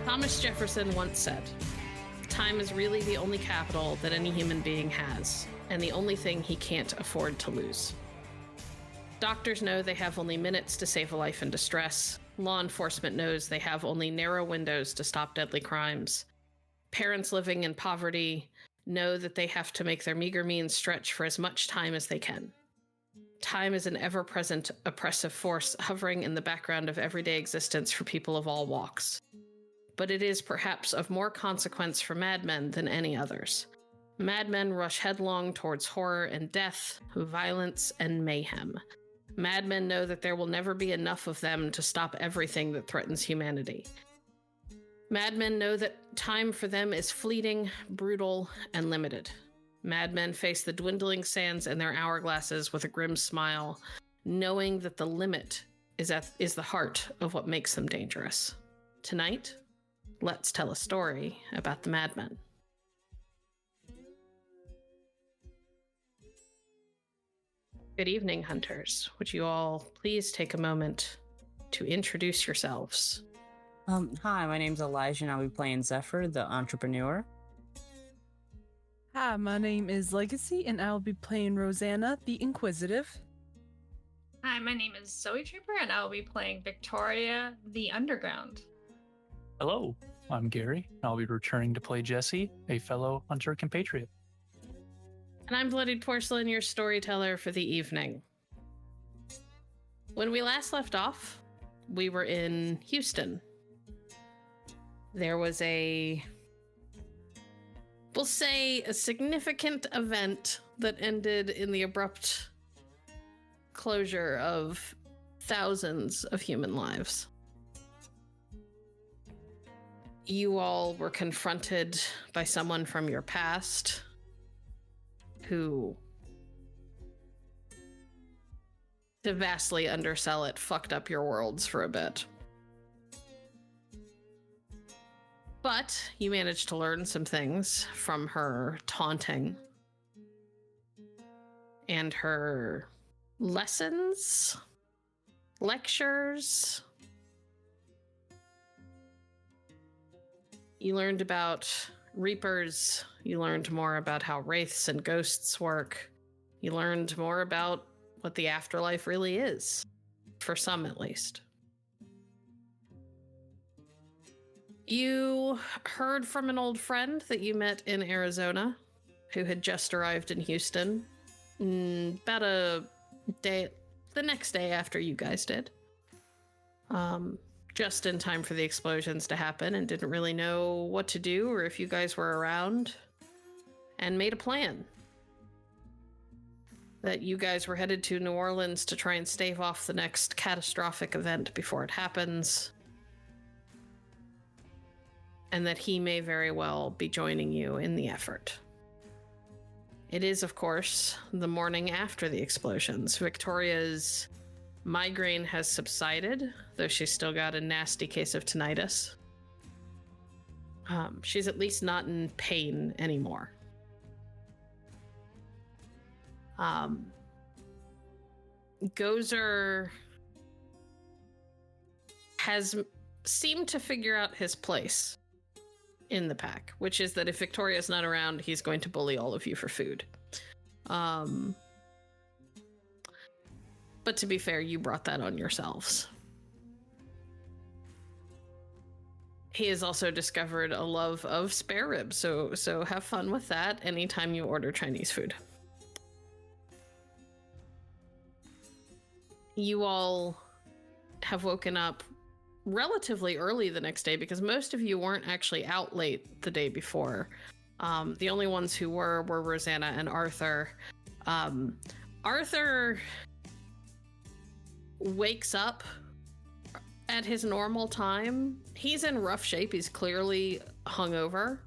Thomas Jefferson once said, "Time is really the only capital that any human being has, and the only thing he can't afford to lose." Doctors know they have only minutes to save a life in distress. Law enforcement knows they have only narrow windows to stop deadly crimes. Parents living in poverty know that they have to make their meager means stretch for as much time as they can. Time is an ever-present oppressive force hovering in the background of everyday existence for people of all walks. But it is perhaps of more consequence for madmen than any others. Madmen rush headlong towards horror and death, violence and mayhem. Madmen know that there will never be enough of them to stop everything that threatens humanity. Madmen know that time for them is fleeting, brutal, and limited. Madmen face the dwindling sands in their hourglasses with a grim smile, knowing that the limit is the heart of what makes them dangerous. Tonight, let's tell a story about the madmen. Good evening, hunters. Would you all please take a moment to introduce yourselves? Hi, my name's Elijah, and I'll be playing Zephyr, the entrepreneur. Hi, my name is Legacy, and I'll be playing Rosanna, the Inquisitive. Hi, my name is Zoetrooper, and I'll be playing Viktoria, the Underground. Hello, I'm Gary, and I'll be returning to play Jesse, a fellow hunter compatriot. And I'm Bloodied Porcelain, your storyteller for the evening. When we last left off, we were in Houston. There was we'll say, a significant event that ended in the abrupt closure of thousands of human lives. You all were confronted by someone from your past who, to vastly undersell it, fucked up your worlds for a bit. But you managed to learn some things from her taunting and her lessons, lectures. You learned about Reapers. You learned more about how wraiths and ghosts work. You learned more about what the afterlife really is, for some at least. You heard from an old friend that you met in Arizona who had just arrived in Houston about the next day after you guys did. Just in time for the explosions to happen, and didn't really know what to do or if you guys were around, and made a plan that you guys were headed to New Orleans to try and stave off the next catastrophic event before it happens, and that he may very well be joining you in the effort. It is, of course, the morning after the explosions. Viktoria's migraine has subsided, though she's still got a nasty case of tinnitus. She's at least not in pain anymore. Gozer has seemed to figure out his place in the pack, which is that if Viktoria's not around, he's going to bully all of you for food. But to be fair, you brought that on yourselves. He has also discovered a love of spare ribs, so have fun with that anytime you order Chinese food. You all have woken up relatively early the next day because most of you weren't actually out late the day before. The only ones who were Rosanna and Arthur. Arthur wakes up at his normal time. He's in rough shape. He's clearly hungover.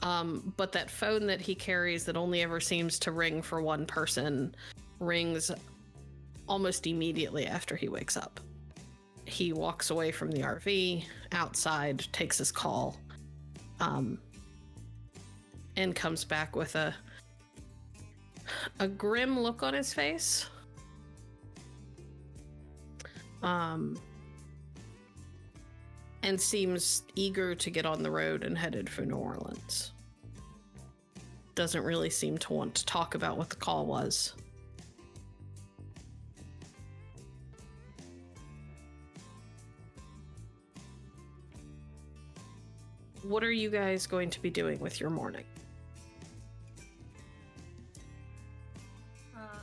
But that phone that he carries that only ever seems to ring for one person rings almost immediately after he wakes up. He walks away from the RV outside, takes his call, and comes back with a grim look on his face. and seems eager to get on the road and headed for New Orleans. Doesn't really seem to want to talk about what the call was. What are you guys going to be doing with your morning?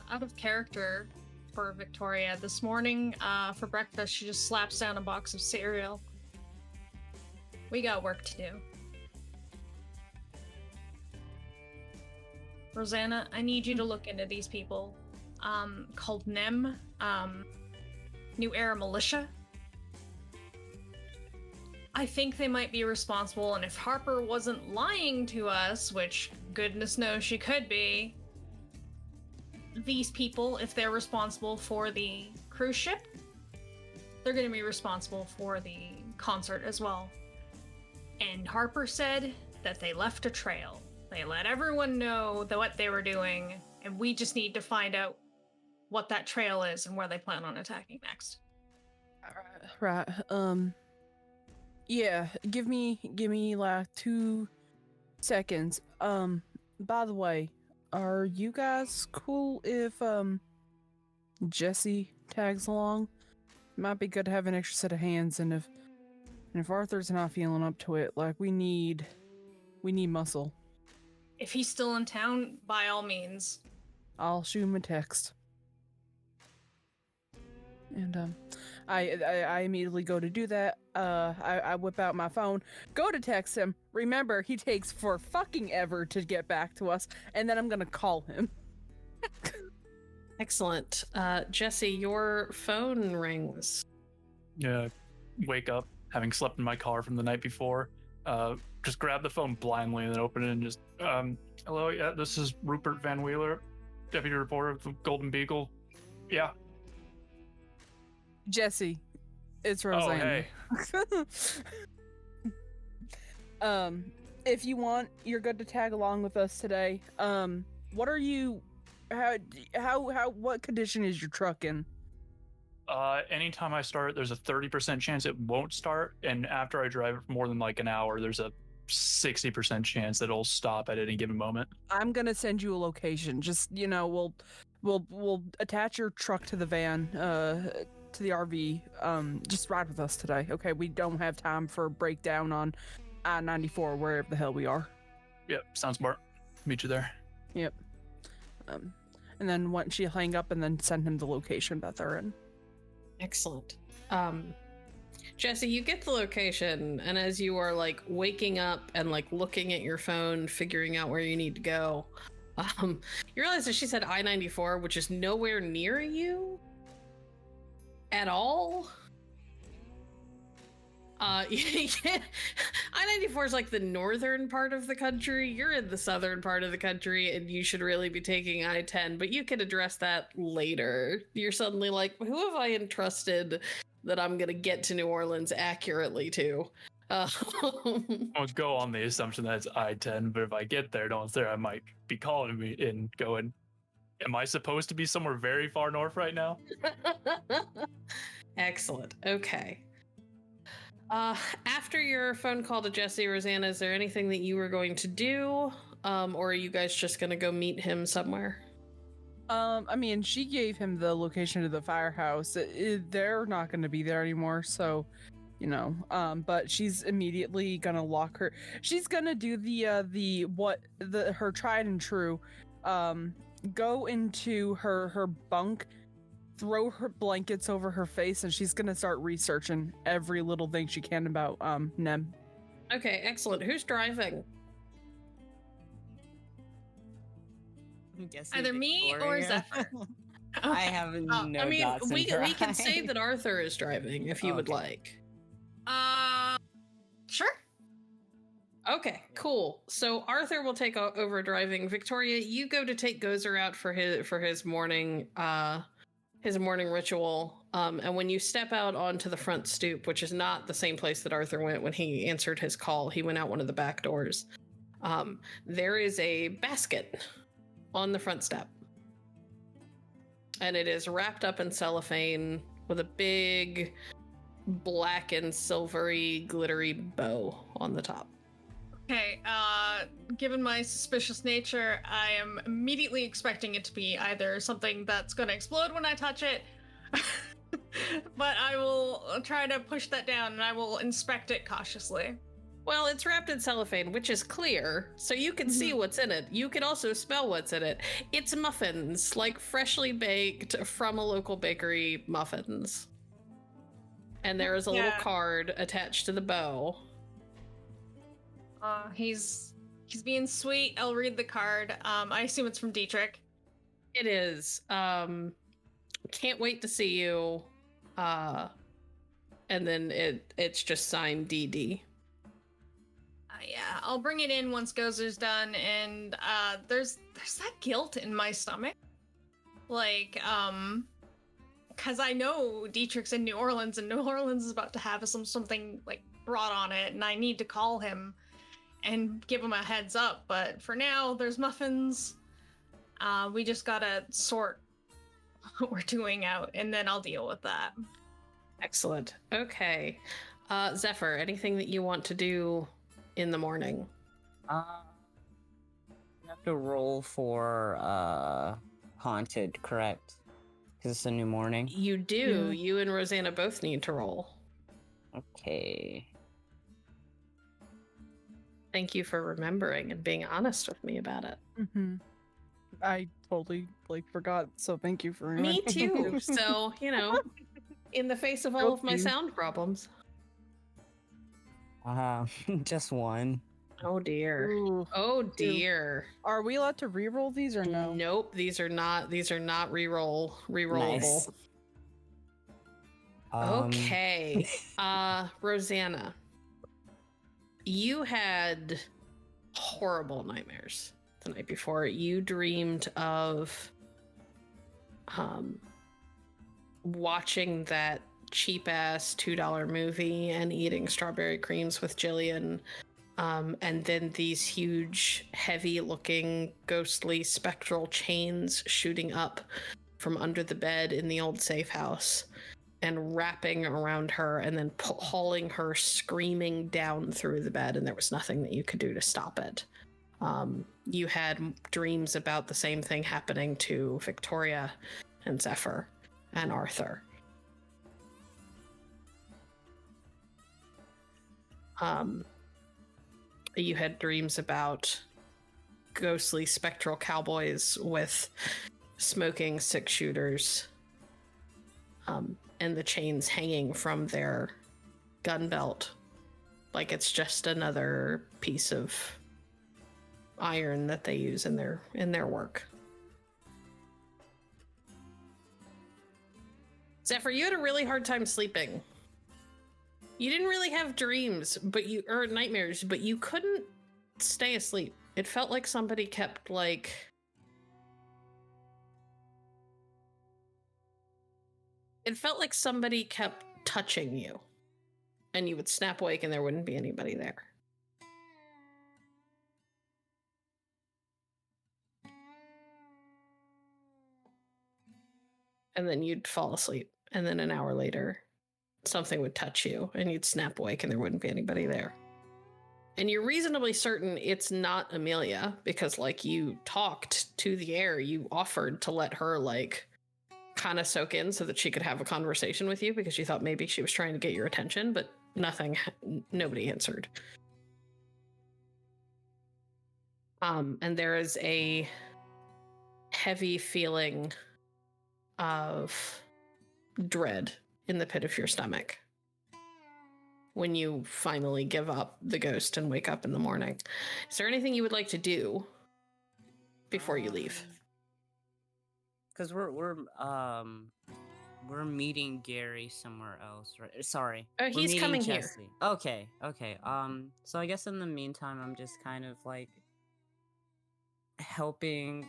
Out of character for Viktoria, this morning for breakfast, she just slaps down a box of cereal. We got work to do. Rosanna, I need you to look into these people called NEM, New Era Militia. I think they might be responsible, and if Harper wasn't lying to us, which goodness knows she could be, these people, if they're responsible for the cruise ship, they're going to be responsible for the concert as well. And Harper said that they left a trail. They let everyone know what they were doing, and we just need to find out what that trail is and where they plan on attacking next. Right. Yeah, give me like 2 seconds. By the way, are you guys cool if Jesse tags along? Might be good to have an extra set of hands, and if Arthur's not feeling up to it, like we need muscle. If he's still in town, by all means. I'll shoot him a text. And I immediately go to do that. I whip out my phone, go to text him. Remember, he takes for fucking ever to get back to us, and then I'm gonna call him. Excellent. Jesse, your phone rings. Yeah, wake up, having slept in my car from the night before. Just grab the phone blindly and then open it and just, hello, yeah, this is Rupert Van Wheeler, deputy reporter of the Golden Beagle. Yeah. Jesse, it's Rosanna. Oh, hey. If you want, you're good to tag along with us today. What are you? What condition is your truck in? Anytime I start, there's a 30% chance it won't start, and after I drive it for more than like an hour, there's a 60% chance that it'll stop at any given moment. I'm gonna send you a location. Just we'll attach your truck to the van, to the RV. Just ride with us today, okay? We don't have time for a breakdown on I-94, wherever the hell we are. Yep, sounds smart. Meet you there. Yep. And then once she'll hang up and then send him the location that they're in. Excellent. Jesse, you get the location, and as you are like waking up and like looking at your phone, figuring out where you need to go, you realize that she said I-94, which is nowhere near you at all. I-94 is like the northern part of the country. You're in the southern part of the country, and you should really be taking I-10, but you can address that later. You're suddenly like, who have I entrusted that I'm gonna get to New Orleans accurately to? I would go on the assumption that it's I-10, but if I get there, no one's there, I might be calling me and going, am I supposed to be somewhere very far north right now? Excellent. Okay. After your phone call to Jesse, Rosanna, is there anything that you were going to do? Or are you guys just going to go meet him somewhere? I mean, she gave him the location of the firehouse. They're not going to be there anymore, so, but she's immediately going to lock her. She's going to do her tried and true, go into her bunk, throw her blankets over her face, and she's gonna start researching every little thing she can about Nem. Okay, excellent. Who's driving? Either me or Zephyr. I have no I mean, dots in we drive. can say that Arthur is driving if you would like. Sure. Okay, cool. So Arthur will take over driving. Viktoria, you go to take Gozer out for his morning ritual. And when you step out onto the front stoop, which is not the same place that Arthur went when he answered his call, he went out one of the back doors. There is a basket on the front step. And it is wrapped up in cellophane with a big black and silvery glittery bow on the top. Okay, given my suspicious nature, I am immediately expecting it to be either something that's going to explode when I touch it, but I will try to push that down and I will inspect it cautiously. Well, it's wrapped in cellophane, which is clear, so you can see what's in it. You can also smell what's in it. It's muffins, like freshly baked from a local bakery muffins. And there is a little card attached to the bow. He's being sweet. I'll read the card. I assume it's from Dietrich. It is. Can't wait to see you. And then it's just signed DD. Yeah, I'll bring it in once Gozer's done, and there's that guilt in my stomach. Like, because I know Dietrich's in New Orleans, and New Orleans is about to have something like brought on it, and I need to call him and give him a heads up. But for now, there's muffins. We just gotta sort what we're doing out, and then I'll deal with that. Excellent. Okay. Zephyr, anything that you want to do in the morning? You have to roll for haunted, correct? Because it's a new morning. You do. Yeah. You and Rosanna both need to roll. Okay. Thank you for remembering and being honest with me about it. Mm-hmm. I totally forgot, so thank you for remembering. Me too. So, in the face of all of my sound problems. Just one. Oh dear. Ooh. Oh dear. Are we allowed to re-roll these or no? Nope, these are not rerollable. Nice. Okay. Rosanna, you had horrible nightmares the night before. You dreamed of watching that cheap-ass $2 movie and eating strawberry creams with Jillian, and then these huge, heavy-looking, ghostly, spectral chains shooting up from under the bed in the old safe house and wrapping around her and then hauling her screaming down through the bed, and there was nothing that you could do to stop it. You had dreams about the same thing happening to Viktoria and Zephyr and Arthur. You had dreams about ghostly spectral cowboys with smoking six-shooters, and the chains hanging from their gun belt like it's just another piece of iron that they use in their work. Zephyr, you had a really hard time sleeping. You didn't really have dreams, or nightmares, but you couldn't stay asleep. It felt like somebody kept touching you, and you would snap awake and there wouldn't be anybody there. And then you'd fall asleep, and then an hour later, something would touch you, and you'd snap awake and there wouldn't be anybody there. And you're reasonably certain it's not Amelia, because, you talked to the air. You offered to let her, kind of soak in so that she could have a conversation with you, because you thought maybe she was trying to get your attention, but nobody answered. And there is a heavy feeling of dread in the pit of your stomach when you finally give up the ghost and wake up in the morning. Is there anything you would like to do before you leave? Because we're meeting Gary somewhere else, right? Sorry. Oh, he's coming here. Okay. So I guess in the meantime, I'm just kind of helping,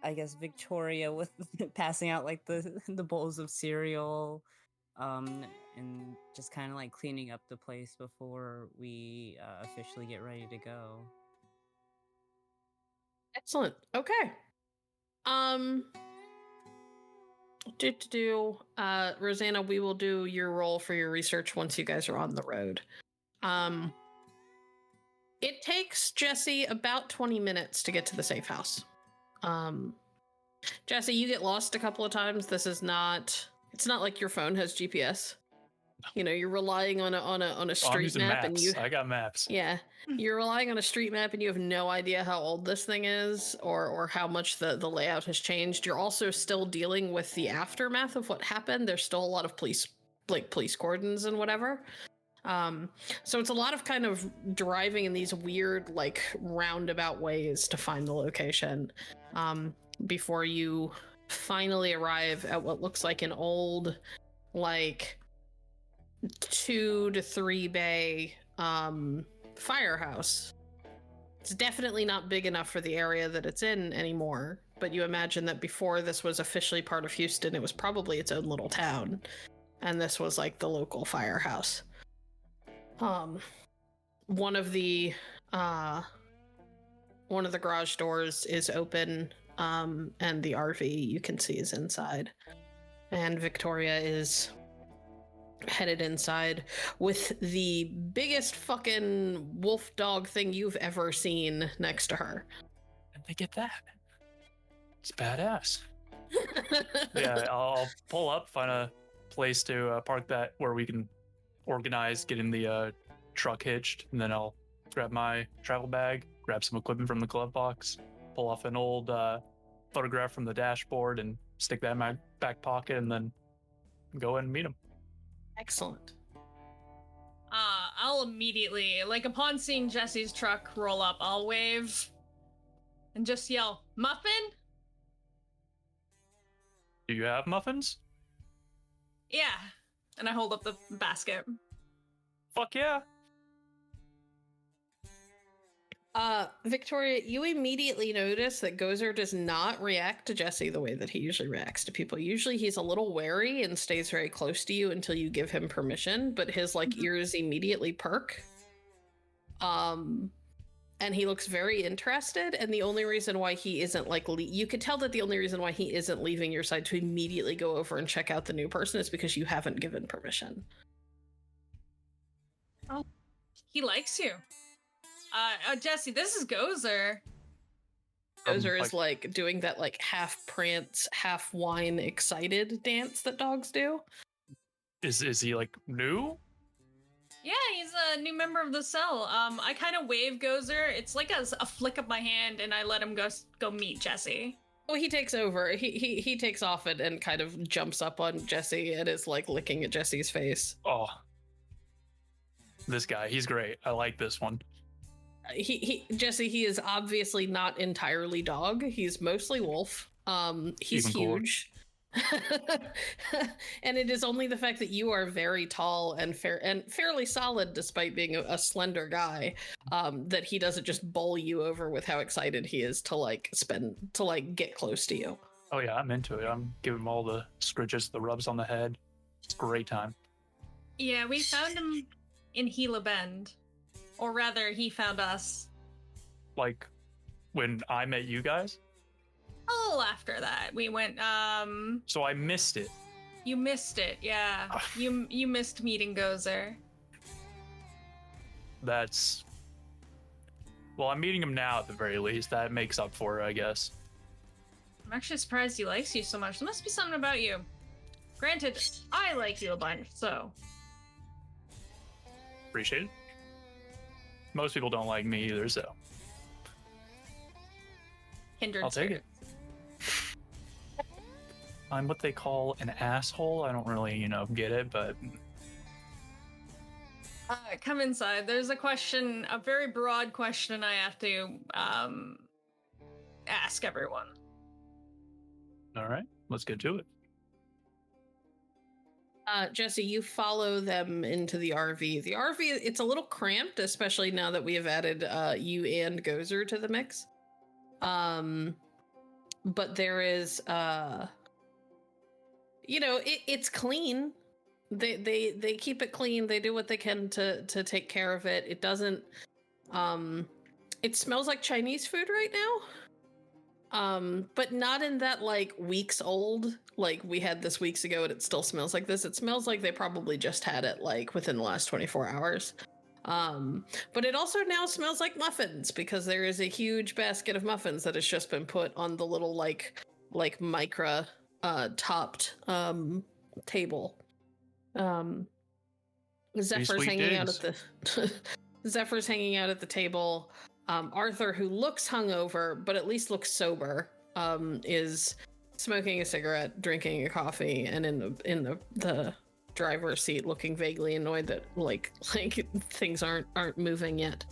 I guess, Viktoria with passing out the bowls of cereal. And just kind of cleaning up the place before we officially get ready to go. Excellent. Okay. Rosanna, we will do your roll for your research once you guys are on the road. It takes Jesse about 20 minutes to get to the safe house. Jesse, you get lost a couple of times. It's not like your phone has GPS. You know, you're relying on a street map, and I got maps. Yeah, you're relying on a street map, and you have no idea how old this thing is, or how much the layout has changed. You're also still dealing with the aftermath of what happened. There's still a lot of police cordons and whatever. So it's a lot of kind of driving in these weird, like, roundabout ways to find the location, before you finally arrive at what looks like an old, like, 2 to 3 bay firehouse. It's definitely not big enough for the area that it's in anymore, but you imagine that before this was officially part of Houston, it was probably its own little town, and this was like the local firehouse. One of the garage doors is open, and the RV you can see is inside, and Viktoria is headed inside with the biggest fucking wolf dog thing you've ever seen next to her. And they get that. It's badass. Yeah, I'll pull up, find a place to park that where we can organize getting the truck hitched, and then I'll grab my travel bag, grab some equipment from the glove box, pull off an old photograph from the dashboard and stick that in my back pocket, and then go and meet him. Excellent. I'll immediately, like, upon seeing Jesse's truck roll up, I'll wave and just yell, "Muffin?" Do you have muffins? Yeah. And I hold up the basket. Fuck yeah. Viktoria, you immediately notice that Gozer does not react to Jesse the way that he usually reacts to people. Usually he's a little wary and stays very close to you until you give him permission, but his, like, ears immediately perk. And he looks very interested, and the only reason why he isn't, like, you could tell that the only reason why he isn't leaving your side to immediately go over and check out the new person is because you haven't given permission. Oh, he likes you. Jesse, this is Gozer. Gozer is, like, doing that, like, half prance, half whine excited dance that dogs do. Is he, like, new? Yeah, he's a new member of the cell. I kind of wave Gozer. It's like a flick of my hand, and I let him go meet Jesse. Oh, he takes over. He takes off and kind of jumps up on Jesse and is, like, licking at Jesse's face. Oh. This guy, he's great. I like this one. Jesse, he is obviously not entirely dog. He's mostly wolf. He's huge. And it is only the fact that you are very tall and fairly solid, despite being a slender guy, that he doesn't just bowl you over with how excited he is to get close to you. Oh yeah, I'm into it. I'm giving him all the scritches, the rubs on the head. It's a great time. Yeah, we found him in Gila Bend. Or rather, he found us. Like, when I met you guys? A little after that. We went, So I missed it. You missed it, yeah. You missed meeting Gozer. That's... Well, I'm meeting him now at the very least. That makes up for it, I guess. I'm actually surprised he likes you so much. There must be something about you. Granted, I like you a bunch, so... Appreciate it. Most people don't like me either, so... Kindred I'll take it. I'm what they call an asshole. I don't really, get it, but... Come inside. There's a very broad question I have to, ask everyone. All right, let's get to it. Jesse, you follow them into the RV. The RV, it's a little cramped, especially now that we have added you and Gozer to the mix. But there is, it's clean. They keep it clean. They do what they can to take care of it. It doesn't, it smells like Chinese food right now. But not in that like weeks old. Like we had this weeks ago and it still smells like this. It smells like they probably just had it like within the last 24 hours. But it also now smells like muffins because there is a huge basket of muffins that has just been put on the little like micra topped table. Zephyr's hanging out at the Zephyr's hanging out at the table. Arthur, who looks hungover but at least looks sober, is smoking a cigarette, drinking a coffee, and in the driver's seat, looking vaguely annoyed that like things aren't moving yet.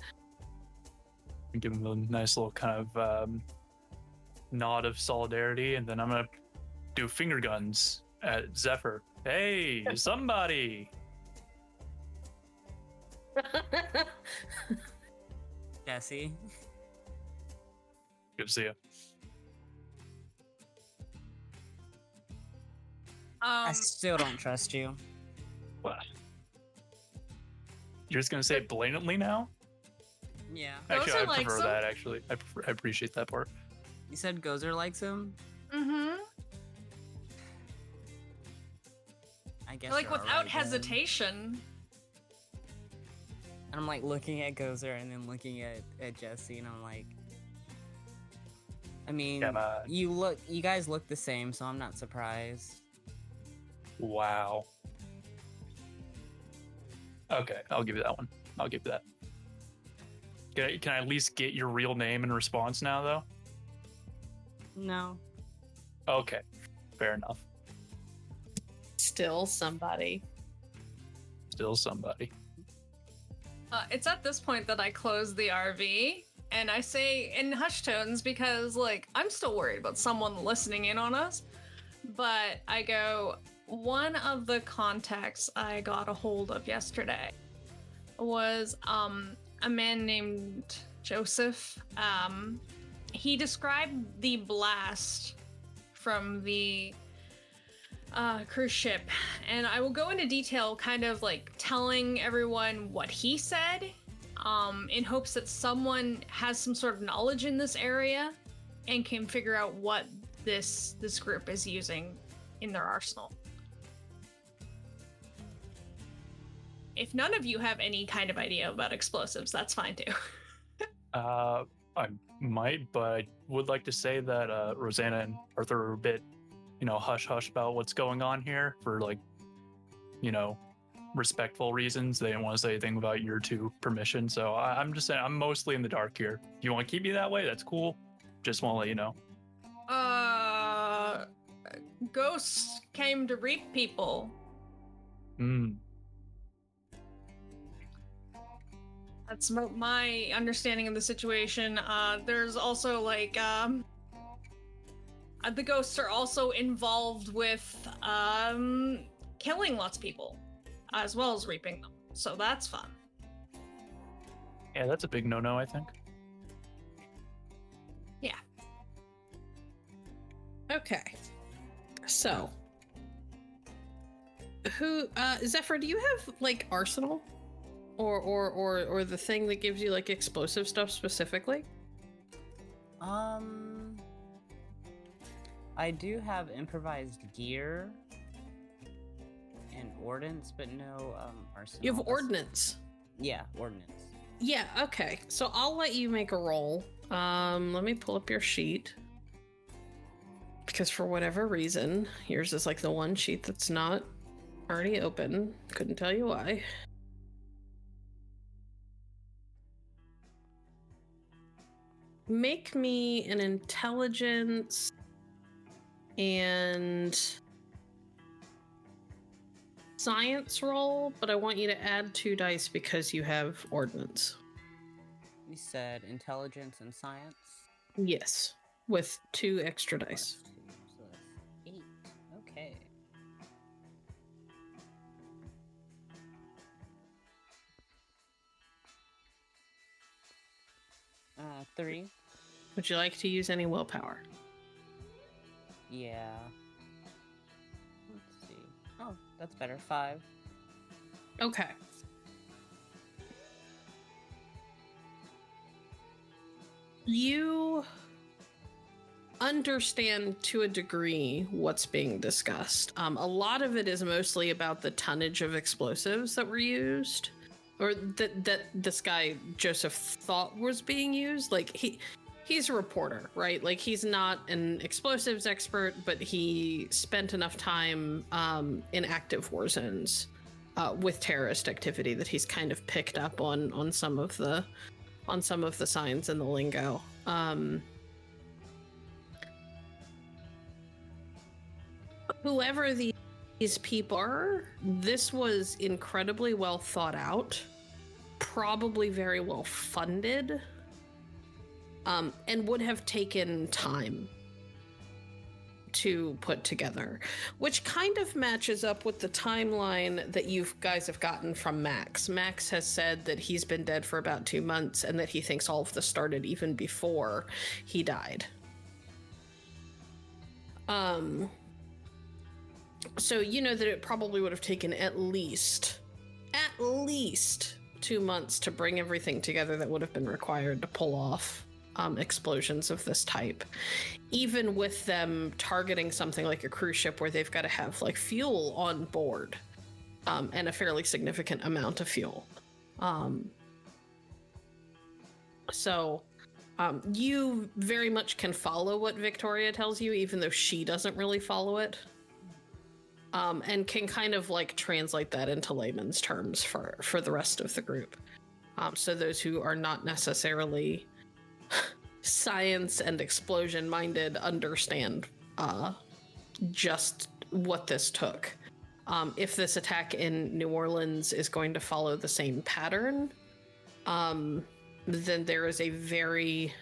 Give him a nice little kind of nod of solidarity, and then I'm gonna do finger guns at Zephyr. Hey, somebody! Jesse. Good to see you. I still don't trust you. What? You're just gonna say it blatantly now? Yeah. Actually, I Gozer likes prefer him. that. Actually, I appreciate that part. You said Gozer likes him? Mm-hmm. I guess Like you're without alright then. hesitation. And I'm like looking at Gozer and then looking at Jesse, and I'm like, I mean, Come on. you guys look the same, so I'm not surprised. Wow. Okay, I'll give you that one. I'll give you that. Can I at least get your real name in response now, though? No. Okay, fair enough. Still somebody. Still somebody. It's at this point that I close the RV and I say in hushed tones because, like, I'm still worried about someone listening in on us. But I go, one of the contacts I got a hold of yesterday was a man named Joseph. He described the blast from the cruise ship, and I will go into detail, kind of like telling everyone what he said, in hopes that someone has some sort of knowledge in this area and can figure out what this group is using in their arsenal. If none of you have any kind of idea about explosives, that's fine too. I might, but I would like to say that Rosanna and Arthur are a bit, hush hush about what's going on here for, like, respectful reasons. They didn't want to say anything about your two permission, so I'm just saying I'm mostly in the dark here. If you want to keep me that way, that's cool. Just want to let you know. Ghosts came to reap people. That's my understanding of the situation. There's also like the ghosts are also involved with killing lots of people, as well as reaping them. So that's fun. Yeah, that's a big no-no, I think. Yeah. Okay. So, Zephyr, do you have like arsenal? Or the thing that gives you like explosive stuff specifically? I do have improvised gear and ordnance, but no arsenal. You have ordnance. Yeah, ordnance. Yeah, okay. So I'll let you make a roll. Let me pull up your sheet. Because for whatever reason, yours is like the one sheet that's not already open. Couldn't tell you why. Make me an intelligence and science roll, but I want you to add 2 dice because you have ordnance. You said intelligence and science? Yes, with 2 extra dice. +2, so that's 8. Okay. Uh, 3. Would you like to use any willpower? Yeah. Let's see. Oh, that's better. 5. Okay. You understand to a degree what's being discussed. A lot of it is mostly about the tonnage of explosives that were used, or that this guy Joseph thought was being used. Like he's a reporter, right? Like he's not an explosives expert, but he spent enough time in active war zones with terrorist activity that he's kind of picked up on some of the signs and the lingo. Whoever these people are, this was incredibly well thought out, probably very well funded, and would have taken time to put together, which kind of matches up with the timeline that you guys have gotten from Max. Max has said that he's been dead for about 2 months and that he thinks all of this started even before he died. So you know that it probably would have taken at least 2 months to bring everything together that would have been required to pull off explosions of this type, even with them targeting something like a cruise ship where they've got to have like fuel on board, and a fairly significant amount of fuel. So you very much can follow what Viktoria tells you, even though she doesn't really follow it, and can kind of like translate that into layman's terms for the rest of the group. So those who are not necessarily science and explosion minded understand just what this took. If this attack in New Orleans is going to follow the same pattern, then there is a very,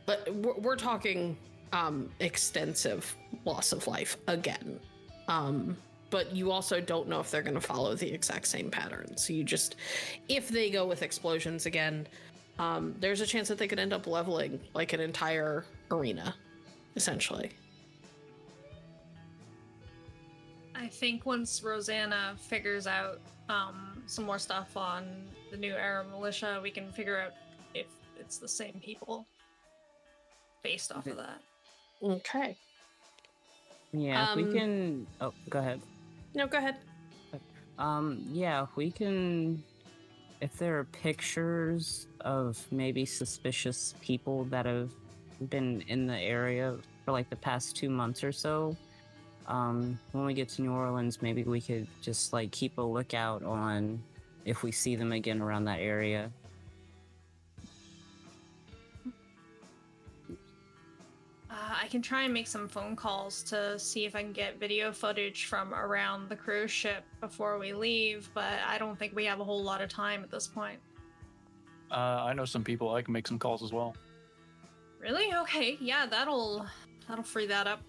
but we're talking extensive loss of life again. But you also don't know if they're going to follow the exact same pattern. So you just, if they go with explosions again, there's a chance that they could end up leveling like an entire arena, essentially. I think once Rosanna figures out some more stuff on the new era militia, we can figure out if it's the same people based off of that. Okay. Yeah, if we can... Oh, go ahead. No, go ahead. Yeah, if we can... If there are pictures of maybe suspicious people that have been in the area for like the past 2 months or so, when we get to New Orleans, maybe we could just like keep a lookout on if we see them again around that area. I can try and make some phone calls to see if I can get video footage from around the cruise ship before we leave, but I don't think we have a whole lot of time at this point. I know some people. I can make some calls as well. Really? Okay, yeah, that'll free that up.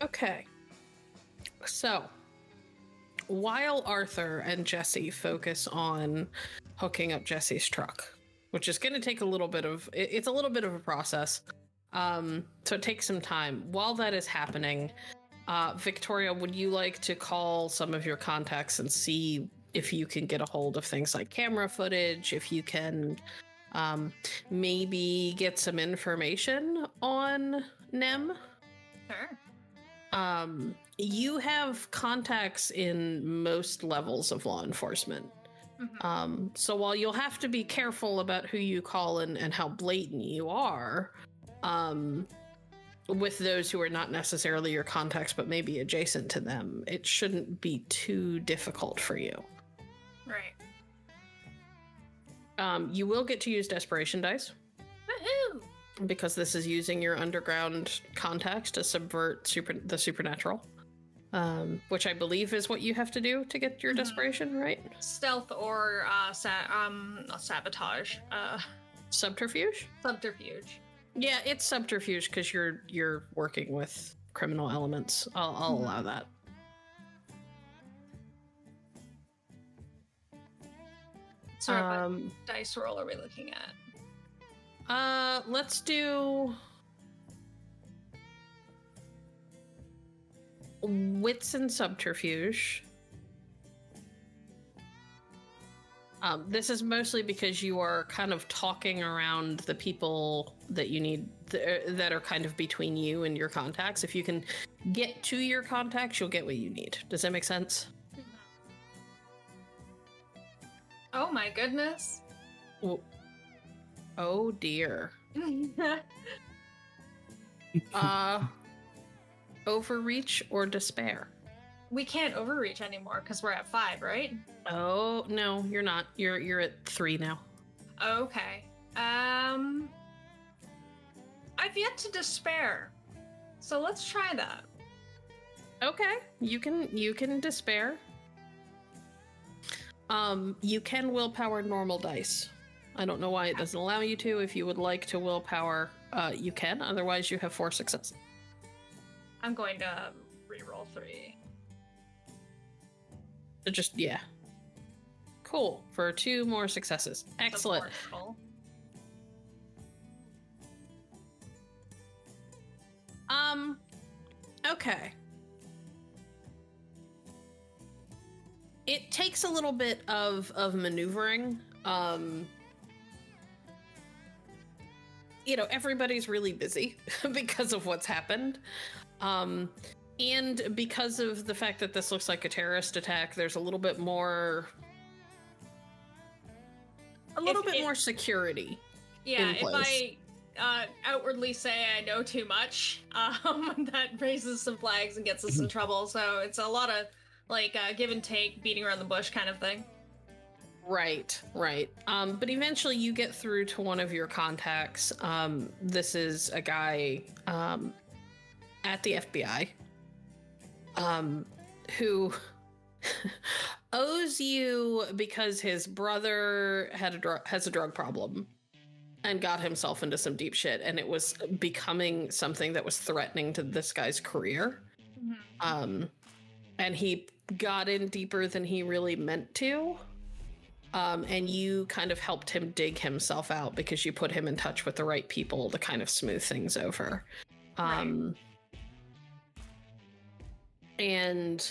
Okay. So, while Arthur and Jesse focus on hooking up Jesse's truck, which is going to take a little bit of a process. So it takes some time. While that is happening, Viktoria, would you like to call some of your contacts and see if you can get a hold of things like camera footage, if you can maybe get some information on Nem? Sure. You have contacts in most levels of law enforcement. Mm-hmm. So while you'll have to be careful about who you call and how blatant you are, with those who are not necessarily your contacts but maybe adjacent to them, it shouldn't be too difficult for you. Right. You will get to use desperation dice. Woohoo! Because this is using your underground contacts to subvert the supernatural. Which I believe is what you have to do to get your desperation, right? Stealth or not sabotage. Subterfuge? Subterfuge. Yeah, it's subterfuge because you're working with criminal elements. I'll allow that. So what dice roll are we looking at? Let's do wits and subterfuge. This is mostly because you are kind of talking around the people that you need that are kind of between you and your contacts. If you can get to your contacts, you'll get what you need. Does that make sense? Oh my goodness. Oh dear. Overreach or despair? We can't overreach anymore because we're at 5, right? Oh no, you're not. You're at 3 now. Okay. I've yet to despair. So let's try that. Okay, you can despair. You can willpower normal dice. I don't know why it doesn't allow you to. If you would like to willpower, you can. Otherwise, you have 4 successes. I'm going to reroll 3. Just, yeah. Cool. For 2 more successes. Excellent. Okay. It takes a little bit of maneuvering. Everybody's really busy because of what's happened. And because of the fact that this looks like a terrorist attack, there's a little bit more security. Yeah, in if place. I outwardly say I know too much, that raises some flags and gets us in trouble. So it's a lot of give and take, beating around the bush kind of thing. Right. But eventually you get through to one of your contacts. This is a guy at the FBI who owes you because his brother has a drug problem and got himself into some deep shit, and it was becoming something that was threatening to this guy's career. Mm-hmm. And he got in deeper than he really meant to. And you kind of helped him dig himself out because you put him in touch with the right people to kind of smooth things over. Right. And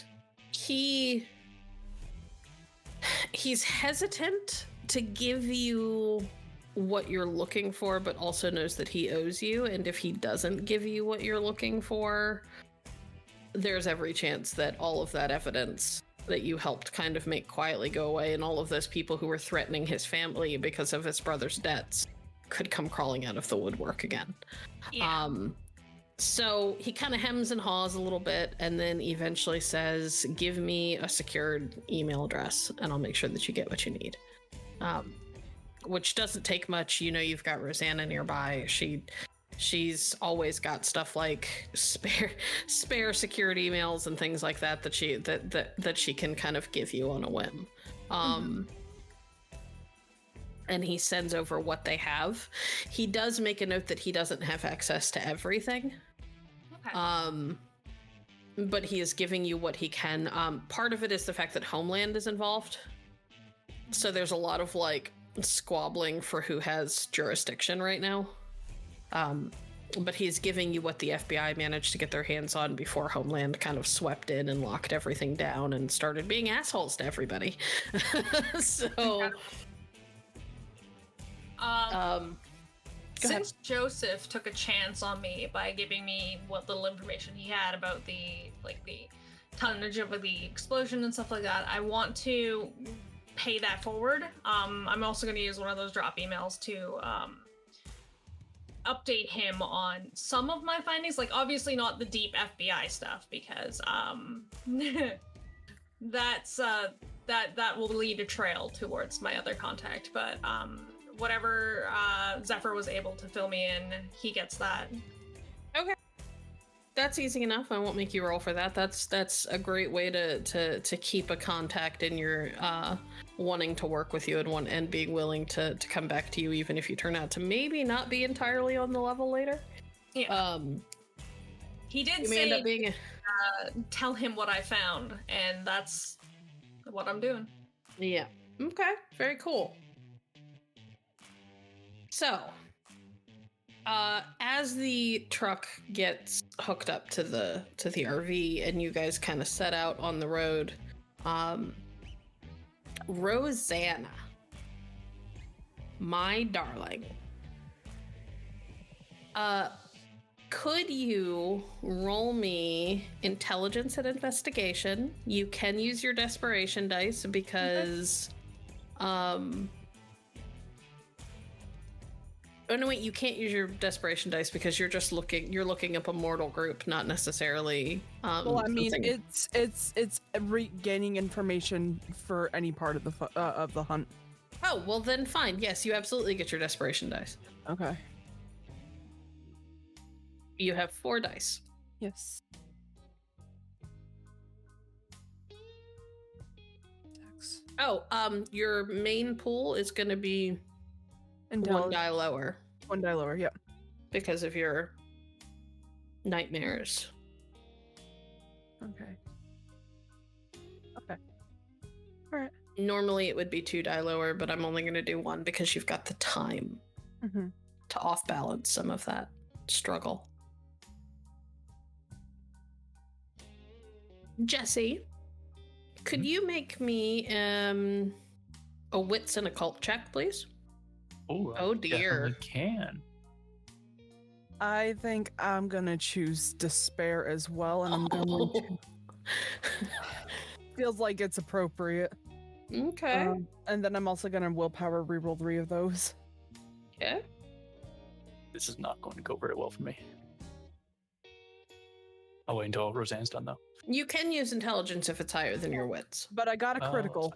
he's hesitant to give you what you're looking for, but also knows that he owes you. And if he doesn't give you what you're looking for, there's every chance that all of that evidence that you helped kind of make quietly go away, and all of those people who were threatening his family because of his brother's debts could come crawling out of the woodwork again. Yeah. So he kind of hems and haws a little bit, and then eventually says, give me a secured email address and I'll make sure that you get what you need. Which doesn't take much. You've got Rosanna nearby. She's always got stuff like spare security emails and things like that that she can kind of give you on a whim. And he sends over what they have. He does make a note that he doesn't have access to everything. Okay. But he is giving you what he can. Part of it is the fact that Homeland is involved. So there's a lot of squabbling for who has jurisdiction right now. But he's giving you what the FBI managed to get their hands on before Homeland kind of swept in and locked everything down and started being assholes to everybody. So, since Joseph took a chance on me by giving me what little information he had about the tonnage of the explosion and stuff like that, I want to pay that forward. I'm also going to use one of those drop emails to update him on some of my findings, obviously not the deep FBI stuff, because that's that will lead a trail towards my other contact, but whatever Zephyr was able to fill me in, he gets that. Okay, that's easy enough. I won't make you roll for that. That's a great way to keep a contact in your wanting to work with you and being willing to come back to you, even if you turn out to maybe not be entirely on the level later. Yeah. He did say end up being tell him what I found, and that's what I'm doing. Yeah. Okay. Very cool. So, as the truck gets hooked up to the RV and you guys kind of set out on the road, Rosanna, my darling, could you roll me intelligence and investigation? You can use your desperation dice because, oh no, wait, you can't use your desperation dice because you're looking up a mortal group, not necessarily. Well, I mean, something. it's gaining information for any part of the hunt. Oh, well then fine. Yes, you absolutely get your desperation dice. Okay. You have 4 dice. Yes. 6. Oh, your main pool is going to be 1 die lower 1 die lower, yep. because of your nightmares. Okay. All right. Normally it would be 2 die lower, but I'm only going to do 1 because you've got the time to off balance some of that struggle. Jesse, could you make me a wits and occult check, please? Oh dear. Definitely can. I think I'm gonna choose despair as well, and I'm going to... Feels like it's appropriate. Okay. And then I'm also gonna willpower reroll 3 of those. Okay. This is not going to go very well for me. I'll wait until Roseanne's done, though. You can use intelligence if it's higher than your wits. But I got a critical.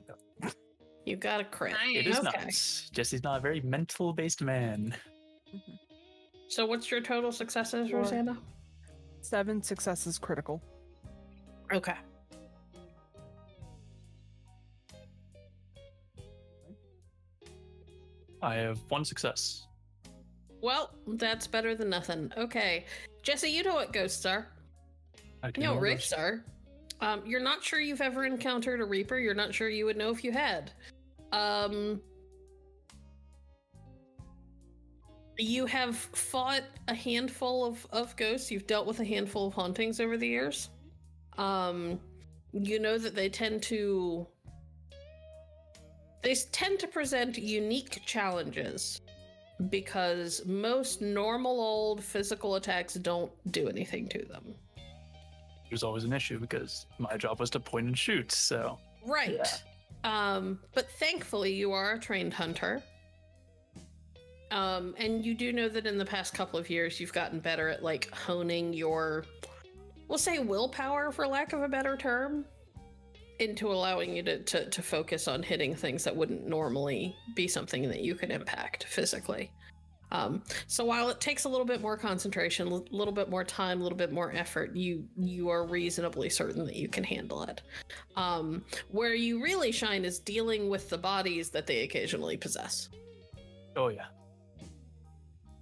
You got a crit. It is Okay. nice. Jesse's not a very mental-based man. So what's your total successes, 4. Rosanna? 7 successes critical. Okay. I have 1 success. Well, that's better than nothing. Okay. Jesse, you know what ghosts are. I do You know know what wraiths are. You're not sure you've ever encountered a Reaper. You're not sure you would know if you had. You have fought a handful of ghosts. You've dealt with a handful of hauntings over the years. You know that they tend to present unique challenges because most normal old physical attacks don't do anything to them. There's always an issue because my job was to point and shoot, so... Right. But thankfully you are a trained hunter. And you do know that in the past couple of years you've gotten better at like honing your, we'll say willpower for lack of a better term, into allowing you to focus on hitting things that wouldn't normally be something that you could impact physically. So while it takes a little bit more concentration, a little bit more time, a little bit more effort, you are reasonably certain that you can handle it. Where you really shine is dealing with the bodies that they occasionally possess. Oh, yeah.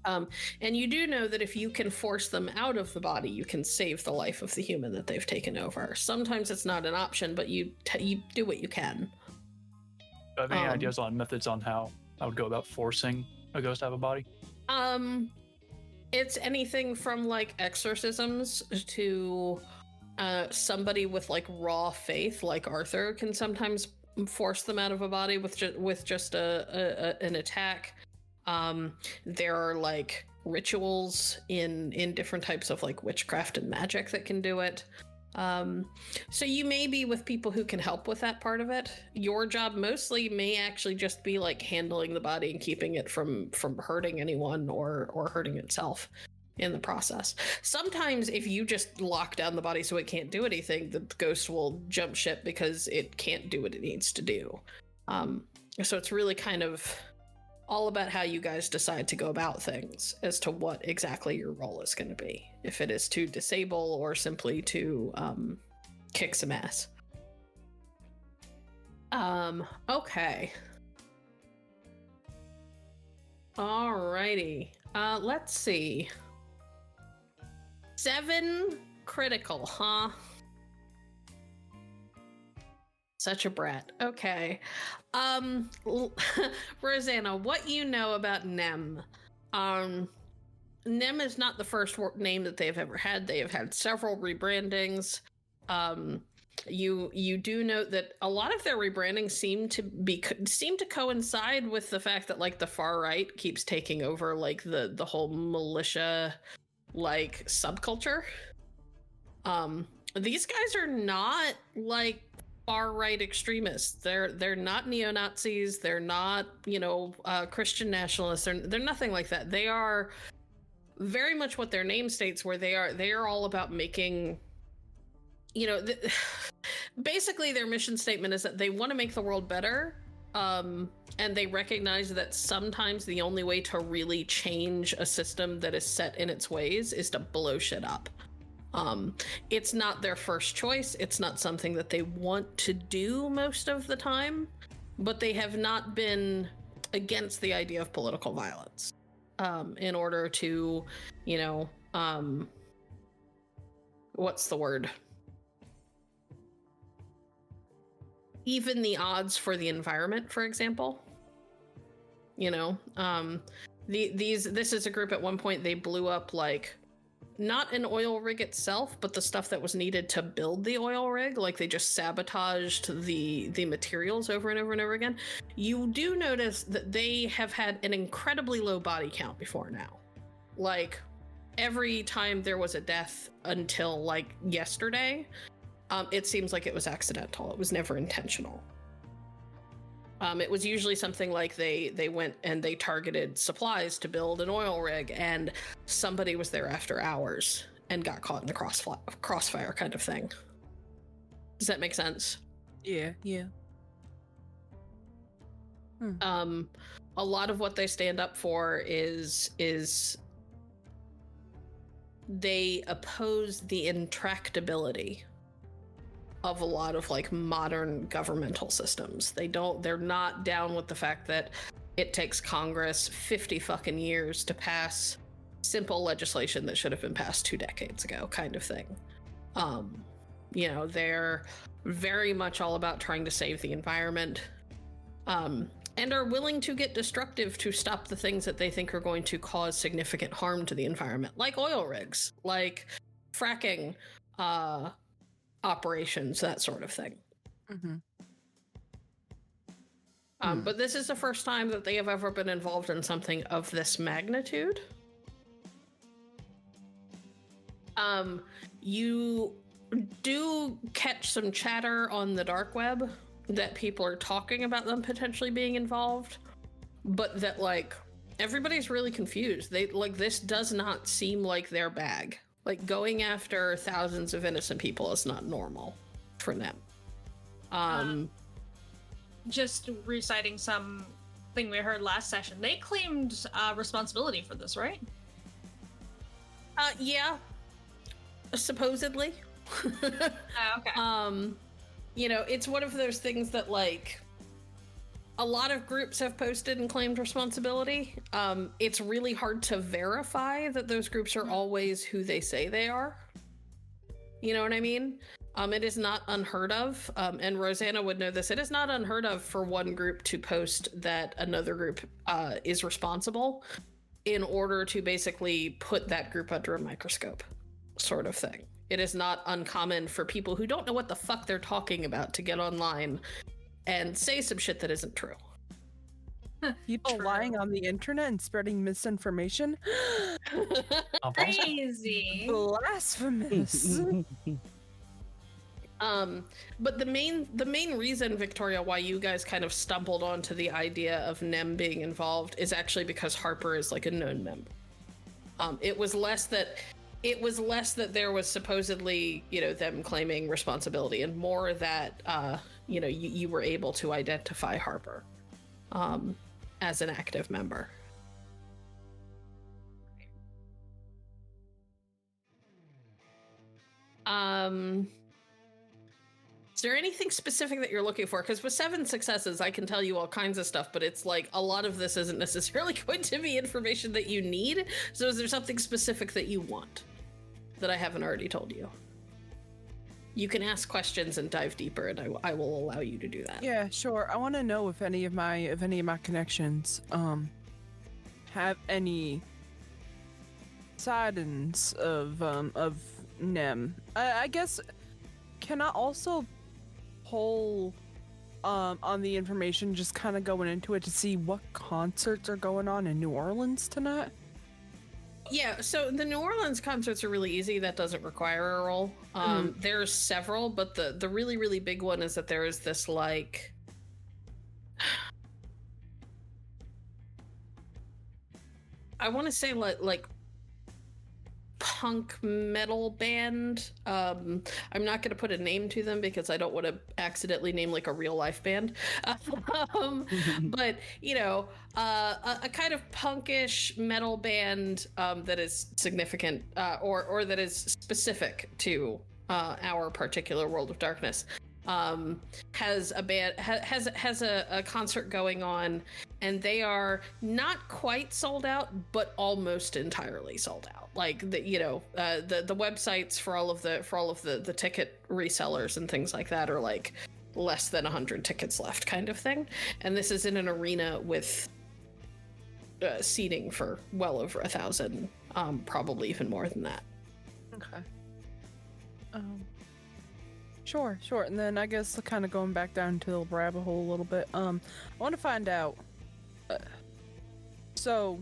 And you do know that if you can force them out of the body, you can save the life of the human that they've taken over. Sometimes it's not an option, but you do what you can. Do you have any ideas on methods on how I would go about forcing a ghost to have a body? It's anything from like exorcisms to somebody with like raw faith, like Arthur, can sometimes force them out of a body with just an attack. There are like rituals in different types of like witchcraft and magic that can do it. So you may be with people who can help with that part of it. Your job mostly may actually just be like handling the body and keeping it from hurting anyone or hurting itself in the process. Sometimes if you just lock down the body so it can't do anything, the ghost will jump ship because it can't do what it needs to do. So it's really kind of all about how you guys decide to go about things as to what exactly your role is going to be. If it is to disable or simply to kick some ass. Okay. Alrighty. Let's see. 7 critical, huh? Such a brat. Okay. Rosanna, what you know about Nem? Nem is not the first name that they've ever had. They have had several rebrandings. you do note that a lot of their rebranding seem to coincide with the fact that like the far right keeps taking over like the whole militia like subculture. These guys are not like far right extremists. They're not neo-Nazis. They're not, Christian nationalists. They're nothing like that. They are very much what their name states, where they are all about making, basically their mission statement is that they want to make the world better. And they recognize that sometimes the only way to really change a system that is set in its ways is to blow shit up. It's not their first choice. It's not something that they want to do most of the time, but they have not been against the idea of political violence, in order to, what's the word? Even the odds for the environment, for example. This is a group at one point, they blew up like not an oil rig itself, but the stuff that was needed to build the oil rig. Like they just sabotaged the materials over and over and over again. You do notice that they have had an incredibly low body count before now. Like every time there was a death until like yesterday, it seems like it was accidental. It was never intentional. It was usually something like they went and they targeted supplies to build an oil rig, and somebody was there after hours and got caught in the crossfire kind of thing. Does that make sense? Yeah. A lot of what they stand up for is they oppose the intractability of a lot of like modern governmental systems. They're not down with the fact that it takes Congress 50 fucking years to pass simple legislation that should have been passed 2 decades ago, kind of thing. They're very much all about trying to save the environment, and are willing to get destructive to stop the things that they think are going to cause significant harm to the environment, like oil rigs, like fracking, operations, that sort of thing. But this is the first time that they have ever been involved in something of this magnitude. You do catch some chatter on the dark web that people are talking about them potentially being involved, but that like everybody's really confused. This does not seem like their bag. Like going after thousands of innocent people is not normal for them. Just reciting something we heard last session, they claimed responsibility for this, right? Yeah. Supposedly. Okay. It's one of those things that like a lot of groups have posted and claimed responsibility. It's really hard to verify that those groups are always who they say they are. You know what I mean? It is not unheard of, and Rosanna would know this. It is not unheard of for one group to post that another group is responsible in order to basically put that group under a microscope, sort of thing. It is not uncommon for people who don't know what the fuck they're talking about to get online and say some shit that isn't true. People lying on the internet and spreading misinformation. Crazy. Blasphemous. But the main reason, Viktoria, why you guys kind of stumbled onto the idea of Nem being involved is actually because Harper is like a known member. It was less that there was supposedly, them claiming responsibility, and more that, you were able to identify Harper as an active member. Is there anything specific that you're looking for? Because with 7 successes, I can tell you all kinds of stuff, but it's like a lot of this isn't necessarily going to be information that you need. So is there something specific that you want that I haven't already told you? You can ask questions and dive deeper, and I will allow you to do that. Yeah, sure. I want to know if any of my connections have any sightings of Nem. I guess, can I also poll on the information, just kind of going into it to see what concerts are going on in New Orleans tonight? Yeah, so the New Orleans concerts are really easy. That doesn't require a roll. There's several, but the really, really big one is that there is this, like... I want to say, like punk metal band. I'm not going to put a name to them because I don't want to accidentally name like a real life band. But you know, a kind of punkish metal band that is significant or that is specific to our particular World of Darkness. Has a concert going on, and they are not quite sold out, but almost entirely sold out. Like the websites for all of the ticket resellers and things like that are like less than 100 tickets left, kind of thing. And this is in an arena with seating for well over 1,000, probably even more than that. Okay. Sure. And then I guess kind of going back down to the rabbit hole a little bit. I want to find out. So,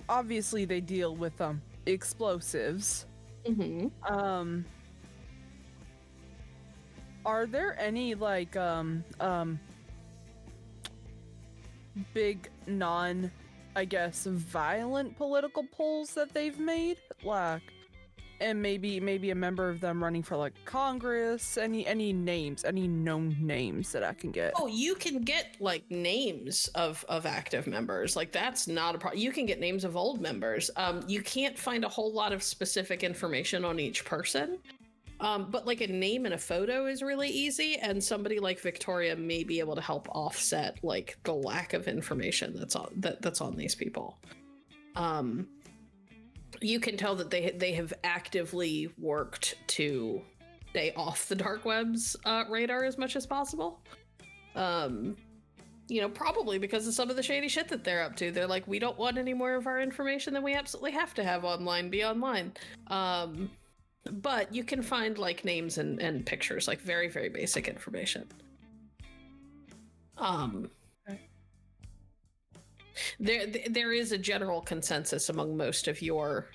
obviously they deal with explosives. Mm-hmm. Are there any like big I guess violent political polls that they've made? Like, and maybe a member of them running for like Congress, any names, any known names that I can get? Oh, you can get like names of active members. Like that's not a problem. You can get names of old members. You can't find a whole lot of specific information on each person. But like a name and a photo is really easy, and somebody like Viktoria may be able to help offset like the lack of information that's on these people. You can tell that they have actively worked to stay off the dark web's radar as much as possible. Probably because of some of the shady shit that they're up to. They're like, we don't want any more of our information than we absolutely have to have online be online. But you can find like names and pictures, like very, very basic information. There is a general consensus among most of your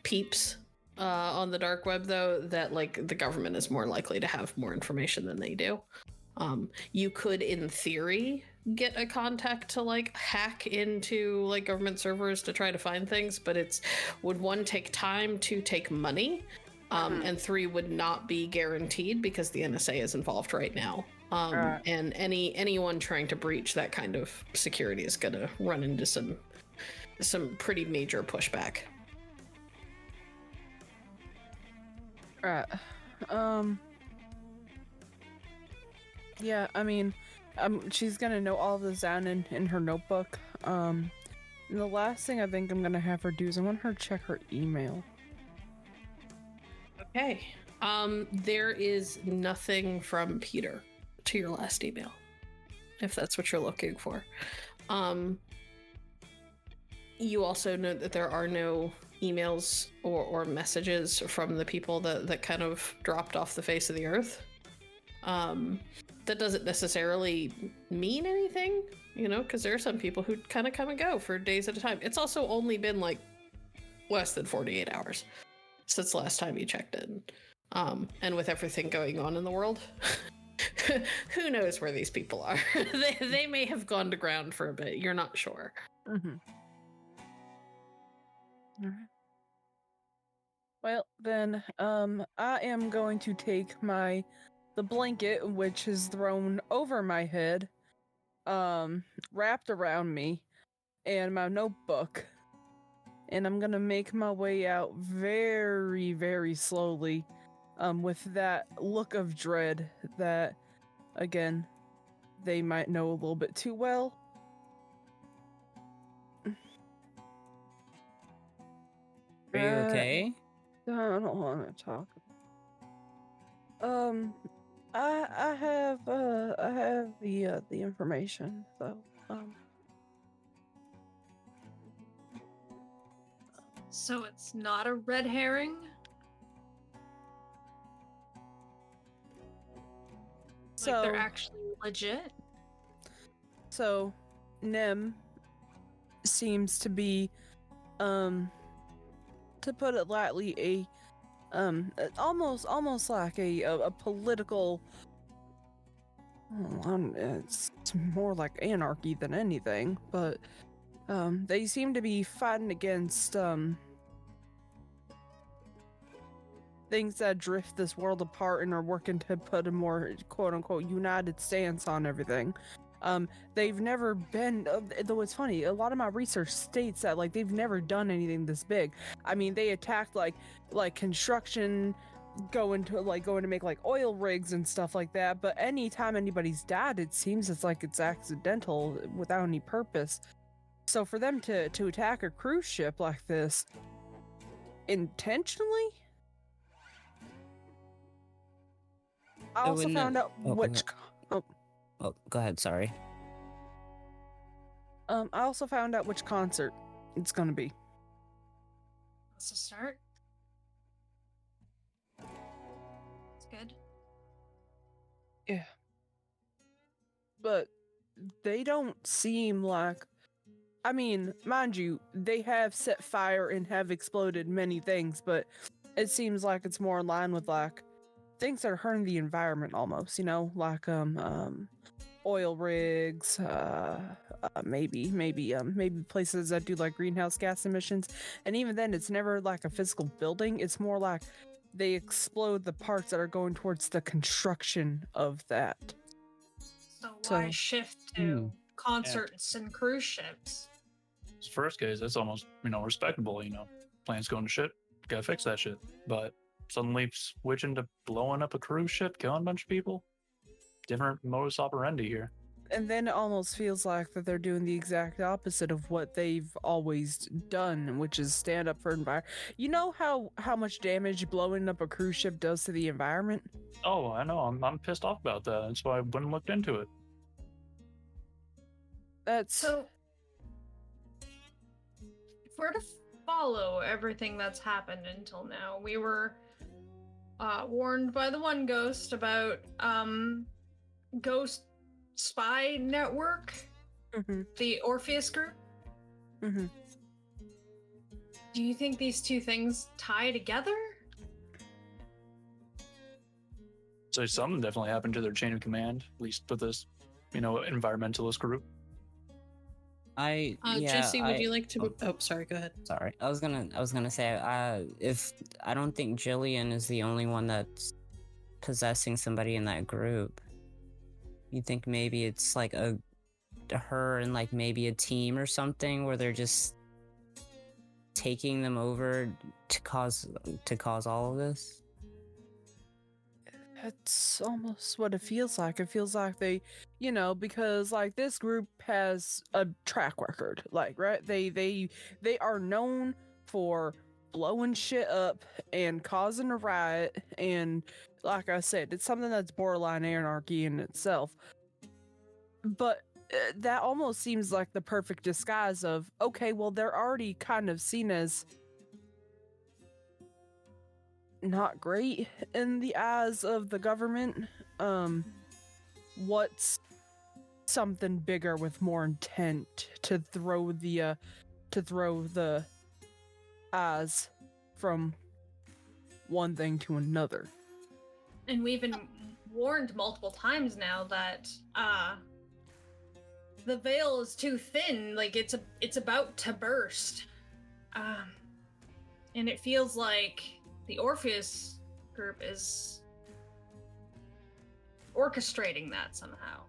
peeps on the dark web, though, that like the government is more likely to have more information than they do. You could, in theory, get a contact to like hack into like government servers to try to find things, but would one, take time, two, take money, and three, would not be guaranteed because the NSA is involved right now. And anyone trying to breach that kind of security is going to run into some pretty major pushback. Right. Yeah, I mean, she's gonna know all this down in her notebook. And the last thing I think I'm gonna have her do is I want her to check her email. Okay. There is nothing from Peter to your last email, if that's what you're looking for. You also know that there are no emails or messages from the people that kind of dropped off the face of the earth. That doesn't necessarily mean anything, because there are some people who kind of come and go for days at a time. It's also only been like less than 48 hours since last time you checked in. And with everything going on in the world, who knows where these people are? They may have gone to ground for a bit. You're not sure. Mm-hmm. All right. Well, then, I am going to take the blanket, which is thrown over my head, wrapped around me, and my notebook, and I'm gonna make my way out very, very slowly, with that look of dread that, again, they might know a little bit too well. Are you okay? I don't want to talk. I have the information, so So it's not a red herring? So they're actually legit. So, Nem seems to be, to put it lightly, almost like a political. It's more like anarchy than anything, but they seem to be fighting against things that drift this world apart and are working to put a more quote-unquote united stance on everything. They've never been, though it's funny, a lot of my research states that like they've never done anything this big. I mean, they attacked like construction, going to make like oil rigs and stuff like that, but anytime anybody's died, it seems it's accidental without any purpose. So for them to attack a cruise ship like this intentionally, I I also wouldn't found have- out oh, go which ahead. Oh, go ahead. Sorry. I also found out which concert it's gonna be. That's a start. It's good. Yeah. But they don't seem like, I mean, mind you, they have set fire and have exploded many things, but it seems like it's more in line with like things that are hurting the environment almost, like oil rigs, maybe places that do like greenhouse gas emissions. And even then, it's never like a physical building. It's more like they explode the parts that are going towards the construction of that. So why shift to concerts and cruise ships? This first case, that's almost, respectable, Plans going to shit, gotta fix that shit. But suddenly switching to blowing up a cruise ship, killing a bunch of people? Different modus operandi here. And then it almost feels like that they're doing the exact opposite of what they've always done, which is stand up for environment. You know how much damage blowing up a cruise ship does to the environment? Oh, I know. I'm pissed off about that. That's why I went and looked into it. That's So, if we're to follow everything that's happened until now, we were warned by the one ghost about ghost spy network, the Orpheus group. Mhm. Do you think these two things tie together? So something definitely happened to their chain of command, at least with this, environmentalist group. Jesse, would you like to? Oh, sorry. Go ahead. Sorry. I was gonna say, if I don't think Jillian is the only one that's possessing somebody in that group. You think maybe it's like her and like maybe a team or something where they're just taking them over to cause all of this? That's almost what it feels like. It feels like they, because like this group has a track record, like, right? They are known for blowing shit up and causing a riot, and like I said, it's something that's borderline anarchy in itself. But that almost seems like the perfect disguise of, okay, well, they're already kind of seen as not great in the eyes of the government. What's something bigger with more intent to throw the eyes from one thing to another? And we've been warned multiple times now that the veil is too thin, like it's about to burst. And it feels like the Orpheus group is orchestrating that somehow.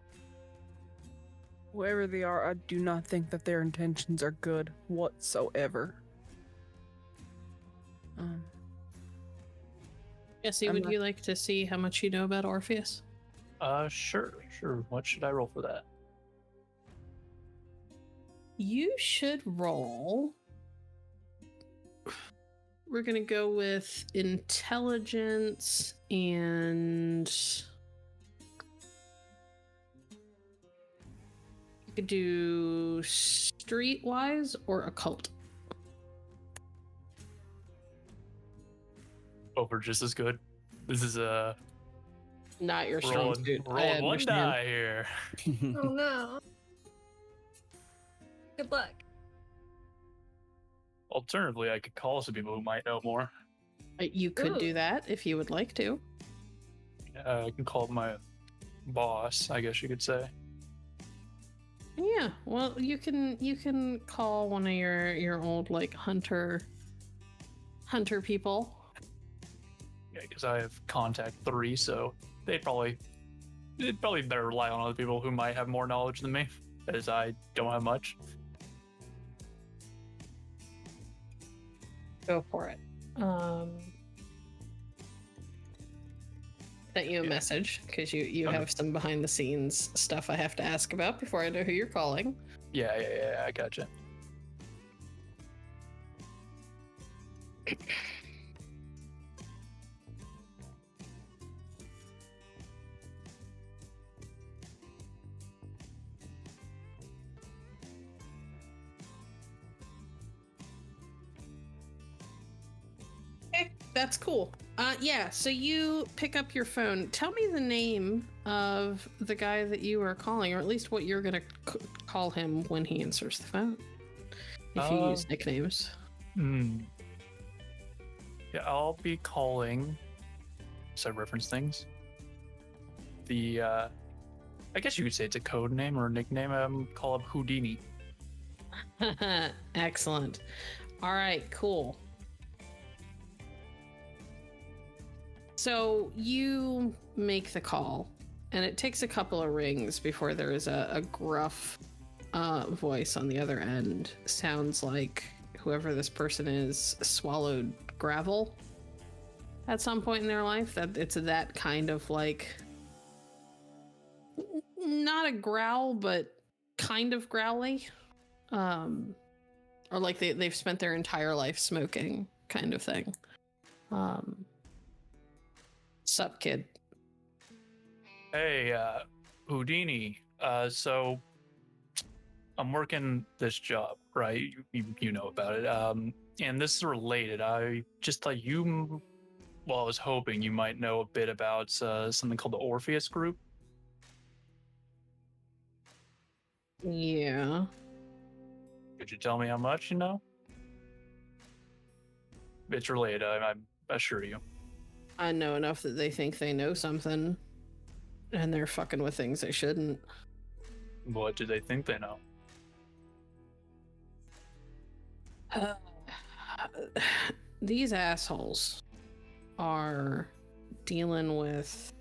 Whoever they are, I do not think that their intentions are good whatsoever. Jesse, would you like to see how much you know about Orpheus? Sure. What should I roll for that? You should roll. We're gonna go with intelligence and you could do streetwise or occult. Over just as good. This is Not your strong suit. I Rolling one understand. die here. Oh no. Good luck. Alternatively, I could call some people who might know more. You could do Ooh. that if you would like to. I can call my boss, I guess you could say. Yeah, well, you can call one of your old like hunter people. Yeah, because I have contact 3, so they'd probably better rely on other people who might have more knowledge than me, as I don't have much. Go for it. Sent you a Yeah. message because you Okay. have some behind the scenes stuff I have to ask about before I know who you're calling. Yeah, I gotcha. Okay, that's cool. Yeah, so you pick up your phone. Tell me the name of the guy that you are calling, or at least what you're gonna call him when he answers the phone. If you use nicknames. Yeah, I'll be calling. So I reference things. I guess you could say it's a code name or a nickname. Call him Houdini. Excellent. All right, cool. So you make the call, and it takes a couple of rings before there is a gruff voice on the other end. Sounds like whoever this person is swallowed gravel at some point in their life. That it's that kind of like, not a growl, but kind of growly. Or like they've spent their entire life smoking kind of thing. Sup, kid? Hey, Houdini. So I'm working this job, right? You know about it. And this is related. I just thought I was hoping you might know a bit about something called the Orpheus Group. Yeah. Could you tell me how much you know? It's related, I assure you. I know enough that they think they know something, and they're fucking with things they shouldn't. What do they think they know? These assholes are dealing with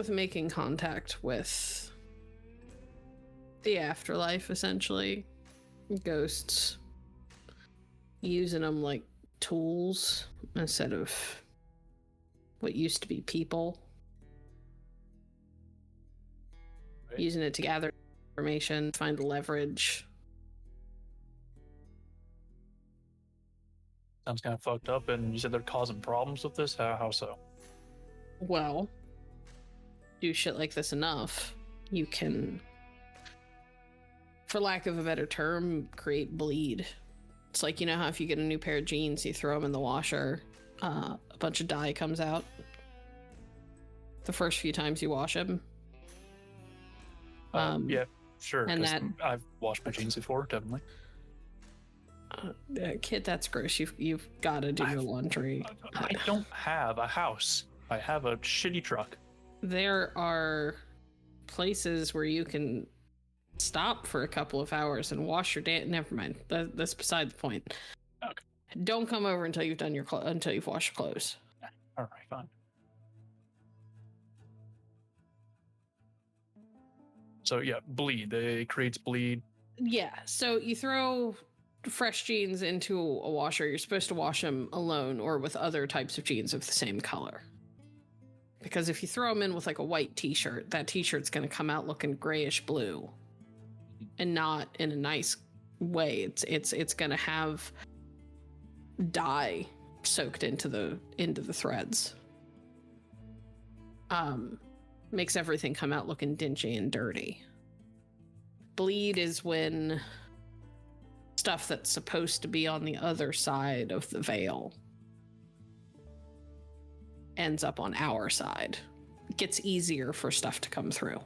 making contact with the afterlife, essentially. Ghosts. Using them like tools instead of what used to be people. Right. Using it to gather information, find leverage. Sounds kind of fucked up, and you said they're causing problems with this? How so? Well, do shit like this enough, you can, for lack of a better term, create bleed. It's like, you know how if you get a new pair of jeans, you throw them in the washer, a bunch of dye comes out the first few times you wash them. Yeah, sure. and 'Cause that- I've washed my jeans before, definitely. Kid, that's gross. You've got to do your laundry. I don't have a house. I have a shitty truck. There are places where you can stop for a couple of hours and wash your never mind. That's beside the point. Okay. Don't come over until you've done until you've washed your clothes. All right, fine. So yeah, bleed. It creates bleed. Yeah, so you throw fresh jeans into a washer. You're supposed to wash them alone or with other types of jeans of the same color. Because if you throw them in with like a white t-shirt, that t-shirt's going to come out looking grayish blue and not in a nice way. It's going to have dye soaked into the threads. Makes everything come out looking dingy and dirty. Bleed is when stuff that's supposed to be on the other side of the veil ends up on our side. It gets easier for stuff to come through.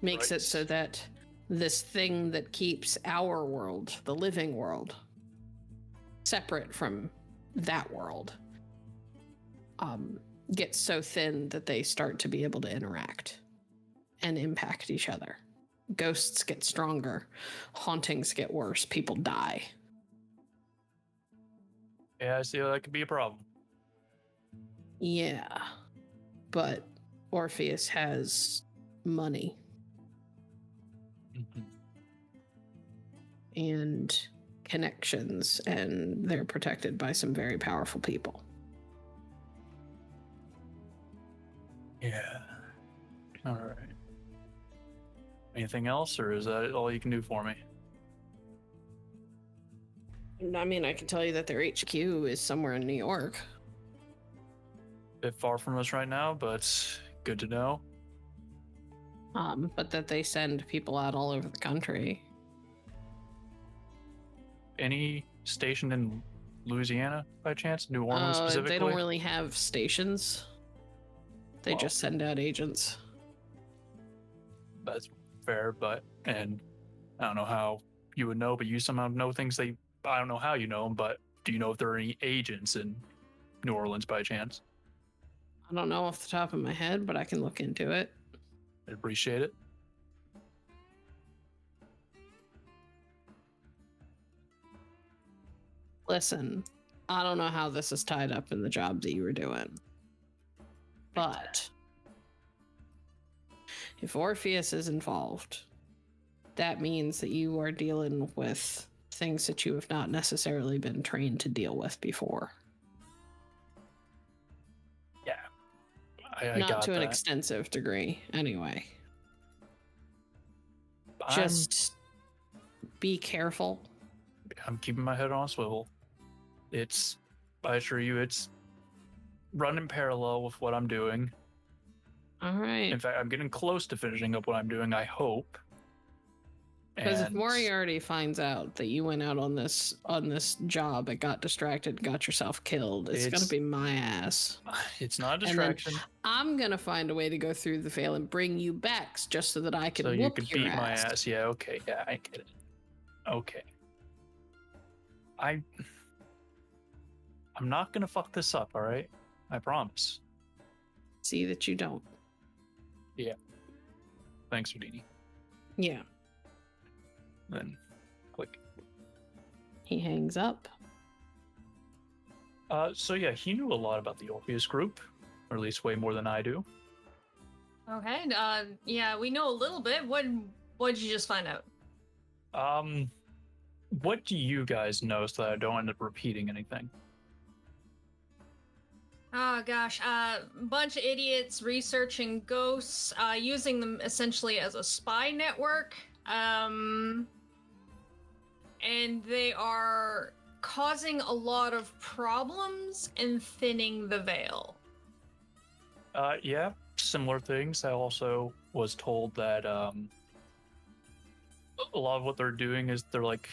Makes it so that this thing that keeps our world, the living world, separate from that world, gets so thin that they start to be able to interact and impact each other. Ghosts get stronger, hauntings get worse, people die. Yeah, I see how that could be a problem. Yeah, but Orpheus has money and connections, and they're protected by some very powerful people. Yeah. All right. Anything else, or is that all you can do for me? I mean, I can tell you that their HQ is somewhere in New York. Bit far from us right now, but good to know. But that they send people out all over the country. Any station in Louisiana by chance? New Orleans specifically? They don't really have stations. They just send out agents. That's fair, and I don't know how you would know, but you somehow know things I don't know how you know them, but do you know if there are any agents in New Orleans by chance? I don't know off the top of my head, but I can look into it. I'd appreciate it. Listen, I don't know how this is tied up in the job that you were doing, but if Orpheus is involved, that means that you are dealing with things that you have not necessarily been trained to deal with before. Yeah. I not got to an that. extensive degree, anyway. Just be careful. I'm keeping my head on a swivel. I assure you, it's running parallel with what I'm doing. All right. In fact, I'm getting close to finishing up what I'm doing, I hope. Because if Moriarty finds out that you went out on this job and got distracted, got yourself killed, it's gonna be my ass. It's not a distraction. I'm gonna find a way to go through the veil and bring you back just so that I can so whoop you could your beat my ass. ass. Yeah, okay. Yeah, I get it. Okay. I'm not gonna fuck this up, all right? I promise. See that you don't. Yeah. Thanks, Houdini. Yeah. Then click. He hangs up. So yeah, he knew a lot about the Orpheus group, or at least way more than I do. Okay. Yeah, we know a little bit. What did you just find out? What do you guys know so that I don't end up repeating anything? Oh gosh, bunch of idiots researching ghosts, using them essentially as a spy network. And they are causing a lot of problems and thinning the veil. Yeah, similar things. I also was told that a lot of what they're doing is they're like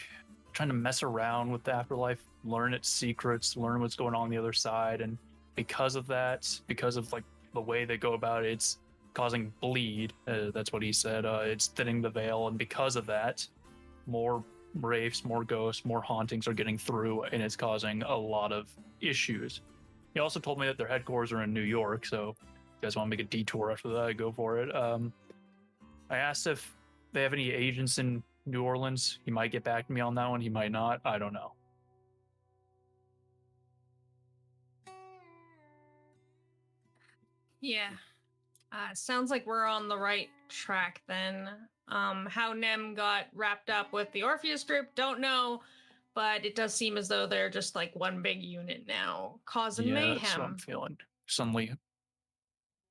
trying to mess around with the afterlife, learn its secrets, learn what's going on the other side, and because of that, because of like the way they go about it, it's causing bleed. That's what he said. It's thinning the veil, and because of that, more wraiths, more ghosts, more hauntings are getting through, and it's causing a lot of issues. He also told me that their headquarters are in New York, so if you guys want to make a detour after that, go for it. I asked if they have any agents in New Orleans. He might get back to me on that one. He might not. I don't know. Yeah. Sounds like we're on the right track then. How Nem got wrapped up with the Orpheus group, don't know, but it does seem as though they're just like one big unit now, causing mayhem. That's what I'm feeling. Suddenly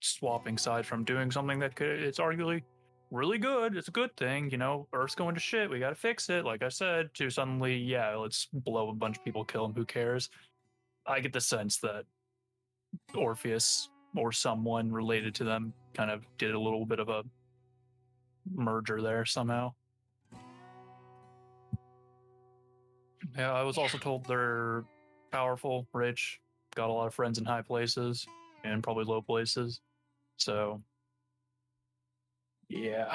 swapping sides from doing something that it's arguably really good, it's a good thing, you know, Earth's going to shit, we gotta fix it, like I said, to suddenly, yeah, let's blow a bunch of people, kill them, who cares? I get the sense that Orpheus or someone related to them kind of did a little bit of a merger there somehow. Yeah, I was also told they're powerful, rich, got a lot of friends in high places and probably low places. So, yeah.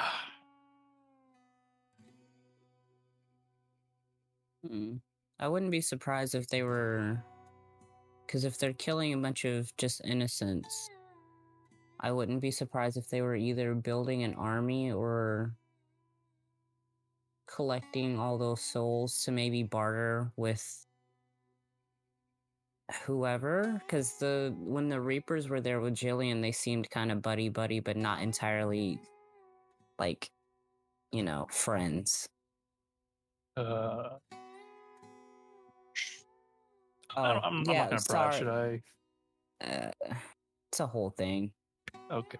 I wouldn't be surprised if they were, because if they're killing a bunch of just innocents, I wouldn't be surprised if they were either building an army or collecting all those souls to maybe barter with whoever. Because when the Reapers were there with Jillian, they seemed kind of buddy, but not entirely, like, friends. I'm not gonna pry. Should I? It's a whole thing. Okay.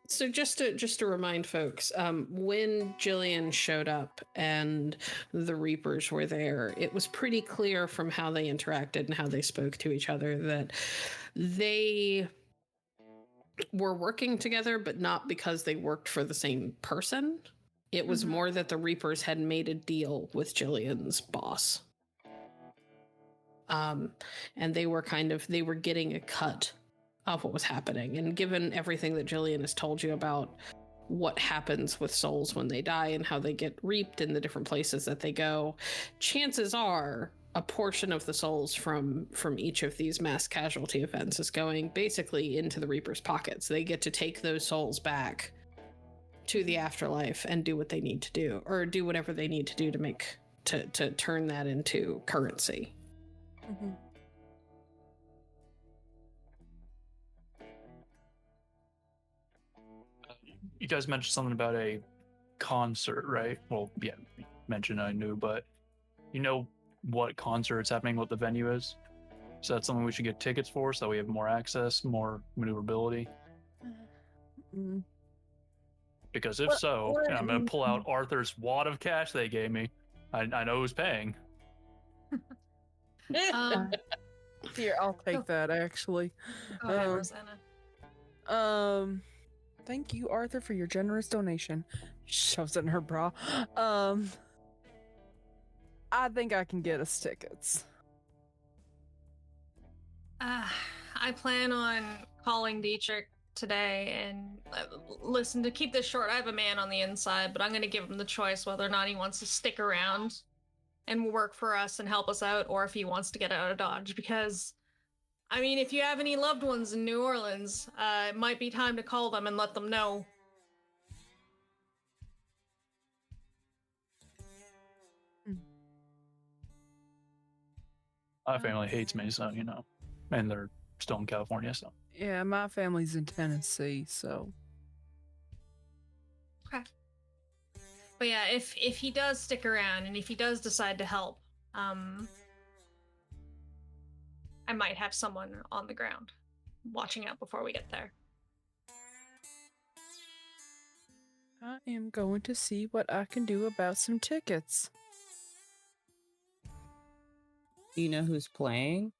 So just to remind folks, when Jillian showed up and the Reapers were there, it was pretty clear from how they interacted and how they spoke to each other that they were working together, but not because they worked for the same person. It was more that the Reapers had made a deal with Jillian's boss. And they were getting a cut of what was happening. And given everything that Jillian has told you about what happens with souls when they die and how they get reaped in the different places that they go, chances are a portion of the souls from each of these mass casualty events is going basically into the Reaper's pockets. They get to take those souls back to the afterlife and do what they need to do, or do whatever they need to do to turn that into currency. Mm-hmm. You guys mentioned something about a concert, right? Well, yeah, mentioned I knew, but you know what concert is happening, what the venue is? So that's something we should get tickets for so we have more access, more maneuverability. Mm. Because if and I'm going to pull out Arthur's wad of cash they gave me. I know who's paying. Here, I'll take that, actually. Go ahead, Rosanna. Thank you, Arthur, for your generous donation. Shoves it in her bra. I think I can get us tickets. I plan on calling Dietrich today and listen, to keep this short, I have a man on the inside, but I'm going to give him the choice whether or not he wants to stick around and work for us and help us out, or if he wants to get out of Dodge. Because, I mean, if you have any loved ones in New Orleans, it might be time to call them and let them know. My family hates me, so, and they're still in California, so. Yeah, my family's in Tennessee, so. Okay. But yeah, if he does stick around and if he does decide to help, I might have someone on the ground watching out before we get there. I am going to see what I can do about some tickets. Do you know who's playing?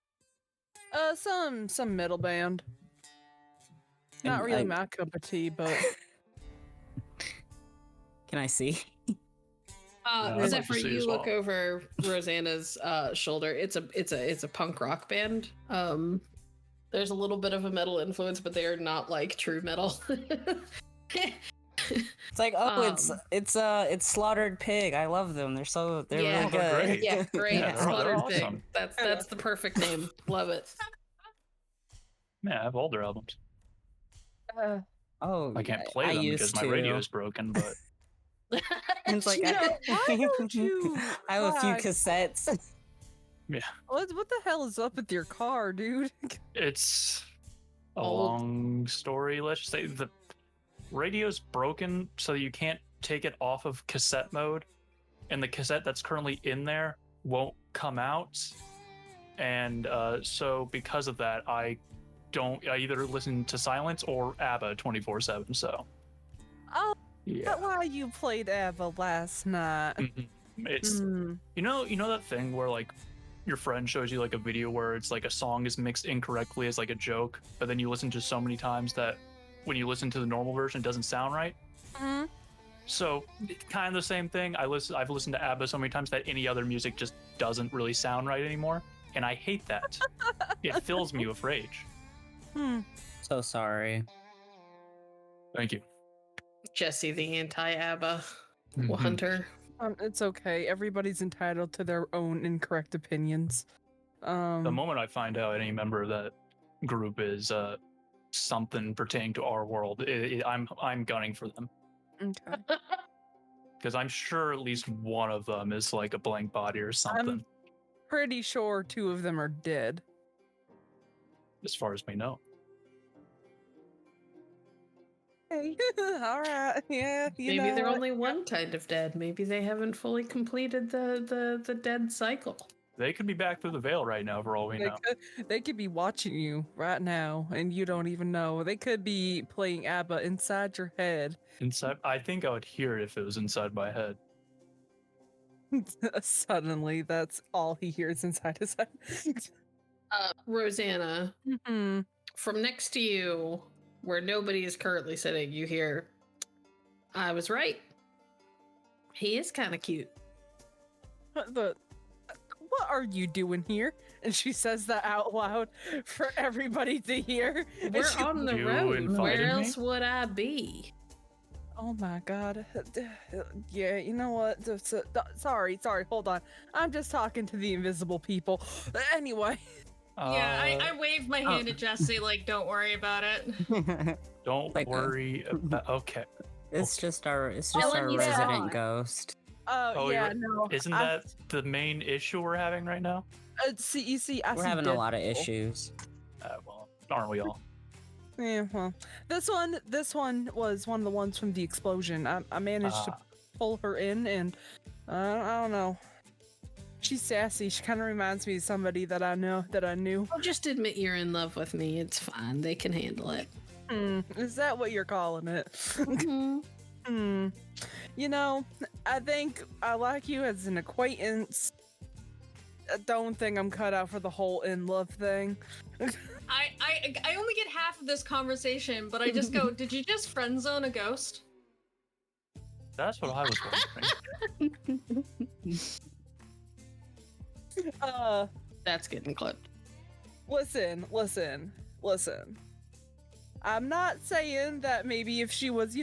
Some metal band. Not really my cup of tea, but can I see? Zephyr, you look over Rosanna's shoulder. It's a punk rock band. There's a little bit of a metal influence, but they are not like true metal. It's like, it's Slaughtered Pig. I love them. They're really good. Great. Yeah, great. Yeah, Slaughtered Pig. awesome. That's the perfect name. Love it. Yeah, I have all their albums. I can't play them because my radio is broken, but it's like why don't you? I have a few cassettes. Yeah. What the hell is up with your car, dude? It's a long story. Let's just say the radio's broken, so you can't take it off of cassette mode, and the cassette that's currently in there won't come out. And so because of that, I either listen to Silence or ABBA 24/7. So. Oh. Yeah. That's why you played ABBA last night. It's you know that thing where like your friend shows you like a video where it's like a song is mixed incorrectly as like a joke, but then you listen to so many times that when you listen to the normal version it doesn't sound right. So it's kind of the same thing. I've listened to ABBA so many times that any other music just doesn't really sound right anymore, and I hate that. It fills me with rage. So sorry. Thank you. Jesse, the anti-ABBA Mhm. hunter. It's okay. Everybody's entitled to their own incorrect opinions. The moment I find out any member of that group is something pertaining to our world, I'm gunning for them. Okay. Because I'm sure at least one of them is like a blank body or something, Pretty sure 2 of them are dead. as far as we know. Hey, all right. Yeah, Maybe they're only one kind of dead. Maybe they haven't fully completed the dead cycle. They could be back through the veil right now, for all we know. They could be watching you right now, and you don't even know. They could be playing ABBA inside your head. Inside, I think I would hear it if it was inside my head. Suddenly, that's all he hears inside his head. Rosanna, Mhm. from next to you, where nobody is currently sitting, you hear, I was right. He is kind of cute. What are you doing here? And she says that out loud for everybody to hear. And We're she- on the You road. invited Where me? else would I be? Oh my god. Yeah, you know what? Sorry, hold on. I'm just talking to the invisible people. Anyway. Yeah, I waved my hand at Jesse, like, don't worry about it. Don't Like, worry about. Okay. It's just our Ellen, you resident saw it. ghost. Oh, Yeah, you're- no. Isn't that the main issue we're having right now? See, I We're see having a dead lot of people. issues. Well, aren't we all? Yeah, well, this one was one of the ones from the explosion. I managed to pull her in, and I don't know. She's sassy. She kind of reminds me of somebody that I knew. Well, just admit you're in love with me. It's fine. They can handle it. Is that what you're calling it? Mhm. You know, I think I like you as an acquaintance. I don't think I'm cut out for the whole in love thing. I only get half of this conversation, but I just go, did you just friend zone a ghost? That's what I was wondering. That's getting clipped. Listen. I'm not saying that maybe if she was,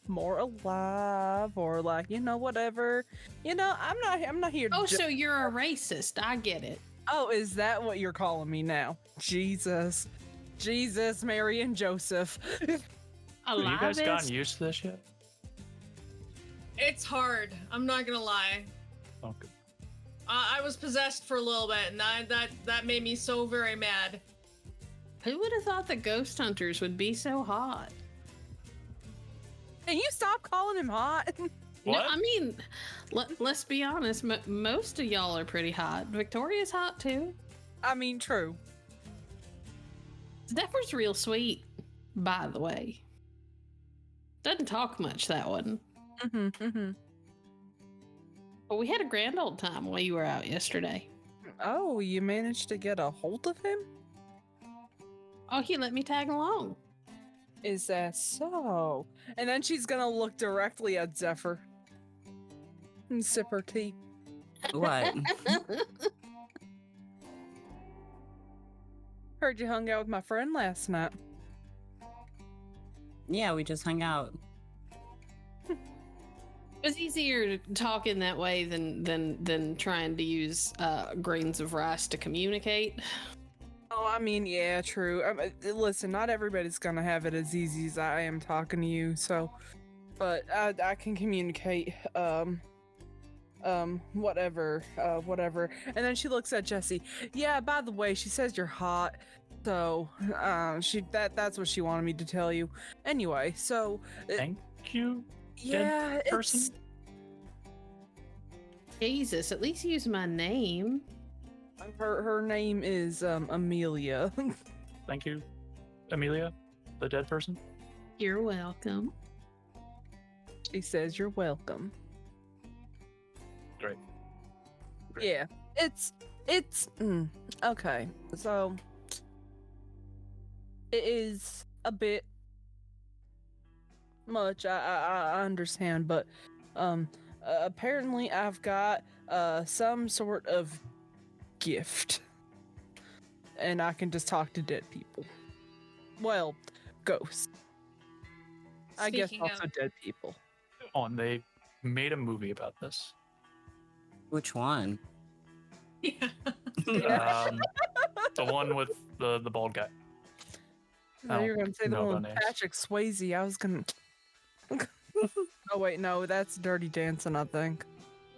more alive or like, whatever. I'm not here to Oh, so you're a racist. I get it. Oh, is that what you're calling me now? Jesus, Mary and Joseph. Have you guys gotten used to this yet? It's hard. I'm not gonna lie. Okay. I was possessed for a little bit, and that made me so very mad. Who would have thought the ghost hunters would be so hot? Can you stop calling him hot? No, What? I mean, let's be honest. Most of y'all are pretty hot. Victoria's hot too. I mean, true. Zephyr's real sweet, by the way. Doesn't talk much, that one. But we had a grand old time while you were out yesterday. Oh, you managed to get a hold of him? Oh, he let me tag along. Is that so? And then she's gonna look directly at Zephyr and sip her tea. What? Heard you hung out with my friend last night. Yeah, we just hung out. It was easier talking that way than trying to use grains of rice to communicate. Oh, I mean, yeah, true. Listen, not everybody's gonna have it as easy as I am talking to you, so... But I can communicate, whatever. And then she looks at Jesse. Yeah, by the way, she says you're hot. So, that's what she wanted me to tell you. Anyway, so... Thank you. Yeah, person? it's... Jesus, at least use my name. Her name is, Amelia. Thank you, Amelia, the dead person. You're welcome. She says you're welcome. Great. Yeah, it's okay. So it is a bit much. I understand, but apparently I've got some sort of gift, and I can just talk to dead people. Well, ghosts. I guess Speaking also of- dead people. They made a movie about this. Which one? Yeah. The one with the bald guy. No, you're gonna say the know one the with names. Patrick Swayze. I was gonna. Oh wait, no, that's Dirty Dancing. I think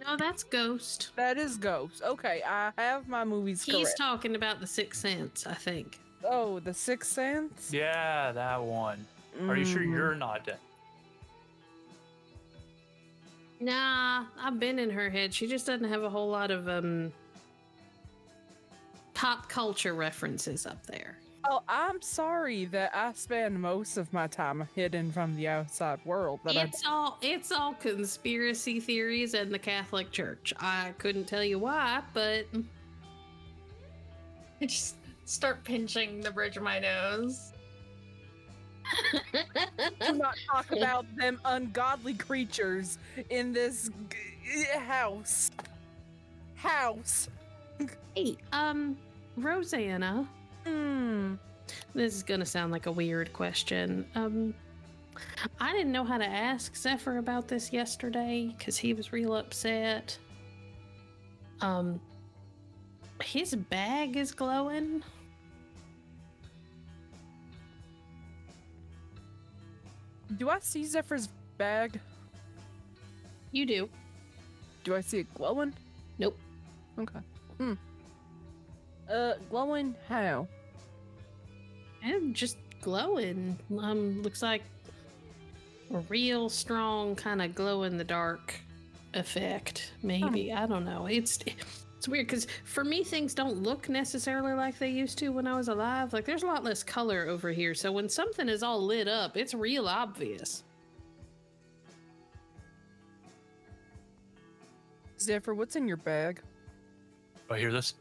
No, that's Ghost. that is Ghost. Okay, I have my movies He's correct. talking about The Sixth Sense, I think. Oh, The Sixth Sense. Yeah, that one. Are you sure Mm. you're not dead? Nah, I've been in her head. She just doesn't have a whole lot of pop culture references up there. Oh, I'm sorry that I spend most of my time hidden from the outside world. But It's all conspiracy theories and the Catholic Church. I couldn't tell you why, but I just start pinching the bridge of my nose. do not talk about them ungodly creatures in this house. Hey, Rosanna. This is gonna sound like a weird question. I didn't know how to ask Zephyr about this yesterday because he was real upset. His bag is glowing. Do I see Zephyr's bag? You do. Do I see it glowing? Nope. Okay. Glowing how? And just glowing. Looks like a real strong kind of glow in the dark effect. Maybe. I don't know. It's weird because for me things don't look necessarily like they used to when I was alive. Like there's a lot less color over here. So when something is all lit up, it's real obvious. Zephyr, what's in your bag? Oh, hear this?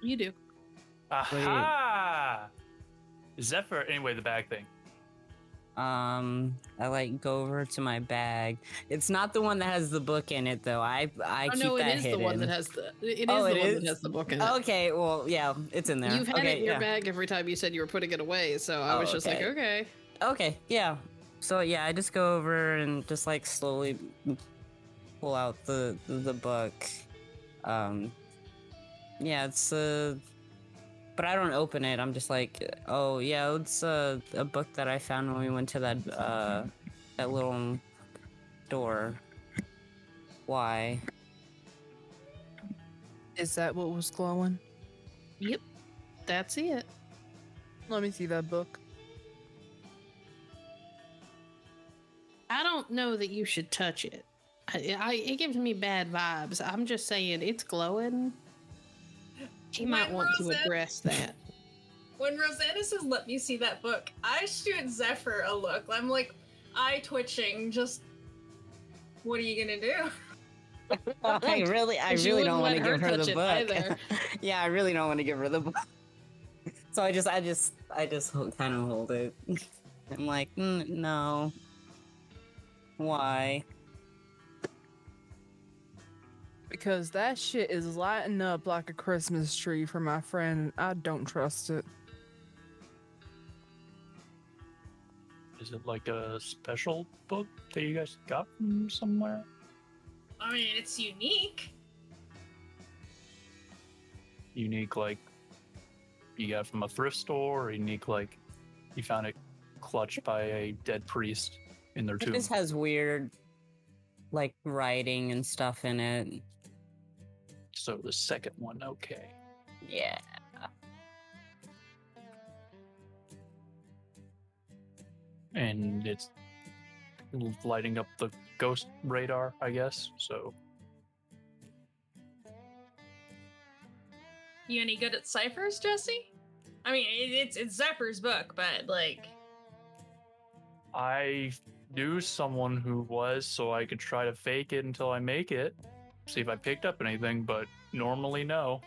You do. Aha! Zephyr. Anyway, the bag thing. I like go over to my bag. It's not the one that has the book in it though. I Oh keep no, it that is hidden. the one that has the. It is Oh, the it one is? that has the book in it. Okay, well, yeah, it's in there. You've had okay, it in your yeah. bag every time you said you were putting it away, so I Oh, was just like, okay. okay. Okay, yeah. So yeah, I just go over and just like slowly pull out the book. Yeah, it's but I don't open it. I'm just like, oh yeah, it's a book that I found when we went to that little door. Why? Is that what was glowing? Yep, that's it. Let me see that book. I don't know that you should touch it. It gives me bad vibes. I'm just saying it's glowing. He might When want to Rosanna- address that. When Rosanna says, "Let me see that book," I shoot Zephyr a look. I'm like, eye twitching. Just, what are you gonna do? I really You don't wouldn't want to let her give her touch the it book. either. Yeah, I really don't want to give her the book. So I just kind of hold it. I'm like, no. Why? Because that shit is lighting up like a Christmas tree for my friend. I don't trust it. Is it like a special book that you guys got from somewhere? I mean, it's unique. Unique, like you got from a thrift store, or unique, like you found it clutched by a dead priest in their It tomb? just has weird, like, writing and stuff in it. So the second one, okay. Yeah. And it's lighting up the ghost radar, I guess. So You any good at ciphers, Jesse? I mean, it's Zephyr's book, but like, I knew someone who was, so I could try to fake it until I make it. See if I picked up anything, but normally no.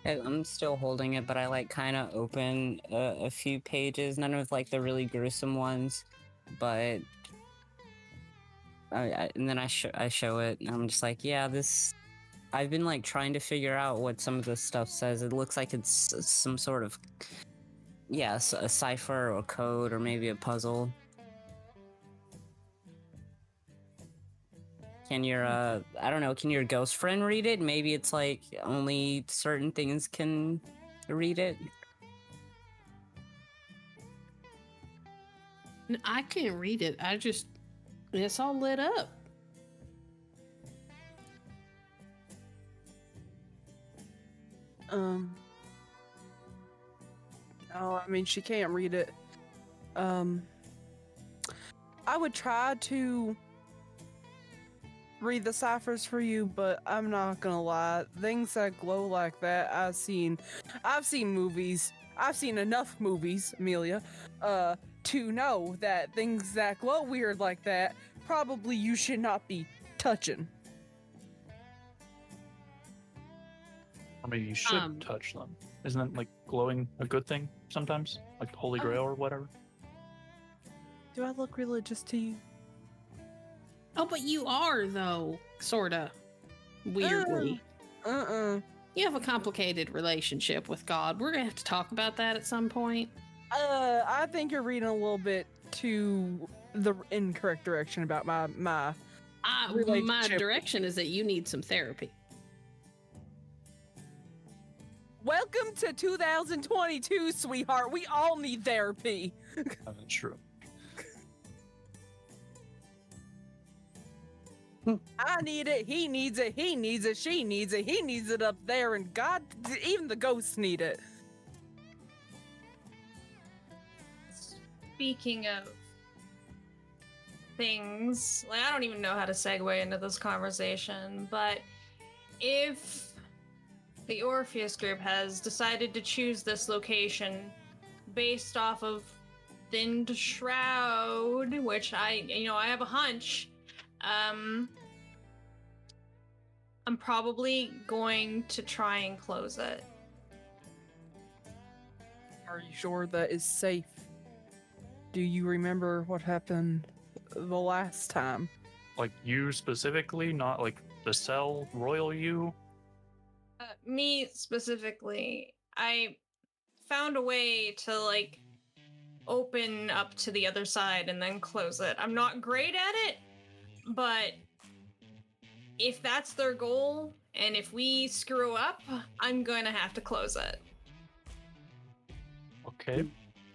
I'm still holding it, but I like kind of open a few pages, none of like the really gruesome ones, but and then I show it, and I'm just like, yeah, this. I've been like trying to figure out what some of this stuff says. It looks like it's some sort of, yeah, a cipher or a code or maybe a puzzle. Can your I don't know, can your ghost friend read it? Maybe it's like only certain things can read it. I can't read it. It's all lit up. Oh, I mean, she can't read it. I would try to read the ciphers for you, but I'm not gonna lie. Things that glow like that, I've seen movies. I've seen enough movies, Amelia, to know that things that glow weird like that, probably you should not be touching. I mean, you should touch them. Isn't that like glowing a good thing sometimes? Like the Holy Grail or whatever? Do I look religious to you? Oh, but you are, though, sorta. Weirdly. You have a complicated relationship with God. We're gonna have to talk about that at some point. I think you're reading a little bit to the incorrect direction about my relationship. direction is that you need some therapy. Welcome to 2022, sweetheart. We all need therapy. That's true. I need it. He needs it. He needs it. She needs it. He needs it up there. And God, even the ghosts need it. Speaking of things, like, I don't even know how to segue into this conversation, but if the Orpheus group has decided to choose this location based off of Thinned Shroud, which I have a hunch, I'm probably going to try and close it. Are you sure that is safe? Do you remember what happened the last time? Like you specifically, not like the cell, royal you? Me specifically, I found a way to like open up to the other side and then close it. I'm not great at it, but if that's their goal, and if we screw up, I'm going to have to close it. Okay.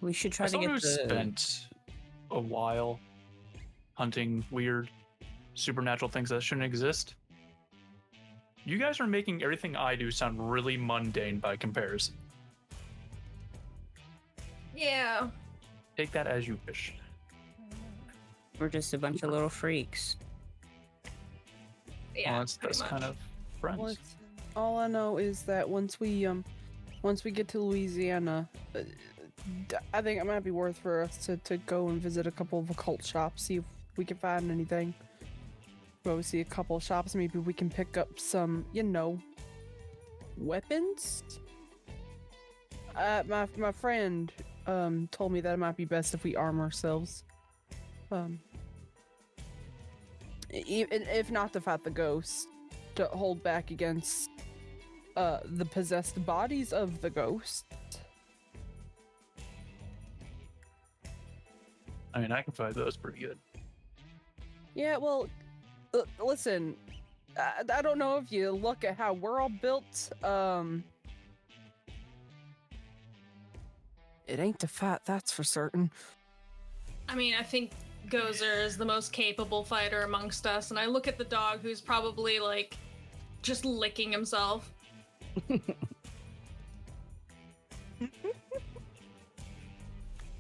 We should try As to someone get who the... spent a while hunting weird supernatural things that shouldn't exist, you guys are making everything I do sound really mundane by comparison. Yeah. Take that as you wish. We're just a bunch of little freaks. Yeah, Well, that's pretty kind much. of friends. All I know is that once we get to Louisiana, I think it might be worth for us to go and visit a couple of occult shops, see if we can find anything. Go see a couple of shops, maybe we can pick up some, weapons. My friend told me that it might be best if we arm ourselves. If not to fight the ghosts, to hold back against the possessed bodies of the ghosts. I mean, I can find those pretty good. Yeah, well, listen, I don't know if you look at how we're all built, it ain't to fight, that's for certain. I mean, I think Gozer is the most capable fighter amongst us, and I look at the dog who's probably, like, just licking himself.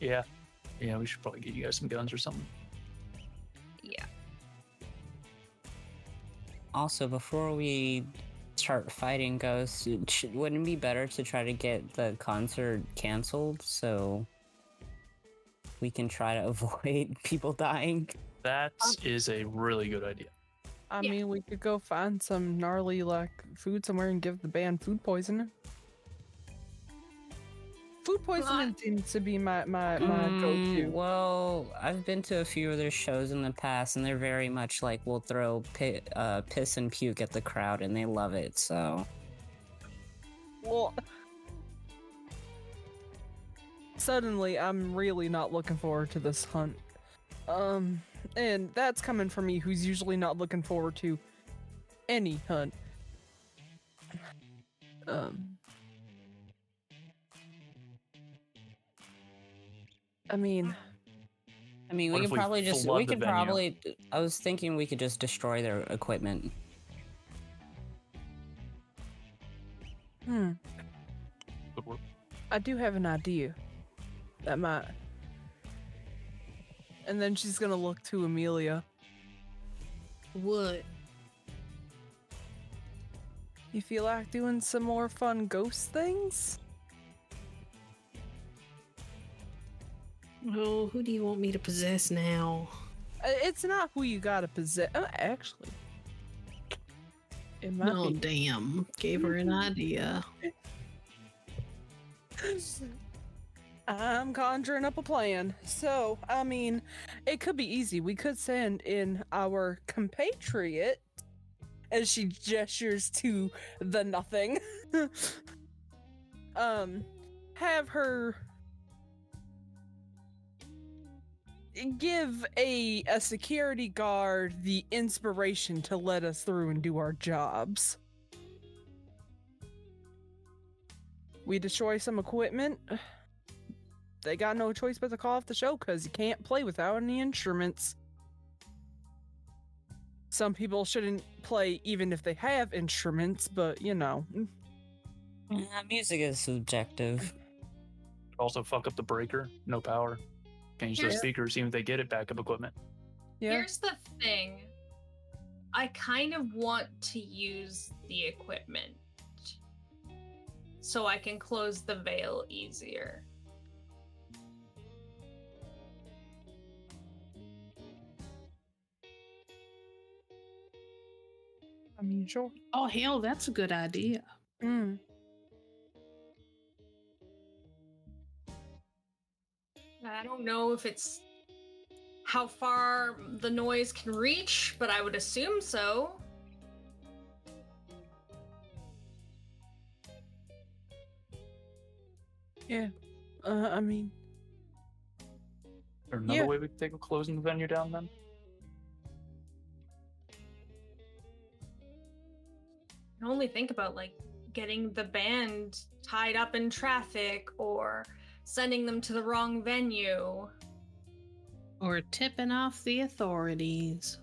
Yeah. Yeah, we should probably get you guys some guns or something. Yeah. Also, before we start fighting ghosts, wouldn't it be better to try to get the concert canceled so we can try to avoid people dying? That is a really good idea. I Yeah. mean, we could go find some gnarly, food somewhere and give the band food poisoning. Food poisoning seems to be my go-to. Well, I've been to a few of their shows in the past, and they're very much like we'll throw piss and puke at the crowd, and they love it. So, Well, suddenly I'm really not looking forward to this hunt. And that's coming from me, who's usually not looking forward to any hunt. I mean, we What could if we probably just flood we the could venue? probably. I was thinking we could just destroy their equipment. Good work. I do have an idea that might. And then she's gonna look to Amelia. What? You feel like doing some more fun ghost things? Oh, who do you want me to possess now? It's not who you gotta possess. Actually, it might Oh, be. damn. Gave her an idea. I'm conjuring up a plan. So, I mean, it could be easy. We could send in our compatriot, as she gestures to the nothing. Have her give a security guard the inspiration to let us through and do our jobs. We destroy some equipment. They got no choice but to call off the show because you can't play without any instruments. Some people shouldn't play even if they have instruments, but you know. Music is subjective. Also, fuck up the breaker. No power. Change those Here's- speakers, even if they get it backup equipment. Yeah. Here's the thing. I kind of want to use the equipment so I can close the veil easier. I mean, sure. Oh, hell, that's a good idea. Mm. I don't know if it's how far the noise can reach, but I would assume so. Yeah. I mean, Is there another Yeah. way we could think of closing the venue down then? I can only think about like getting the band tied up in traffic or sending them to the wrong venue. Or tipping off the authorities.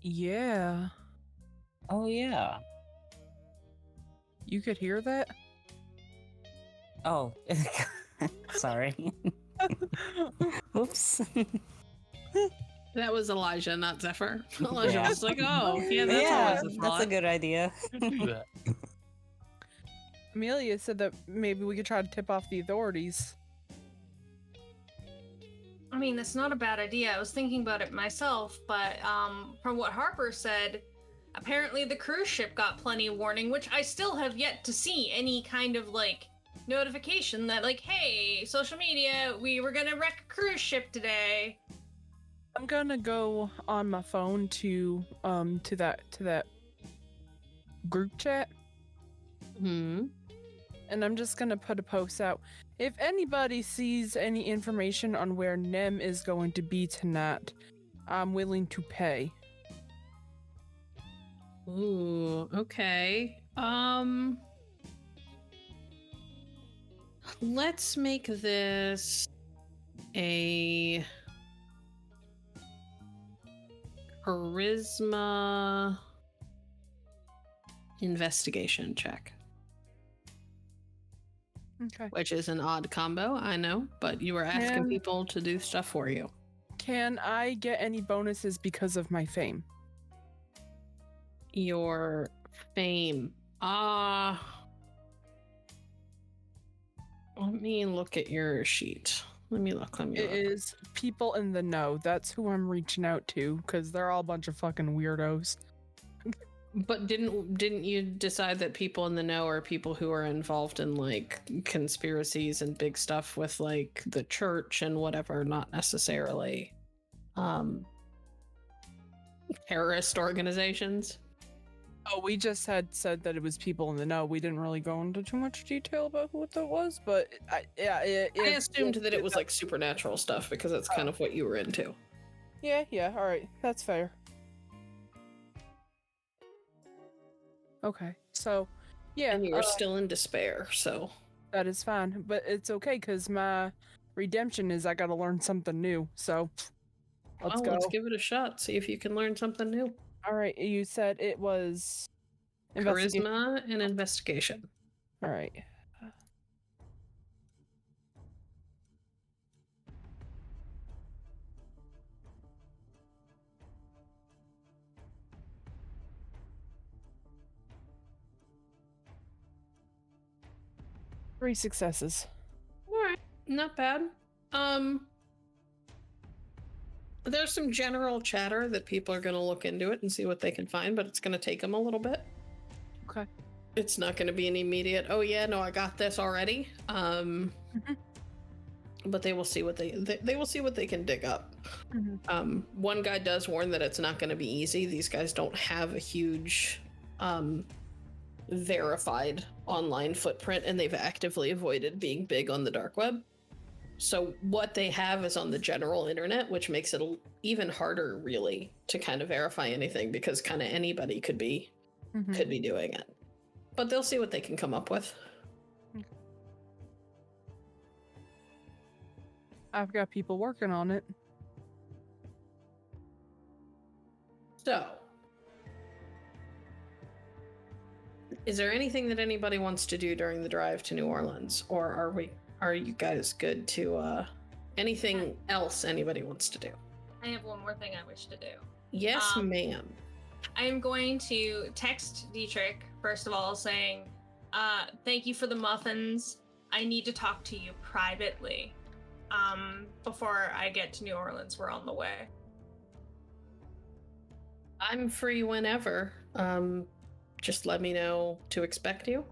yeah. Oh yeah. You could hear that? Oh, sorry. Oops. That was Elijah, not Zephyr. Elijah Yeah. was like, oh, yeah, that's yeah, always a that's a thought. good idea. Do that. Amelia said that maybe we could try to tip off the authorities. I mean, that's not a bad idea. I was thinking about it myself, but from what Harper said, apparently the cruise ship got plenty of warning, which I still have yet to see any kind of like notification that like, hey, social media, we were gonna wreck a cruise ship today. I'm gonna go on my phone to that group chat, Hmm. and I'm just gonna put a post out. If anybody sees any information on where Nem is going to be tonight, I'm willing to pay. Ooh, okay. Let's make this a charisma investigation check, Okay. which is an odd combo, I know, but you are asking Yeah. people to do stuff for you. Can I get any bonuses because of my fame? Your fame. Let me look at your sheet. Let me look. It is people in the know. That's who I'm reaching out to because they're all a bunch of fucking weirdos. But didn't you decide that people in the know are people who are involved in like conspiracies and big stuff with like the church and whatever, not necessarily terrorist organizations? Oh, we just had said that it was people in the know. We didn't really go into too much detail about what that was, but I assumed that it was like supernatural stuff because that's kind of what you were into. Yeah, all right. That's fair. Okay, so, yeah. And you're still in despair, so. That is fine, but it's okay, because my redemption is I gotta learn something new, so let's go. Let's give it a shot, see if you can learn something new. All right, you said it was... Charisma and investigation. All right. Three successes. All right, not bad. There's some general chatter that people are going to look into it and see what they can find, but it's going to take them a little bit. Okay. It's not going to be an immediate, oh yeah, no, I got this already. But they will see what they will see what they can dig up. One guy does warn that it's not going to be easy. These guys don't have a huge verified online footprint, and they've actively avoided being big on the dark web. So what they have is on the general internet, which makes it even harder, really, to kind of verify anything, because kind of anybody could be doing it. But they'll see what they can come up with. I've got people working on it. So, is there anything that anybody wants to do during the drive to New Orleans, or are you guys good to anything else anybody wants to do? I have one more thing I wish to do. Yes, ma'am. I am going to text Dietrich, first of all, saying, thank you for the muffins. I need to talk to you privately. Before I get to New Orleans, we're on the way. I'm free whenever. Just let me know to expect you.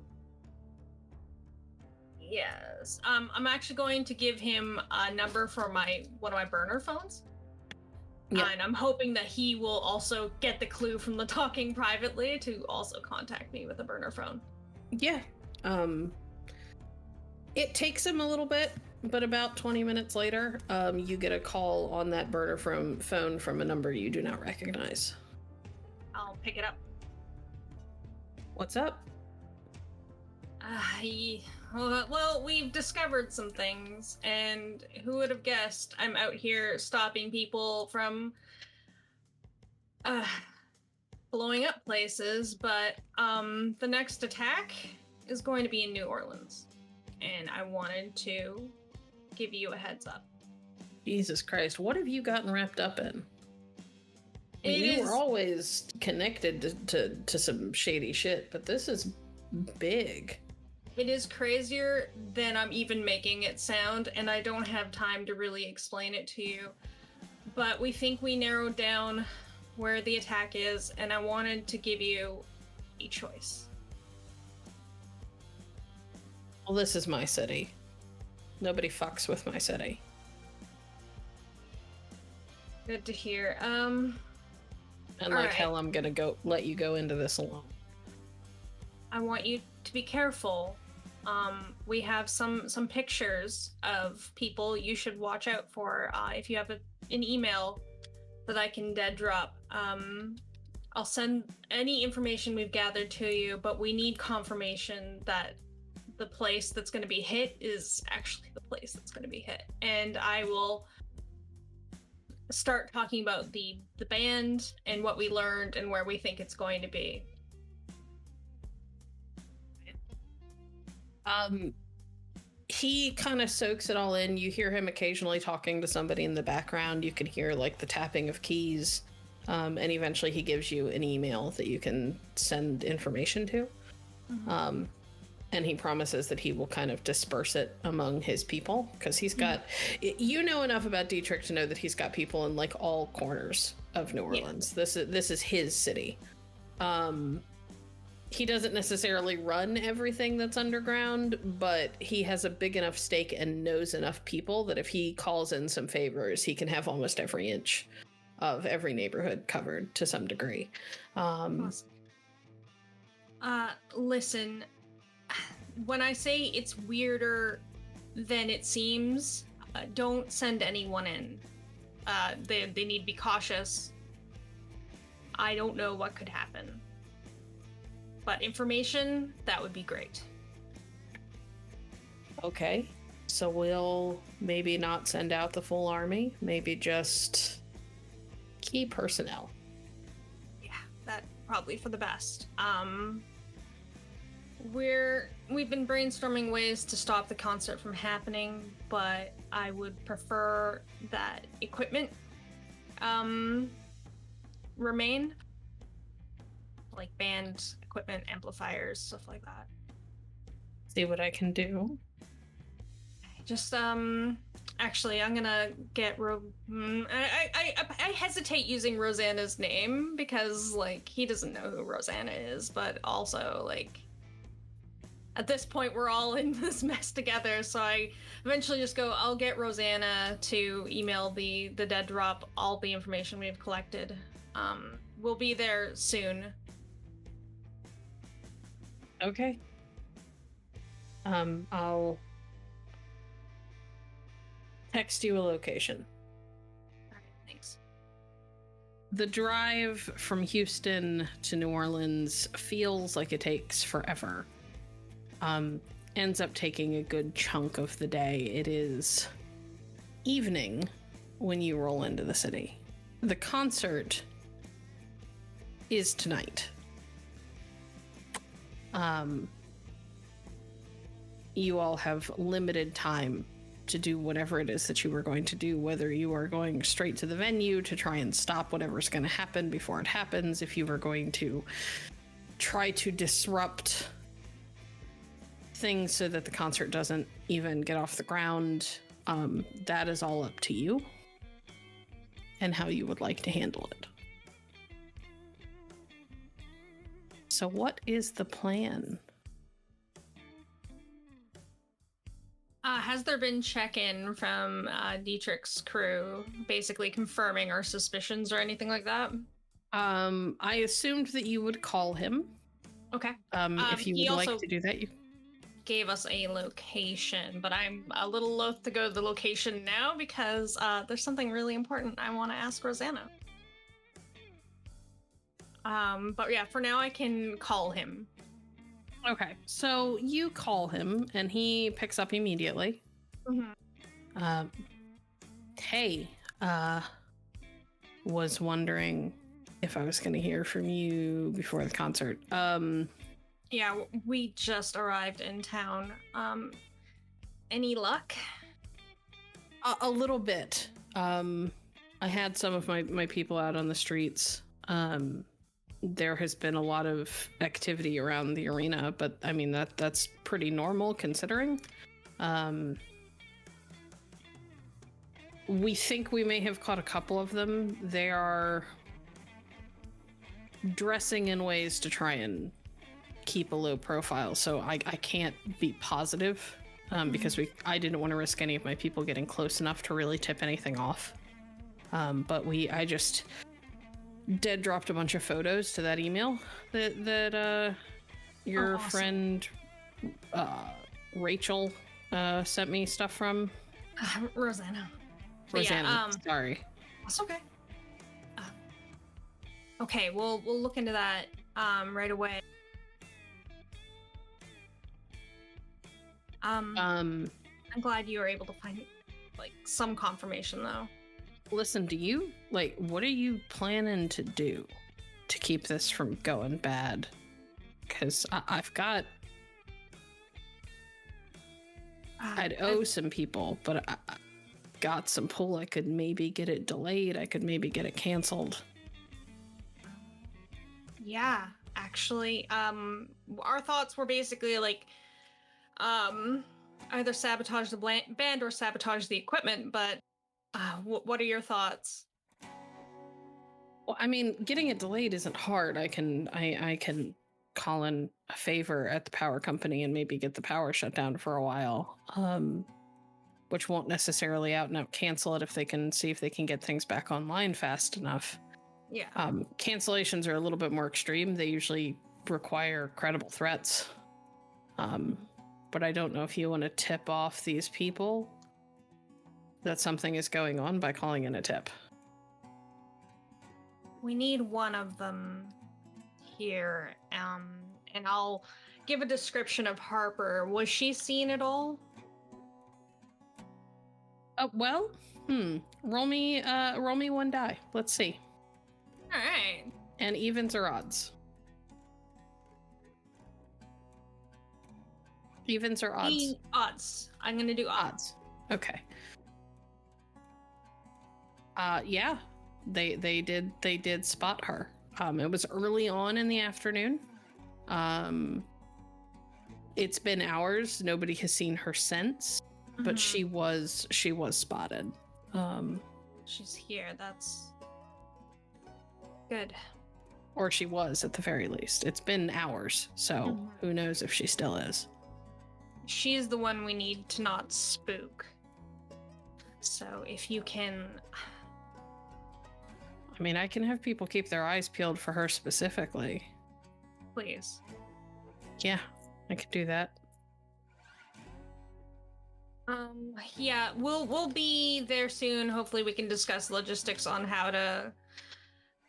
Yes. I'm actually going to give him a number for one of my burner phones. Yep. And I'm hoping that he will also get the clue from the talking privately to also contact me with a burner phone. Yeah. It takes him a little bit, but about 20 minutes later, you get a call on that burner phone from a number you do not recognize. I'll pick it up. What's up? Well, we've discovered some things, and who would have guessed I'm out here stopping people from blowing up places, but the next attack is going to be in New Orleans, and I wanted to give you a heads up. Jesus Christ, what have you gotten wrapped up in? You were always connected to some shady shit, but this is big. It is crazier than I'm even making it sound, and I don't have time to really explain it to you. But we think we narrowed down where the attack is, and I wanted to give you a choice. Well, this is my city. Nobody fucks with my city. Good to hear. And like hell, I'm gonna let you go into this alone. I want you to be careful. We have some pictures of people you should watch out for. If you have an email that I can dead drop, I'll send any information we've gathered to you, but we need confirmation that the place that's going to be hit is actually the place that's going to be hit. And I will start talking about the band and what we learned and where we think it's going to be. He kind of soaks it all in. You hear him occasionally talking to somebody in the background. You can hear like the tapping of keys. And eventually he gives you an email that you can send information to. And he promises that he will kind of disperse it among his people, because he's got, you know enough about Dietrich to know that he's got people in like all corners of New Orleans. Yeah. This is his city. He doesn't necessarily run everything that's underground, but he has a big enough stake and knows enough people that if he calls in some favors, he can have almost every inch of every neighborhood covered to some degree. Awesome. Listen, when I say it's weirder than it seems, don't send anyone in. They need to be cautious. I don't know what could happen. But information, that would be great. Okay, so we'll maybe not send out the full army, maybe just key personnel. Yeah, that probably for the best. We've been brainstorming ways to stop the concert from happening, but I would prefer that equipment remain. Like band equipment, amplifiers, stuff like that. See what I can do. Just actually, I'm gonna get I hesitate using Rosanna's name because like he doesn't know who Rosanna is, but also like at this point we're all in this mess together. So I eventually just go. I'll get Rosanna to email the dead drop all the information we've collected. We'll be there soon. Okay. I'll text you a location. All right, thanks. The drive from Houston to New Orleans feels like it takes forever. Ends up taking a good chunk of the day. It is evening when you roll into the city. The concert is tonight. You all have limited time to do whatever it is that you were going to do, whether you are going straight to the venue to try and stop whatever's going to happen before it happens, if you were going to try to disrupt things so that the concert doesn't even get off the ground. That is all up to you and how you would like to handle it. So what is the plan? Has there been check-in from Dietrich's crew, basically confirming our suspicions or anything like that? I assumed that you would call him. Okay. If you he would like also to do that, you gave us a location, but I'm a little loath to go to the location now because there's something really important I want to ask Rosanna. But yeah, for now I can call him. Okay, so you call him and he picks up immediately. Mm-hmm. Hey, was wondering if I was going to hear from you before the concert. Yeah, we just arrived in town. Any luck? A little bit. I had some of my people out on the streets. There has been a lot of activity around the arena, but I mean that's pretty normal considering. We think we may have caught a couple of them. They are dressing in ways to try and keep a low profile, so I can't be positive because I didn't want to risk any of my people getting close enough to really tip anything off. But I just dead dropped a bunch of photos to that email that your awesome. friend Rachel sent me stuff from. Rosanna. Rosanna, sorry. That's okay. Okay, we'll look into that right away. I'm glad you were able to find like some confirmation though. Listen, what are you planning to do to keep this from going bad? Because I'd owe some people, but I got some pull. I could maybe get it delayed. I could maybe get it canceled. Yeah, actually, our thoughts were basically like, either sabotage the band or sabotage the equipment, but what are your thoughts? Well, I mean, getting it delayed isn't hard. I can call in a favor at the power company and maybe get the power shut down for a while. Which won't necessarily out and out cancel it if they can see if they can get things back online fast enough. Yeah. Cancellations are a little bit more extreme. They usually require credible threats. But I don't know if you want to tip off these people that something is going on by calling in a tip. We need one of them here, and I'll give a description of Harper. Was she seen at all? Well, roll me one die. Let's see. All right. And evens or odds? Evens or odds? Odds. I'm gonna do odds. Okay. Yeah, they did spot her. It was early on in the afternoon. It's been hours. Nobody has seen her since, but she was spotted. She's here. That's good. Or she was at the very least. It's been hours, so who knows if she still is. She's the one we need to not spook. So if you can... I mean, I can have people keep their eyes peeled for her specifically. Please. Yeah, I could do that. Yeah, we'll be there soon. Hopefully we can discuss logistics on how to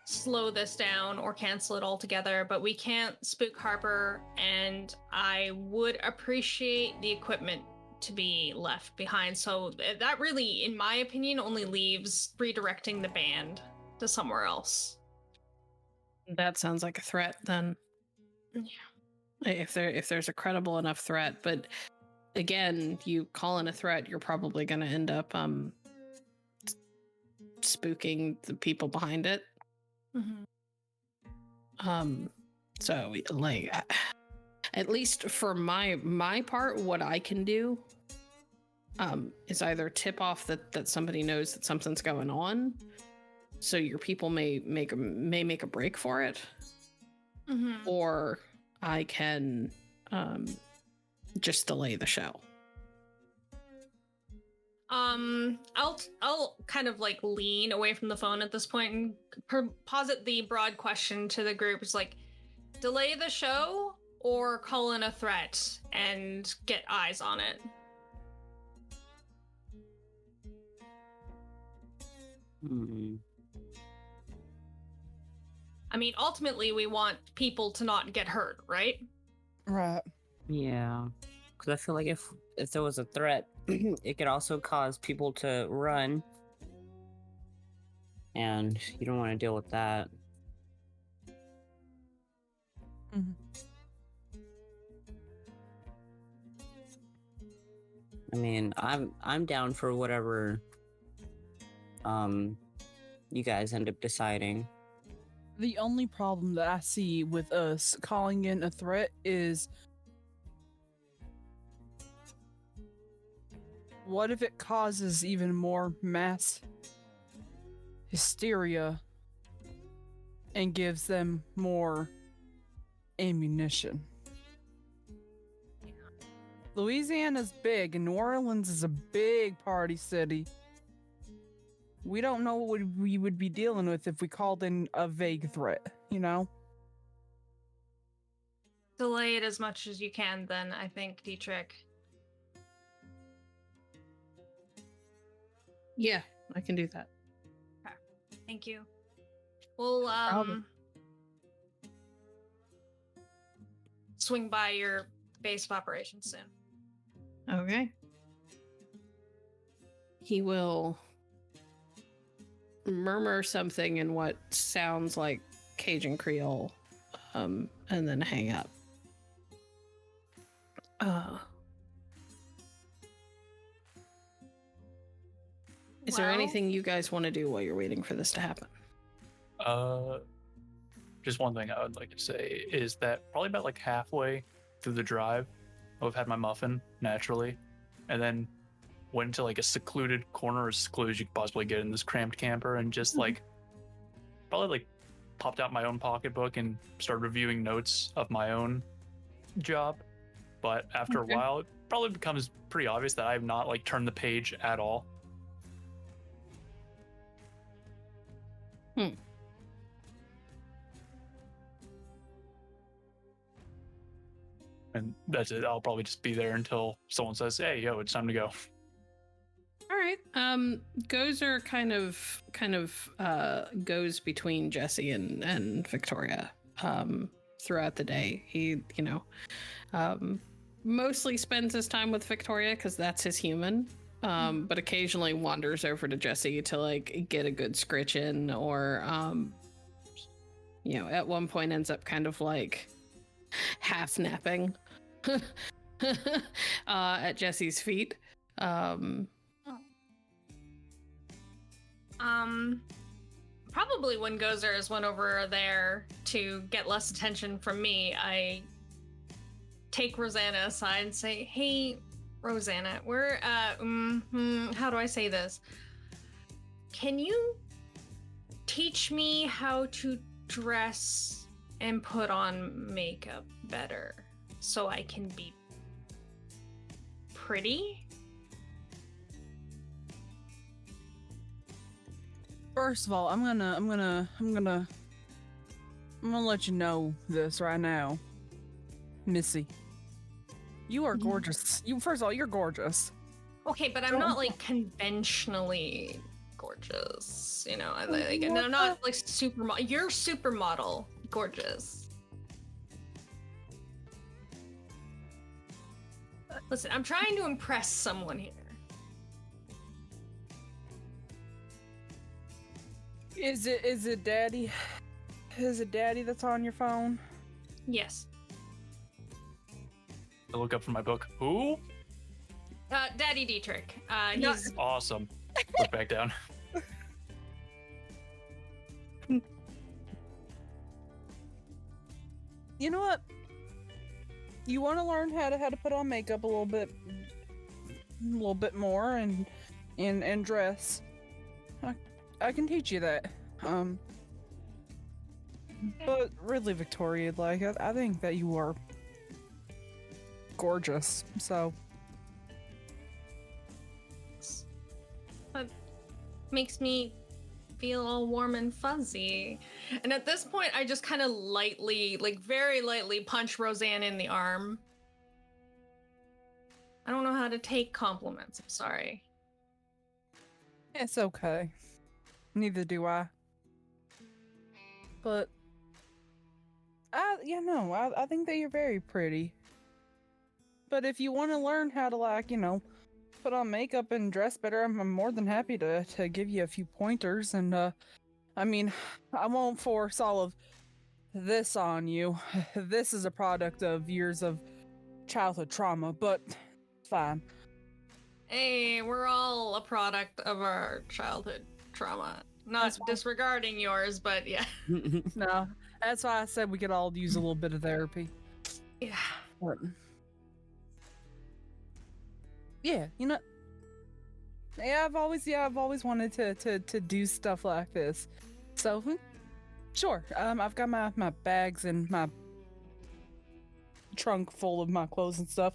slow this down or cancel it altogether, but we can't spook Harper, and I would appreciate the equipment to be left behind. So that really, in my opinion, only leaves redirecting the band to somewhere else. That sounds like a threat then. Yeah. If there's a credible enough threat, but again, you call in a threat, you're probably going to end up spooking the people behind it. So like, at least for my part, what I can do is either tip off that somebody knows that something's going on, so your people may make a break for it, or I can just delay the show. I'll kind of like lean away from the phone at this point and posit the broad question to the group. It's like, delay the show or call in a threat and get eyes on it. I mean, ultimately, we want people to not get hurt, right? Right. Yeah, because I feel like if there was a threat, it could also cause people to run, and you don't want to deal with that. I mean, I'm down for whatever you guys end up deciding. The only problem that I see with us calling in a threat is, what if it causes even more mass hysteria and gives them more ammunition? Louisiana's big, and New Orleans is a big party city. We don't know what we would be dealing with if we called in a vague threat, you know? Delay it as much as you can, then, I think, Dietrich. Yeah, I can do that. Okay. Thank you. We'll, swing by your base of operations soon. Okay. He will murmur something in what sounds like Cajun Creole, and then hang up. Is there anything you guys want to do while you're waiting for this to happen? Just one thing I would like to say is that probably about like halfway through the drive, I've had my muffin naturally, and then went to like a secluded corner, as secluded as you could possibly get in this cramped camper, and just like probably like popped out my own pocketbook and started reviewing notes of my own job. But after a while, it probably becomes pretty obvious that I have not like turned the page at all. And that's it. I'll probably just be there until someone says, "Hey, yo, it's time to go." All right. Gozer kind of goes between Jesse and Viktoria throughout the day. He, mostly spends his time with Viktoria because that's his human. But occasionally wanders over to Jesse to like get a good scritch in, or at one point ends up kind of like half napping at Jesse's feet. Probably when Gozer went over there to get less attention from me, I take Rosanna aside and say, "Hey, Rosanna, we're how do I say this? Can you teach me how to dress and put on makeup better so I can be pretty?" First of all, I'm gonna let you know this right now, Missy. You are gorgeous. First of all, you're gorgeous. Okay, but I'm not like conventionally gorgeous, I'm not like supermodel. You're supermodel gorgeous. Listen, I'm trying to impress someone here. Is it Daddy? Is it Daddy that's on your phone? Yes. I look up from my book. Who? Daddy Dietrich. He's awesome. Look back down. You know what? You want to learn how to put on makeup a little bit more and dress. I can teach you that. But really, Viktoria, like I think that you are gorgeous. So that makes me feel all warm and fuzzy. And at this point, I just kind of lightly, like very lightly, punch Roseanne in the arm. I don't know how to take compliments. I'm sorry. It's okay. Neither do I. But I think that you're very pretty. But if you want to learn how to put on makeup and dress better, I'm more than happy to give you a few pointers. And I won't force all of this on you. This is a product of years of childhood trauma, but it's fine. Hey, we're all a product of our childhood trauma. Not disregarding yours, but yeah. No, that's why I said we could all use a little bit of therapy. Yeah. But, yeah, I've always wanted to do stuff like this. So, sure. I've got my bags and my trunk full of my clothes and stuff.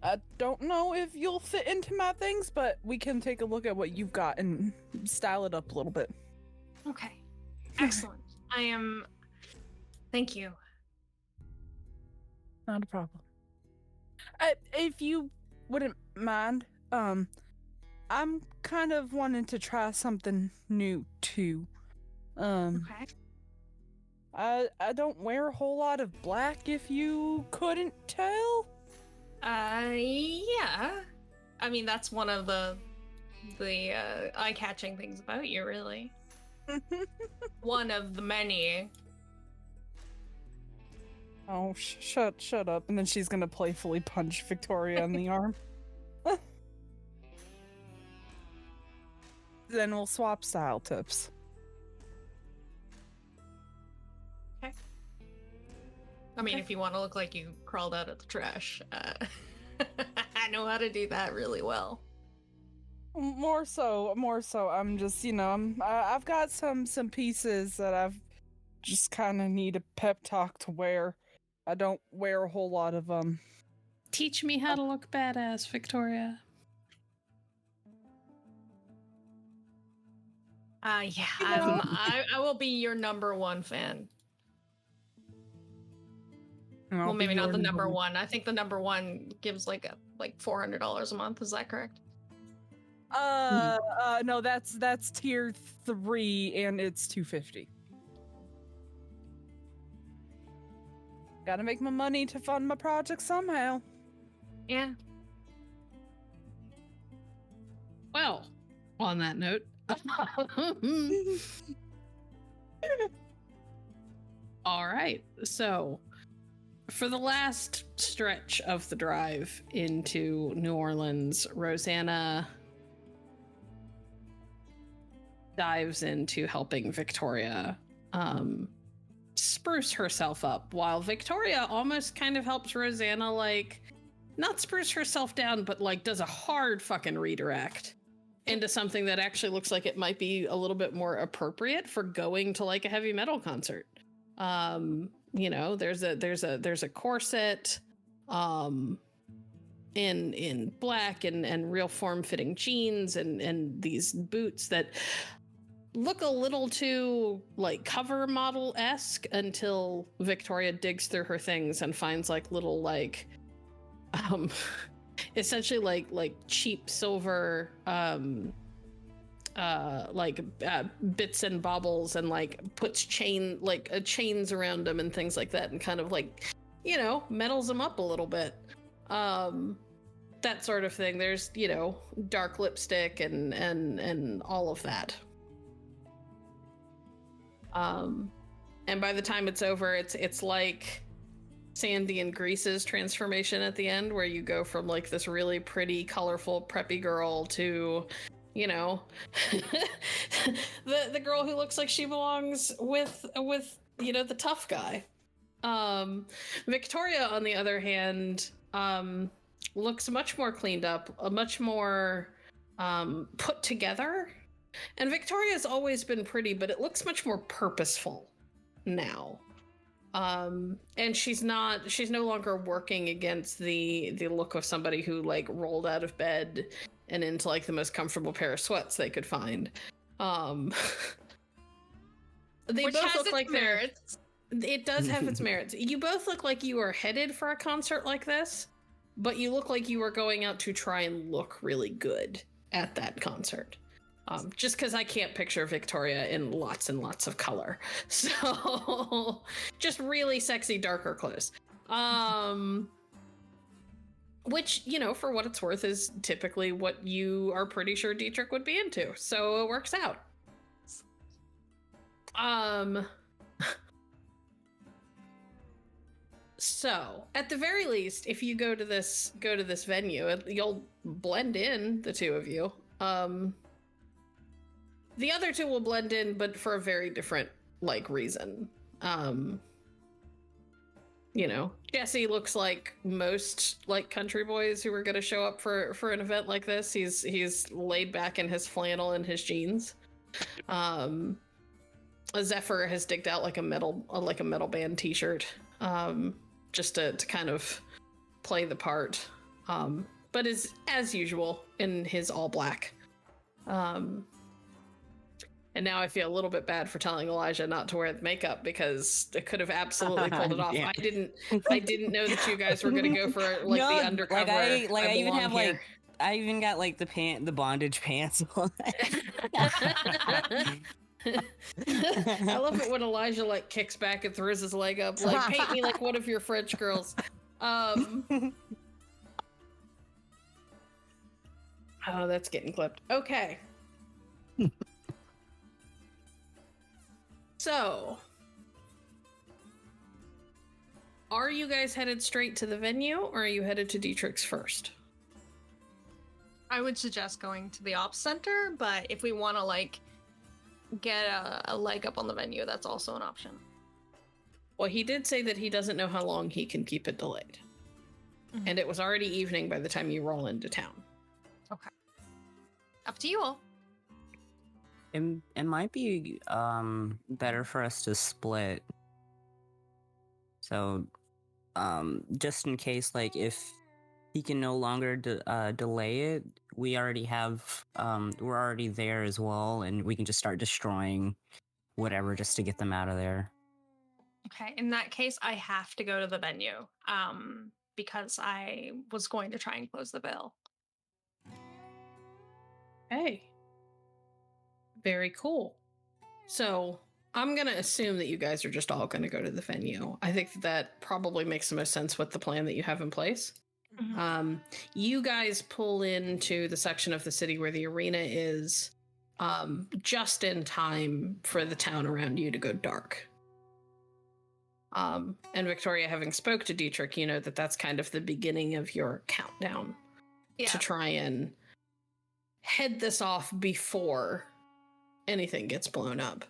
I don't know if you'll fit into my things, but we can take a look at what you've got and style it up a little bit. Okay. Excellent. Thank you. Not a problem. If you wouldn't mind, I'm kind of wanting to try something new too. Okay. I don't wear a whole lot of black, if you couldn't tell. Yeah. I mean, that's one of the eye-catching things about you, really. One of the many. Oh, shut up. And then she's gonna playfully punch Viktoria in the arm. Then we'll swap style tips. Okay. I mean, if you want to look like you crawled out of the trash, I know how to do that really well. More so. I'm just, I've got some pieces that I've just kind of need a pep talk to wear. I don't wear a whole lot of them. Teach me how to look badass, Viktoria. Yeah, I will be your number one fan. Well, maybe not the number one. I think the number one gives like $400 a month. Is that correct? No, that's tier 3 and it's $250. Gotta make my money to fund my project somehow. Yeah. Well, on that note, all right. So, for the last stretch of the drive into New Orleans, Rosanna dives into helping Viktoria spruce herself up, while Viktoria almost kind of helps Rosanna, like, not spruce herself down, but like does a hard fucking redirect into something that actually looks like it might be a little bit more appropriate for going to like a heavy metal concert. There's a corset in black and real form-fitting jeans and these boots that look a little too like cover model-esque until Viktoria digs through her things and finds like little like essentially like cheap silver bits and baubles, and like puts chains around them and things like that, and kind of like metals them up a little bit, that sort of thing. There's dark lipstick and all of that. And by the time it's over, it's like Sandy and Grease's transformation at the end, where you go from like this really pretty, colorful, preppy girl to, the girl who looks like she belongs with the tough guy. Viktoria, on the other hand, looks much more cleaned up, much more put together. And Viktoria's always been pretty, but it looks much more purposeful now. And she's no longer working against the look of somebody who like rolled out of bed and into like the most comfortable pair of sweats they could find. They Which both has look its like merits. It does have its merits. You both look like you are headed for a concert like this, but you look like you are going out to try and look really good at that concert. Just because I can't picture Viktoria in lots and lots of color. So, just really sexy, darker clothes. Which, for what it's worth, is typically what you are pretty sure Dietrich would be into. So it works out. So, at the very least, if you go to this venue, you'll blend in, the two of you. The other two will blend in, but for a very different, reason. Jesse looks like most, country boys who are going to show up for an event like this. He's laid back in his flannel and his jeans. Zephyr has digged out, a metal band t-shirt, just to kind of play the part. But is, as usual, in his all black. And now I feel a little bit bad for telling Elijah not to wear the makeup, because it could have absolutely pulled it off. Yeah. I didn't know that you guys were going to go for the undercover. I even got the bondage pants on. I love it when Elijah kicks back and throws his leg up, paint me like one of your French girls. Oh, that's getting clipped. Okay. So, are you guys headed straight to the venue, or are you headed to Dietrich's first? I would suggest going to the ops center, but if we want to get a leg up on the venue, that's also an option. Well, he did say that he doesn't know how long he can keep it delayed. Mm-hmm. And it was already evening by the time you roll into town. Okay. Up to you all. It might be better for us to split. So, just in case, like, if he can no longer delay it, we already have, we're already there as well, and we can just start destroying whatever just to get them out of there. Okay, in that case, I have to go to the venue, because I was going to try and close the bill. Hey. Very cool. So I'm going to assume that you guys are just all going to go to the venue. I think that probably makes the most sense with the plan that you have in place. Mhm. You guys pull into the section of the city where the arena is, just in time for the town around you to go dark. And Viktoria, having spoke to Dietrich, you know that that's kind of the beginning of your countdown to try and head this off before anything gets blown up.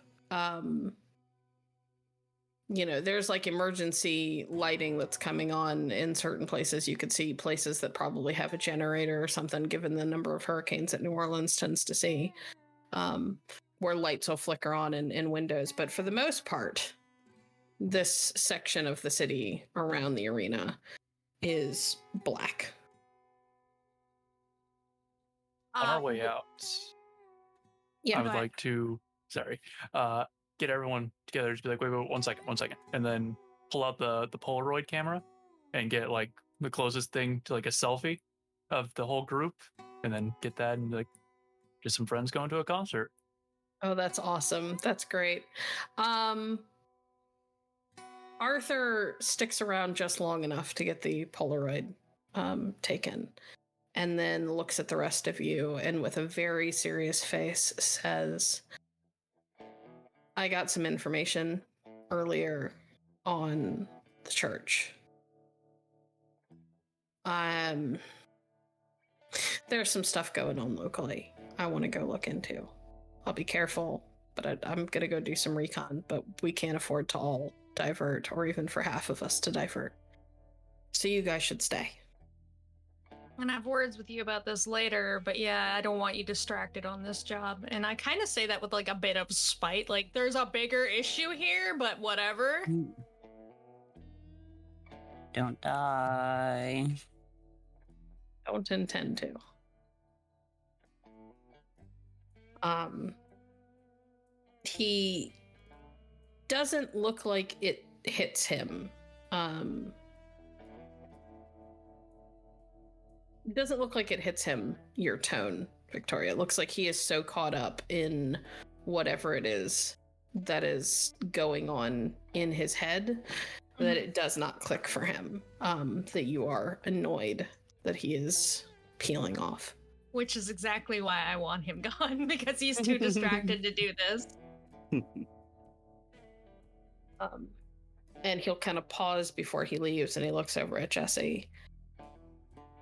You know, there's like emergency lighting that's coming on in certain places. You could see places that probably have a generator or something, given the number of hurricanes that New Orleans tends to see, where lights will flicker on in windows. But for the most part, this section of the city around the arena is black. On our way w- out, Yeah, I would go ahead. like to, get everyone together. Just be like, wait, 1 second, and then pull out the Polaroid camera and get like the closest thing to like a selfie of the whole group, and then get that and like just some friends going to a concert. Oh, that's awesome. That's great. Arthur sticks around just long enough to get the Polaroid taken, and then looks at the rest of you and with a very serious face says, I got some information earlier on the church. There's some stuff going on locally I want to go look into. I'll be careful, but I'm going to go do some recon, but we can't afford to all divert, or even for half of us to divert. So you guys should stay. I'm gonna have words with you about this later, but yeah, I don't want you distracted on this job. And I kind of say that with like a bit of spite. Like, there's a bigger issue here, but whatever. Don't die. Don't intend to. He doesn't look like it hits him. It doesn't look like it hits him, your tone, Viktoria. It looks like he is so caught up in whatever it is that is going on in his head that it does not click for him, that you are annoyed that he is peeling off. Which is exactly why I want him gone, because he's too distracted to do this. And he'll kind of pause before he leaves, and he looks over at Jesse.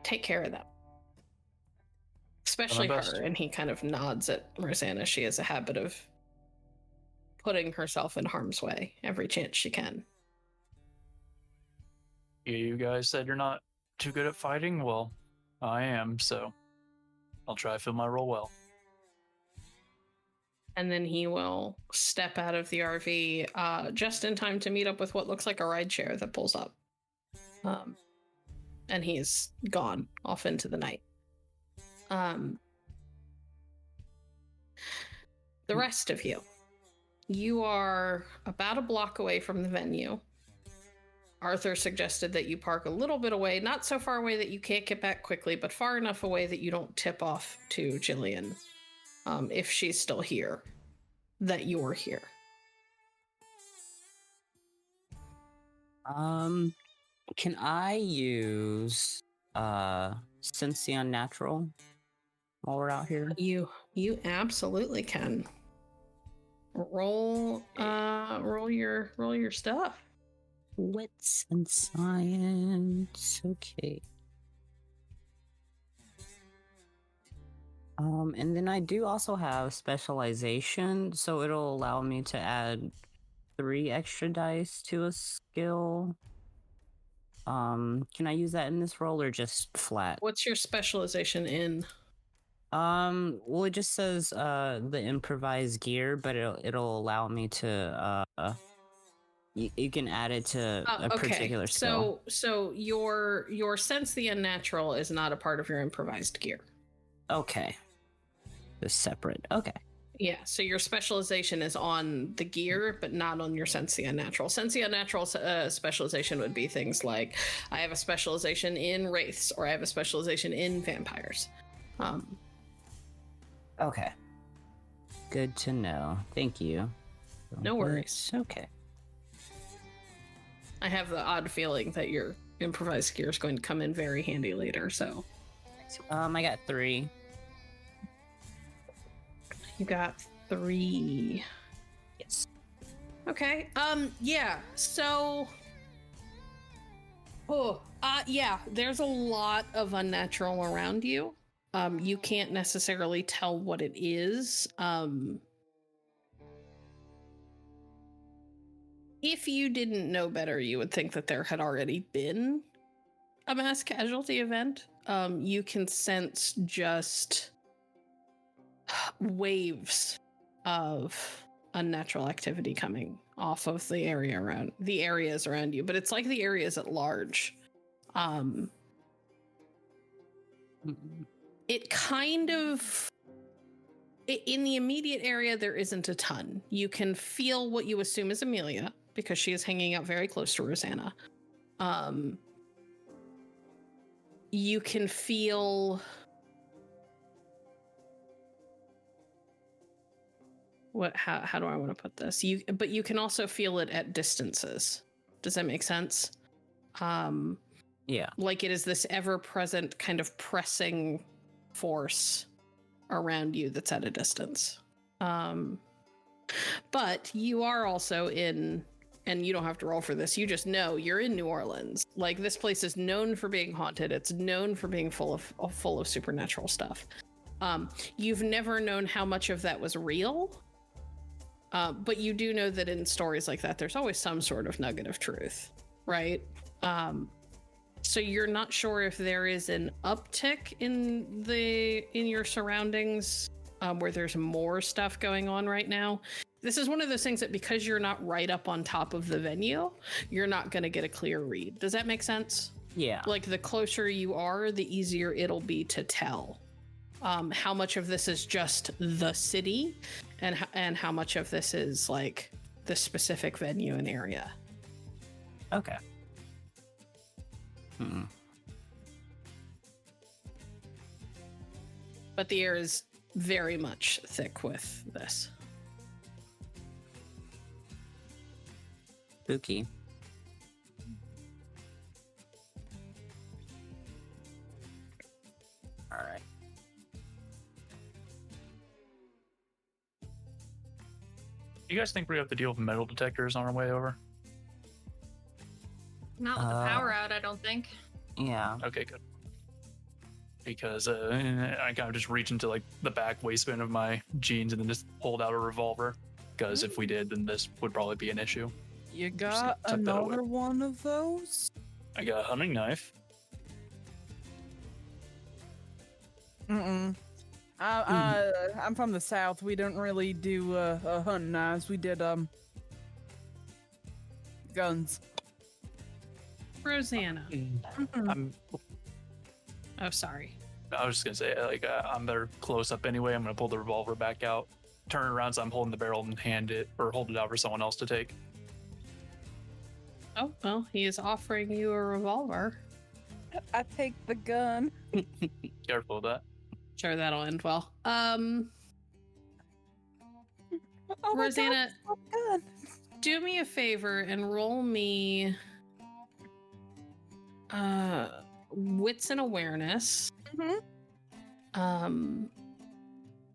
Take care of them. Especially My best. her. And he kind of nods at Rosanna. She has a habit of putting herself in harm's way every chance she can. You guys said you're not too good at fighting. Well, I am, so I'll try to fill my role well. And then he will step out of the RV just in time to meet up with what looks like a rideshare that pulls up. And he's gone off into the night. The rest of you, you are about a block away from the venue. Arthur suggested that you park a little bit away, not so far away that you can't get back quickly, but far enough away that you don't tip off to Jillian, if she's still here, that you're here. Can I use Sense the Unnatural while we're out here? You absolutely can. Roll your stuff. Wits and science. Okay. And then I do also have specialization, so it'll allow me to add 3 extra dice to a skill. Can I use that in this roll or just flat? What's your specialization in? Well, it just says the improvised gear, but it'll allow me to you can add it to a particular skill. So your sense the unnatural is not a part of your improvised gear. Okay. It's separate. Okay. Yeah, so your specialization is on the gear, but not on your sense the unnatural. Sense the unnatural specialization would be things like, I have a specialization in wraiths, or I have a specialization in vampires. Okay. Good to know. Thank you. No worries. Okay. I have the odd feeling that your improvised gear is going to come in very handy later, so. I got 3. You got 3. Yes. Okay. Yeah. So. Yeah. There's a lot of unnatural around you. You can't necessarily tell what it is. If you didn't know better, you would think that there had already been a mass casualty event. You can sense just waves of unnatural activity coming off of the areas around you, but it's like the areas at large. It kind of, in the immediate area, there isn't a ton. You can feel what you assume is Amelia, because she is hanging out very close to Rosanna. You can feel how do I want to put this? But you can also feel it at distances. Does that make sense? Yeah. Like it is this ever-present kind of pressing force around you that's at a distance. But you are also in, and you don't have to roll for this, you just know you're in New Orleans. Like, this place is known for being haunted. It's known for being full of supernatural stuff. You've never known how much of that was real. But you do know that in stories like that, there's always some sort of nugget of truth, right? So you're not sure if there is an uptick in your surroundings, where there's more stuff going on right now. This is one of those things that, because you're not right up on top of the venue, you're not going to get a clear read. Does that make sense? Yeah. Like, the closer you are, the easier it'll be to tell how much of this is just the city and how much of this is like the specific venue and area. Okay. But the air is very much thick with this. Spooky. All right. You guys think we have to deal with metal detectors on our way over? Not with the power out, I don't think. Yeah. Okay, good. Because I kind of just reach into like the back waistband of my jeans and then just pulled out a revolver. Because if we did, then this would probably be an issue. You got tuck that away. another one of those? I got a hunting knife. I'm from the South. We don't really do hunting knives. We did guns. Rosanna. I'm Oh, sorry. I was just gonna say, like, I'm better close up anyway. I'm gonna pull the revolver back out, turn it around so I'm holding the barrel and hold it out for someone else to take. Oh, well, he is offering you a revolver. I take the gun. Careful of that. Sure, that'll end well. Oh my Rosanna, God, gun. do me a favor and roll me wits and awareness. Mm-hmm.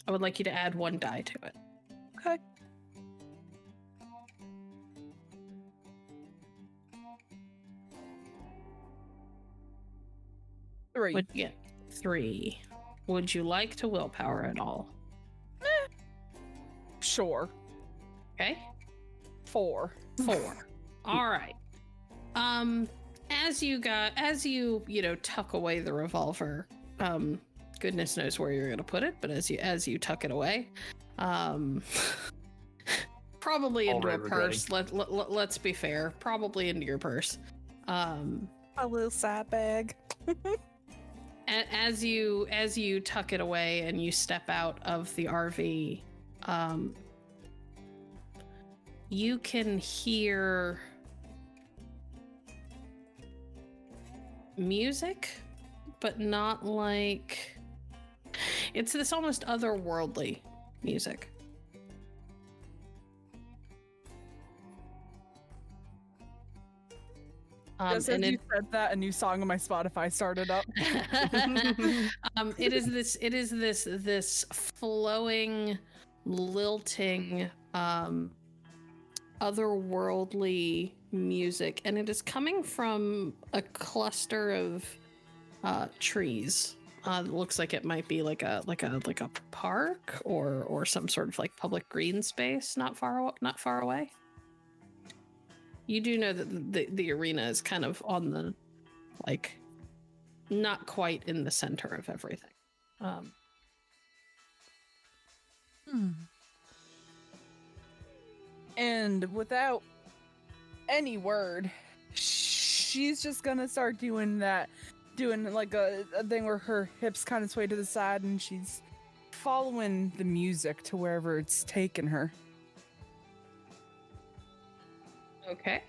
I would like you to add 1 die to it. Okay. Three. Would you get 3? Would you like to willpower at all? Sure. Okay. 4. 4. All right. As you tuck away the revolver, Goodness knows where you're going to put it, but as you tuck it away, probably into a purse. Let's be fair. Probably into your purse. A little side bag. As you tuck it away and you step out of the RV, you can hear music, but not like... It's this almost otherworldly music. Just as you said that, a new song on my Spotify started up. It is this flowing, lilting, otherworldly music, and it is coming from a cluster of trees. It looks like it might be like a park or some sort of like public green space not far away. You do know that the arena is kind of on the, like, not quite in the center of everything. And without any word, she's just gonna start doing like a thing where her hips kind of sway to the side and she's following the music to wherever it's taken her. Okay.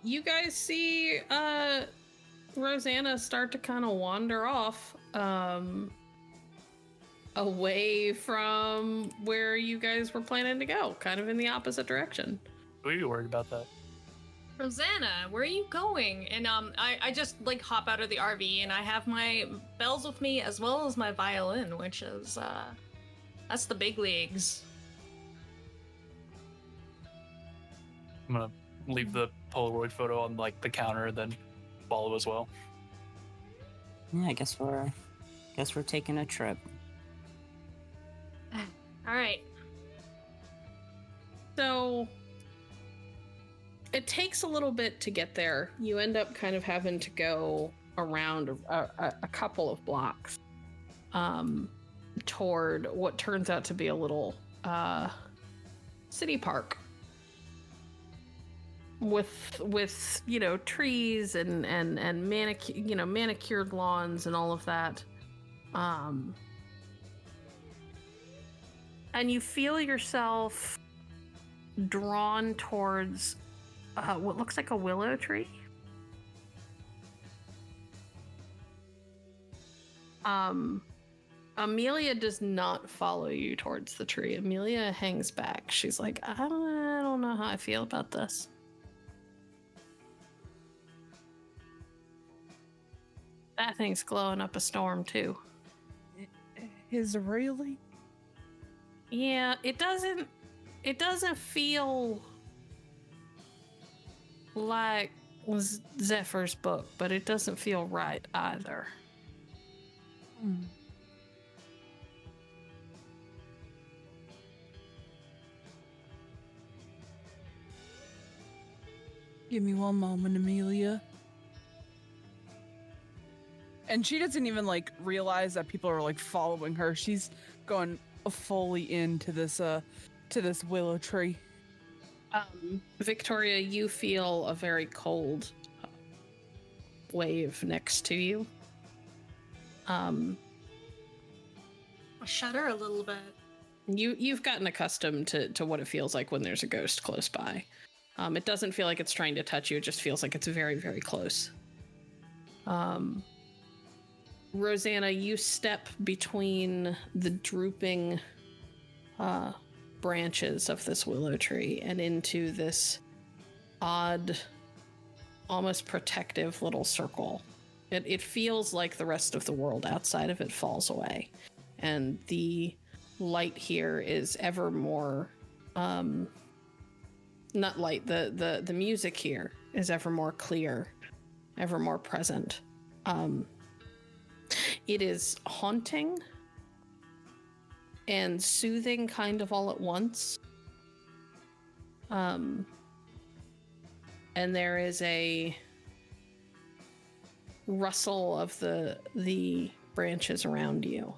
You guys see Rosanna start to kind of wander off away from where you guys were planning to go, kind of in the opposite direction. Are you worried about that? Rosanna, where are you going? And I just like hop out of the RV and I have my bells with me as well as my violin, which is that's the big leagues. I'm gonna leave the Polaroid photo on like the counter, then follow as well. Yeah, I guess we're taking a trip. All right. So it takes a little bit to get there. You end up kind of having to go around a couple of blocks toward what turns out to be a little city park with trees and manicured lawns and all of that. And you feel yourself drawn towards what looks like a willow tree. Amelia does not follow you towards the tree. Amelia hangs back. She's like, I don't know how I feel about this. That thing's glowing up a storm too. Is it really? Yeah, it doesn't feel like Zephyr's book, but it doesn't feel right either. Give me one moment, Amelia. And she doesn't even like realize that people are like following her. She's going fully into this willow tree. Viktoria, you feel a very cold wave next to you. I shudder a little bit. You've gotten accustomed to what it feels like when there's a ghost close by. It doesn't feel like it's trying to touch you. It just feels like it's very, very close. Rosanna, you step between the drooping branches of this willow tree and into this odd, almost protective little circle. It feels like the rest of the world outside of it falls away. And the light here is ever more, not light, the music here is ever more clear, ever more present. It is haunting and soothing kind of all at once. And there is a rustle of the branches around you,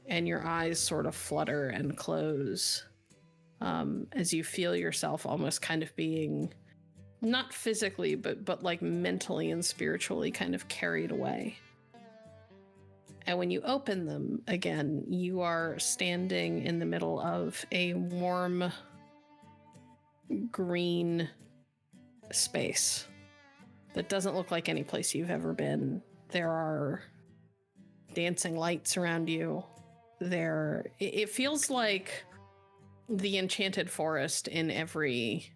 and your eyes sort of flutter and close as you feel yourself almost kind of being, not physically, but like mentally and spiritually kind of carried away. And when you open them again, you are standing in the middle of a warm green space that doesn't look like any place you've ever been. There are dancing lights around you. It feels like the enchanted forest in every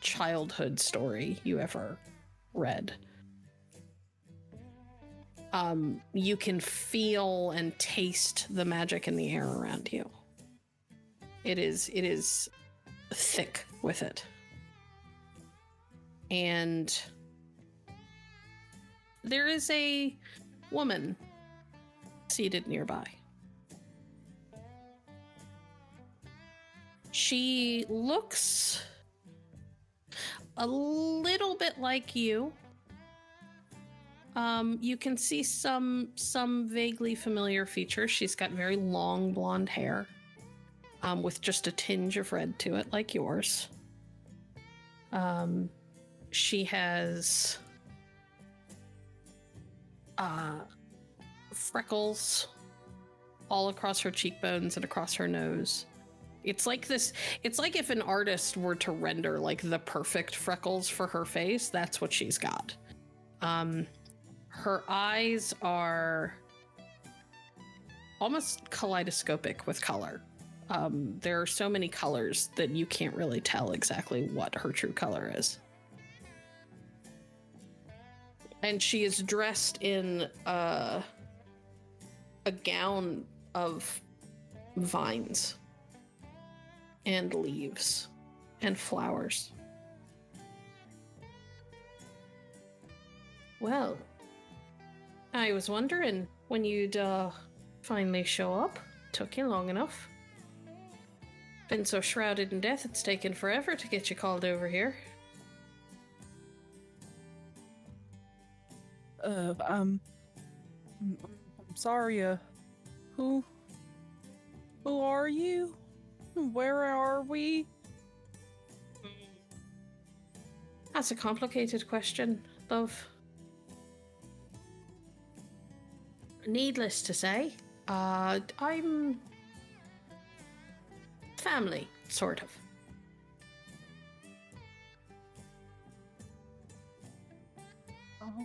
childhood story you ever read. You can feel and taste the magic in the air around you. It is thick with it. And there is a woman seated nearby. She looks a little bit like you. You can see some vaguely familiar features. She's got very long blonde hair, with just a tinge of red to it, like yours. She has freckles all across her cheekbones and across her nose. It's like if an artist were to render like the perfect freckles for her face, that's what she's got. Her eyes are almost kaleidoscopic with color. There are so many colors that you can't really tell exactly what her true color is. And she is dressed in a gown of vines and leaves and flowers. Well, I was wondering when you'd finally show up. Took you long enough. Been so shrouded in death, it's taken forever to get you called over here. I'm sorry, who are you? Where are we? That's a complicated question, love. Needless to say, I'm family, sort of.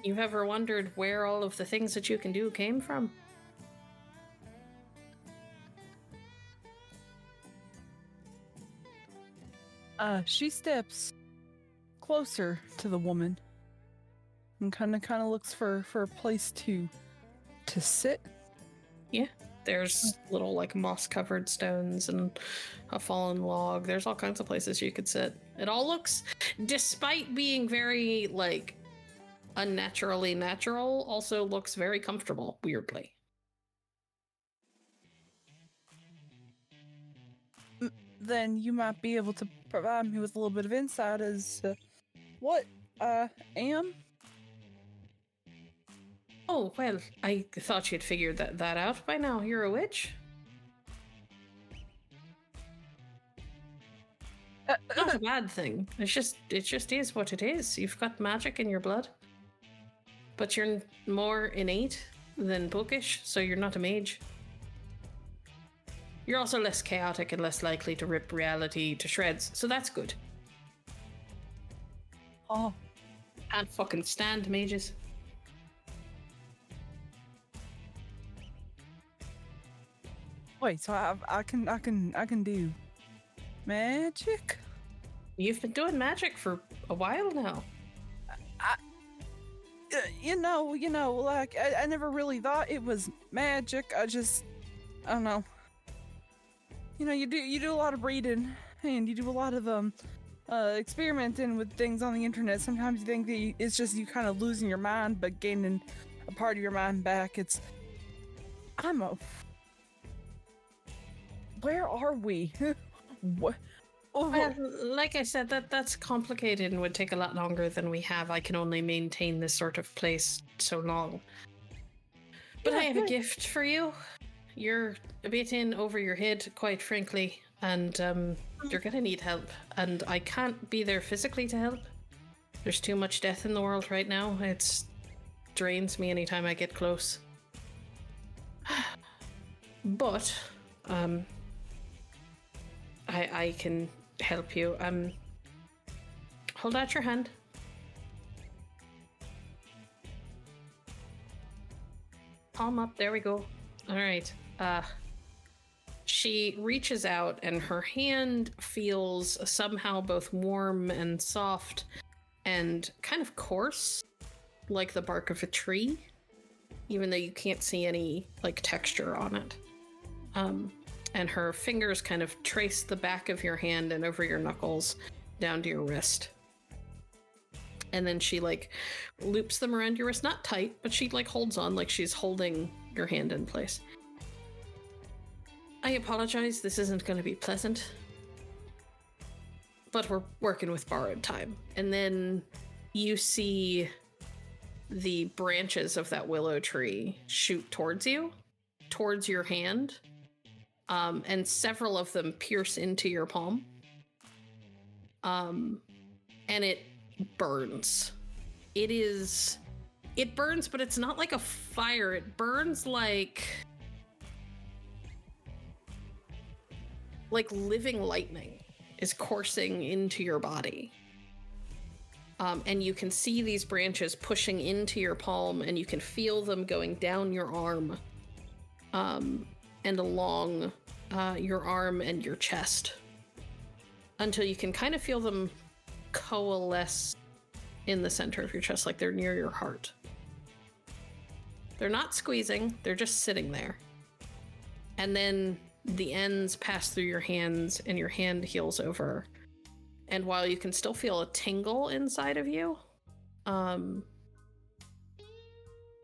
You've ever wondered where all of the things that you can do came from? She steps closer to the woman and kind of looks for a place to sit. Yeah, there's little like moss-covered stones and a fallen log. There's all kinds of places you could sit. It all looks, despite being very like unnaturally natural, also looks very comfortable, weirdly. Then you might be able to provide me with a little bit of insight as what I am. Oh, well, I thought you'd figured that out by now. You're a witch? Not a bad thing. It just is what it is. You've got magic in your blood. But you're more innate than bookish, so you're not a mage. You're also less chaotic and less likely to rip reality to shreds, so that's good. Oh. Can't fucking stand mages. Wait, so I can do magic? You've been doing magic for a while now. You know, like I never really thought it was magic. I don't know. You know, you do a lot of reading and you do a lot of experimenting with things on the internet. Sometimes you think that it's just you kind of losing your mind, but gaining a part of your mind back. Where are we? What? Oh. Well, like I said, that's complicated and would take a lot longer than we have. I can only maintain this sort of place so long. But I Yeah, have a good. gift for you. You're a bit in over your head, quite frankly, and you're gonna need help. And I can't be there physically to help. There's too much death in the world right now. It drains me anytime I get close. But I can help you. Hold out your hand. Palm up. There we go. All right. She reaches out and her hand feels somehow both warm and soft and kind of coarse, like the bark of a tree, even though you can't see any like texture on it. And her fingers kind of trace the back of your hand and over your knuckles down to your wrist. And then she like loops them around your wrist, not tight, but she like holds on like she's holding your hand in place. I apologize, this isn't going to be pleasant, but we're working with borrowed time. And then you see the branches of that willow tree shoot towards you, towards your hand, and several of them pierce into your palm. And it burns. It burns, but it's not like a fire. It burns like living lightning is coursing into your body. And you can see these branches pushing into your palm, and you can feel them going down your arm, and along your arm and your chest, until you can kind of feel them coalesce in the center of your chest, like they're near your heart. They're not squeezing, they're just sitting there. And then the ends pass through your hands and your hand heals over. And while you can still feel a tingle inside of you,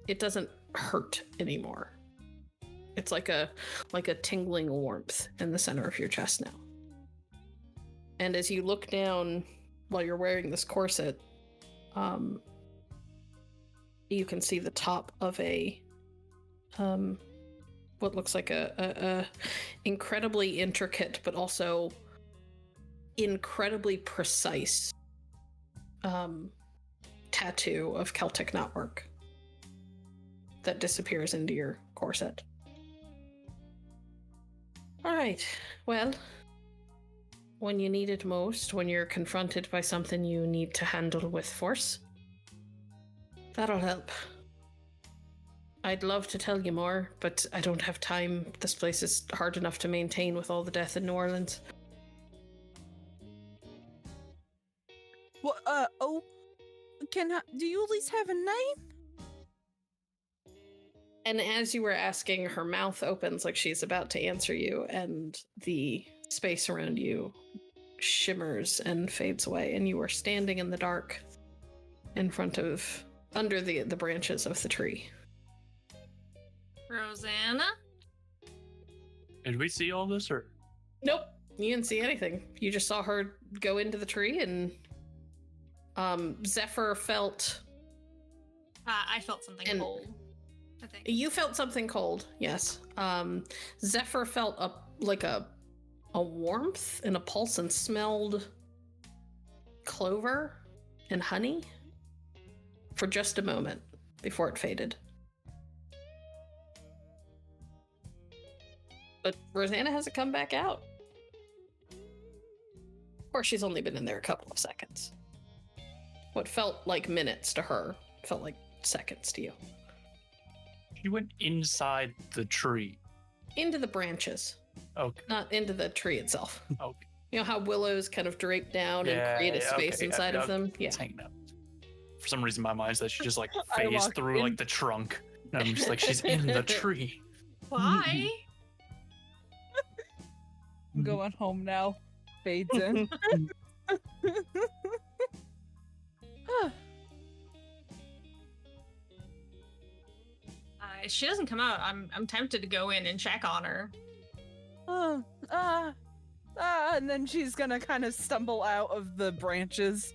it doesn't hurt anymore. It's like a tingling warmth in the center of your chest now. And as you look down while you're wearing this corset, you can see the top of a what looks like a incredibly intricate but also incredibly precise tattoo of Celtic knotwork that disappears into your corset. All right, well, when you need it most, when you're confronted by something you need to handle with force, that'll help. I'd love to tell you more, but I don't have time. This place is hard enough to maintain with all the death in New Orleans. Well, do you at least have a name? And as you were asking, her mouth opens like she's about to answer you, and the space around you shimmers and fades away, and you are standing in the dark under the branches of the tree. Rosanna? Did we see all this, or? Nope, you didn't see anything. You just saw her go into the tree, and Zephyr felt... I felt something cold, I think. You felt something cold, yes. Zephyr felt a warmth and a pulse and smelled clover and honey for just a moment before it faded. But Rosanna hasn't come back out. Of course, she's only been in there a couple of seconds. What felt like minutes to her felt like seconds to you. She went inside the tree. Into the branches. Okay. Not into the tree itself. Okay. You know how willows kind of drape down and create a space inside of them? Yeah. It's hanging out. For some reason, my mind says she just like I phased walked through in. like the trunk. And I'm just like, she's in the tree. Why? I'm going home now. Fades in. If she doesn't come out, I'm tempted to go in and check on her. And then she's gonna kind of stumble out of the branches.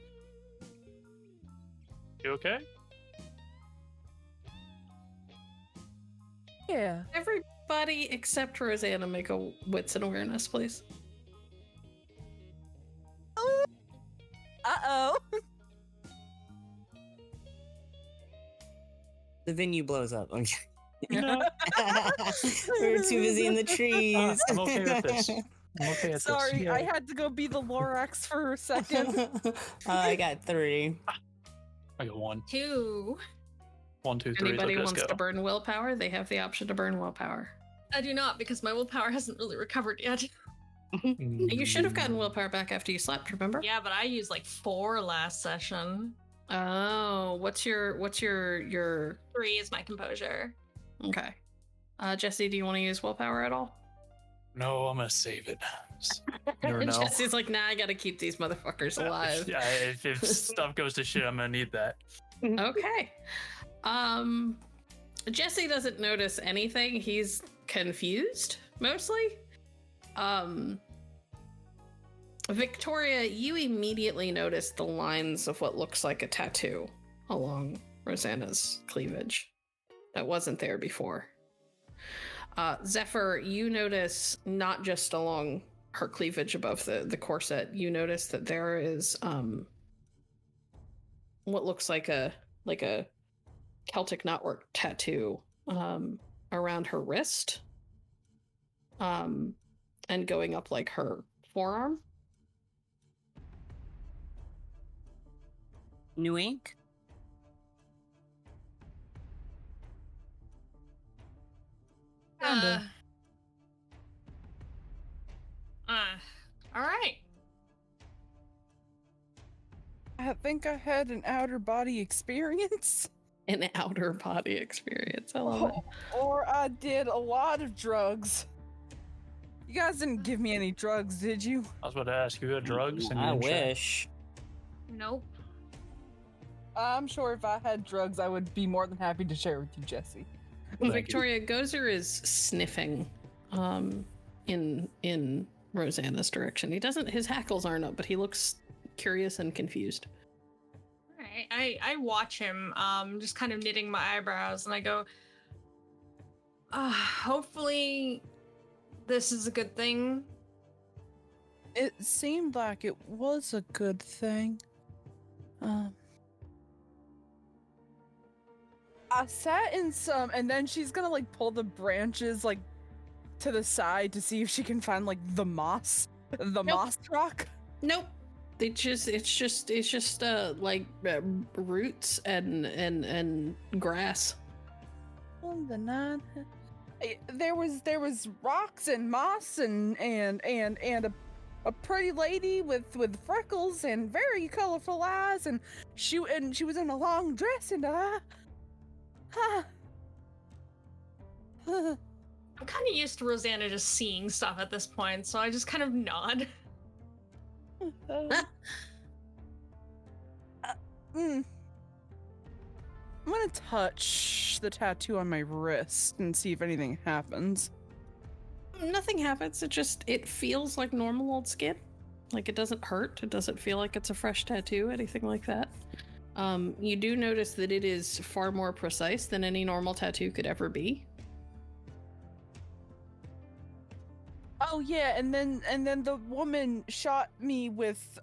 You okay? Yeah. Everybody except Rosanna make a wits and awareness, please. Uh-oh. The venue blows up. Okay. No, We're too busy in the trees. I'm okay with this. I'm okay at Sorry, this. I had to go be the Lorax for a second. I got 3. I got 1. 2. 1, 2, 3. Anybody let's wants go. to burn willpower, they have the option to burn willpower. I do not, because my willpower hasn't really recovered yet. You should have gotten willpower back after you slept, remember? Yeah, but I used like 4 last session. Oh, what's your 3 is my composure. okay. Jesse, do you want to use willpower at all? No, I'm gonna save it. You never know. Jesse's like, nah, I gotta keep these motherfuckers alive. Yeah, if stuff goes to shit, I'm gonna need that. Okay. Jesse doesn't notice anything. He's confused, mostly. Viktoria, you immediately notice the lines of what looks like a tattoo along Rosanna's cleavage that wasn't there before. Zephyr, you notice not just along her cleavage above the corset, you notice that there is what looks like a Celtic knotwork tattoo around her wrist, and going up like her forearm. New ink? Kinda. All right. I think I had an outer body experience. An outer body experience. I love it. Or I did a lot of drugs. You guys didn't give me any drugs, did you? I was about to ask you had drugs. And you I didn't check. wish. Nope. I'm sure if I had drugs, I would be more than happy to share with you, Jesse. Thank Victoria, Gozer is sniffing in Rosanna's direction. He doesn't, his hackles aren't up, but he looks curious and confused. All right. I watch him, just kind of knitting my eyebrows, and I go, hopefully this is a good thing. It seemed like it was a good thing. I sat in some, and then she's gonna like pull the branches like to the side to see if she can find like the moss moss rock. Nope. It's just like roots and grass. On the nine, there was rocks and moss and a pretty lady with freckles and very colorful eyes, and she was in a long dress, and I'm kind of used to Rosanna just seeing stuff at this point, so I just kind of nod. I'm gonna touch the tattoo on my wrist and see if anything happens. Nothing happens. It feels like normal old skin. Like it doesn't hurt. It doesn't feel like it's a fresh tattoo, anything like that. You do notice that it is far more precise than any normal tattoo could ever be. Oh yeah, and then the woman shot me with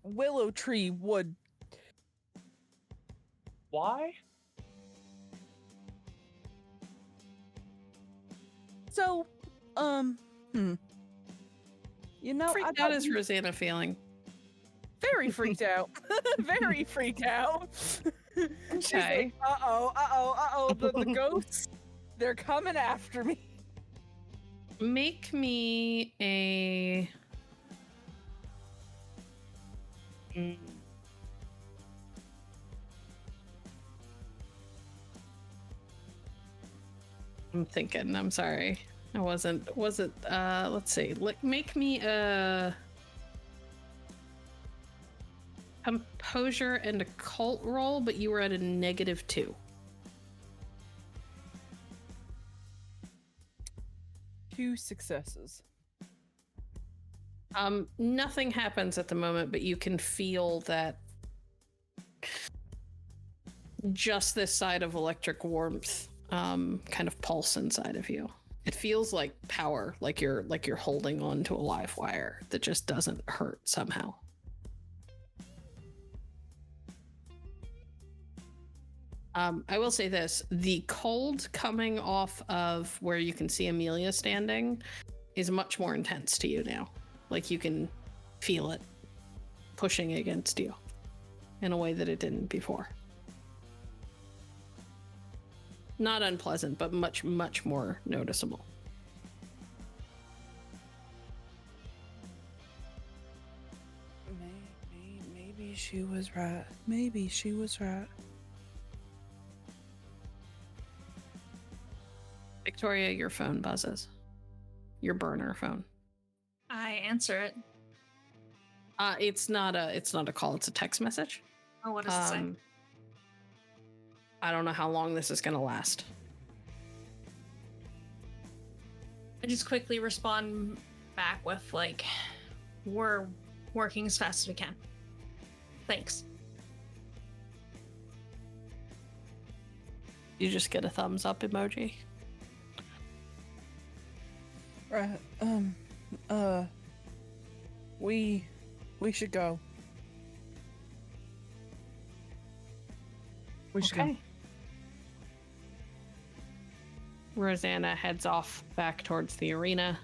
willow tree wood. Why? So, you know, Freaked out is Rosanna feeling. very freaked out. Very freaked out. She's Okay. like, the ghosts, they're coming after me. Make me a... I'm thinking, I'm sorry. I wasn't, let's see. Make me a composure and occult roll, but you were at a -2. Two successes. Nothing happens at the moment, but you can feel that just this side of electric warmth kind of pulse inside of you. It feels like power, like you're holding on to a live wire that just doesn't hurt somehow. I will say this, the cold coming off of where you can see Amelia standing is much more intense to you now. Like you can feel it pushing against you in a way that it didn't before. Not unpleasant, but much, much more noticeable. Maybe she was right. Maybe she was right. Viktoria, your phone buzzes. Your burner phone. I answer it. It's not a call, it's a text message. Oh, what does it say? I don't know how long this is gonna last. I just quickly respond back with, like, we're working as fast as we can. Thanks. You just get a thumbs up emoji. Right. We should go. We should go. Rosanna heads off back towards the arena.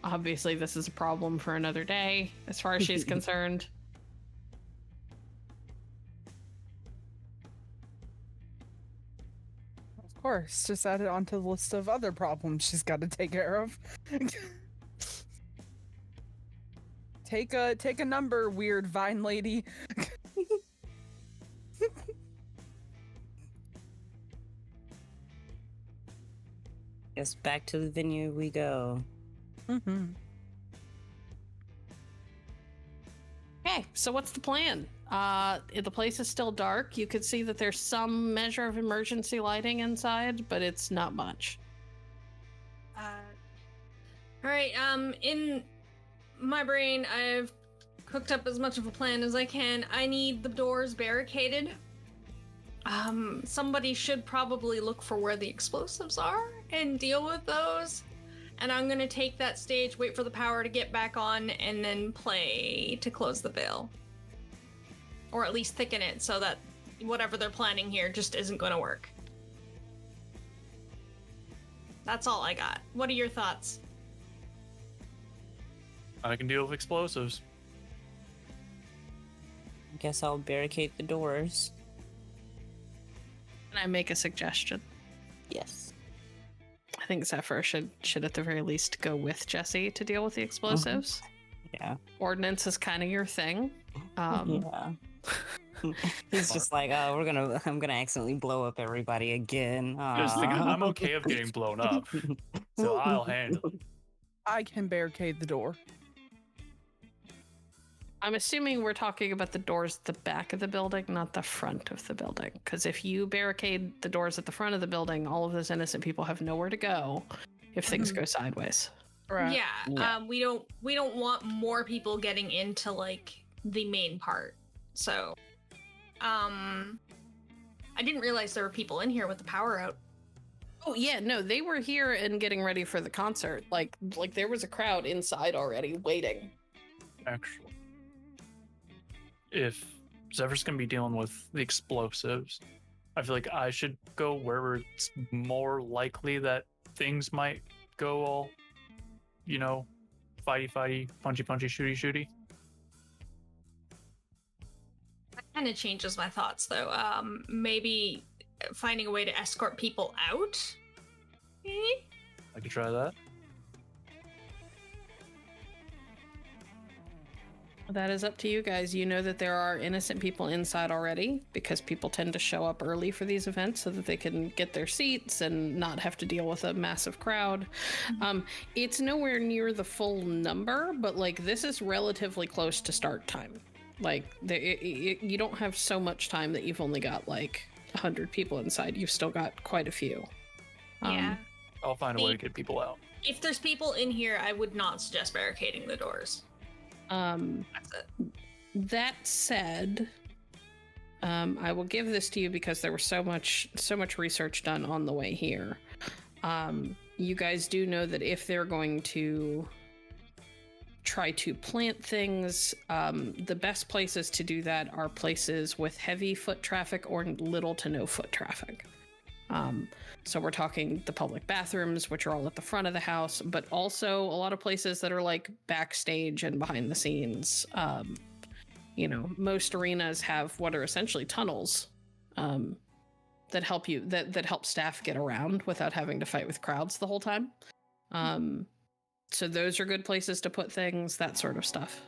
Obviously this is a problem for another day, as far as she's concerned. Of course, just add it onto the list of other problems she's got to take care of. Take a number, weird vine lady. Guess back to the venue we go. Mm-hmm. Okay, so what's the plan? The place is still dark. You could see that there's some measure of emergency lighting inside, but it's not much. All right, in my brain, I've cooked up as much of a plan as I can. I need the doors barricaded. Somebody should probably look for where the explosives are and deal with those. And I'm gonna take that stage, wait for the power to get back on, and then play to close the veil. Or at least thicken it so that whatever they're planning here just isn't gonna work. That's all I got. What are your thoughts? I can deal with explosives. Guess I'll barricade the doors. Can I make a suggestion? Yes. I think Zephyr should at the very least go with Jesse to deal with the explosives. Yeah. Ordnance is kind of your thing. Yeah. He's just like, oh, I'm gonna accidentally blow up everybody again. Just thinking, I'm okay of getting blown up, so I'll handle it. I can barricade the door. I'm assuming we're talking about the doors at the back of the building, not the front of the building. Because if you barricade the doors at the front of the building, all of those innocent people have nowhere to go if things go sideways. Right. Yeah, we don't want more people getting into, like, the main part. So, I didn't realize there were people in here with the power out. Oh yeah, no, they were here and getting ready for the concert. Like there was a crowd inside already waiting. Actually, if Zephyr's gonna be dealing with the explosives, I feel like I should go wherever it's more likely that things might go all, fighty, punchy, shooty. That kind of changes my thoughts, though. Maybe finding a way to escort people out? I could try that. That is up to you guys. You know that there are innocent people inside already because people tend to show up early for these events so that they can get their seats and not have to deal with a massive crowd. It's nowhere near the full number, but this is relatively close to start time. You don't have so much time that you've only got 100 people inside. You've still got quite a few. Yeah. I'll find a way to get people out. If there's people in here, I would not suggest barricading the doors. That's it. That said, I will give this to you because there was so much research done on the way here. You guys do know that if they're going to try to plant things, the best places to do that are places with heavy foot traffic or little to no foot traffic. So we're talking the public bathrooms, which are all at the front of the house, but also a lot of places that are like backstage and behind the scenes. You know, most arenas have what are essentially tunnels that help you that help staff get around without having to fight with crowds the whole time. So those are good places to put things, that sort of stuff.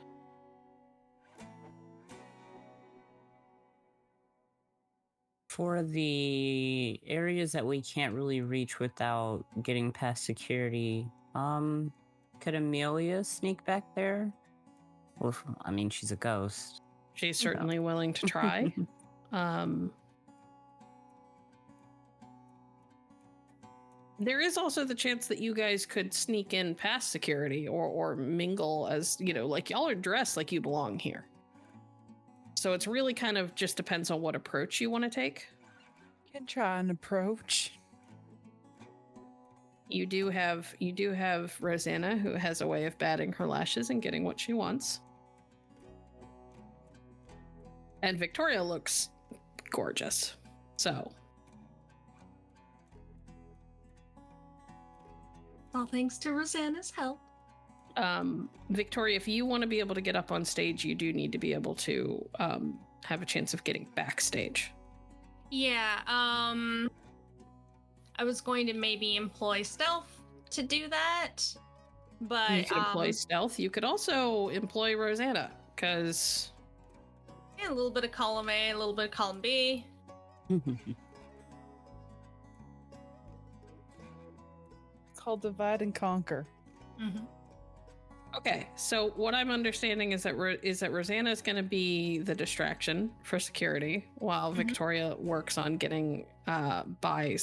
For the areas that we can't really reach without getting past security, could Amelia sneak back there? Well, I mean, she's a ghost. She's certainly willing to try. There is also the chance that you guys could sneak in past security or mingle as, you know, like y'all are dressed like you belong here. So it's really kind of just depends on what approach you want to take. Can try an approach. You do have Rosanna, who has a way of batting her lashes and getting what she wants. And Viktoria looks gorgeous. So All thanks to Rosanna's help. Viktoria, if you want to be able to get up on stage, you do need to be able to have a chance of getting backstage. Yeah, I was going to maybe employ stealth to do that, but You could employ stealth. You could also employ Rosanna, because yeah, a little bit of column A, a little bit of column B. Called divide and conquer. Mm-hmm. okay. So what I'm understanding is that Rosanna is going to be the distraction for security, while Viktoria works on getting by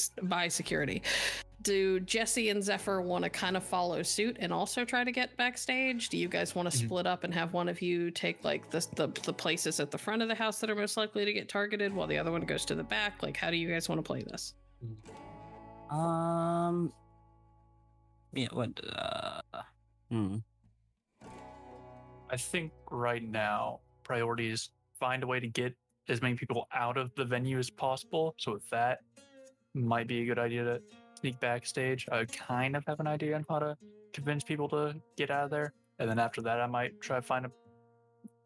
security. Do Jesse and Zephyr want to kind of follow suit and also try to get backstage? Do you guys want to split up and have one of you take like the places at the front of the house that are most likely to get targeted while the other one goes to the back? Like, how do you guys want to play this? Yeah, what, I think right now, priority is find a way to get as many people out of the venue as possible. So with that, might be a good idea to sneak backstage. I kind of have an idea on how to convince people to get out of there. And then after that, I might try to find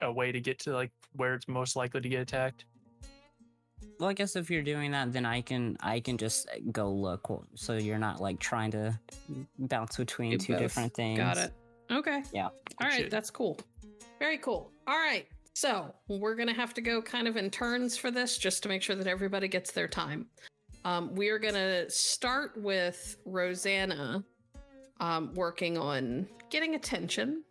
a way to get to like where it's most likely to get attacked. well, I guess if you're doing that, then I can just go look, so you're not like trying to bounce between Do two both. different things. Got it. Okay. Yeah. All right. Shit. That's cool. Very cool. All right. So we're going to have to go kind of in turns for this just to make sure that everybody gets their time. We are going to start with Rosanna working on getting attention.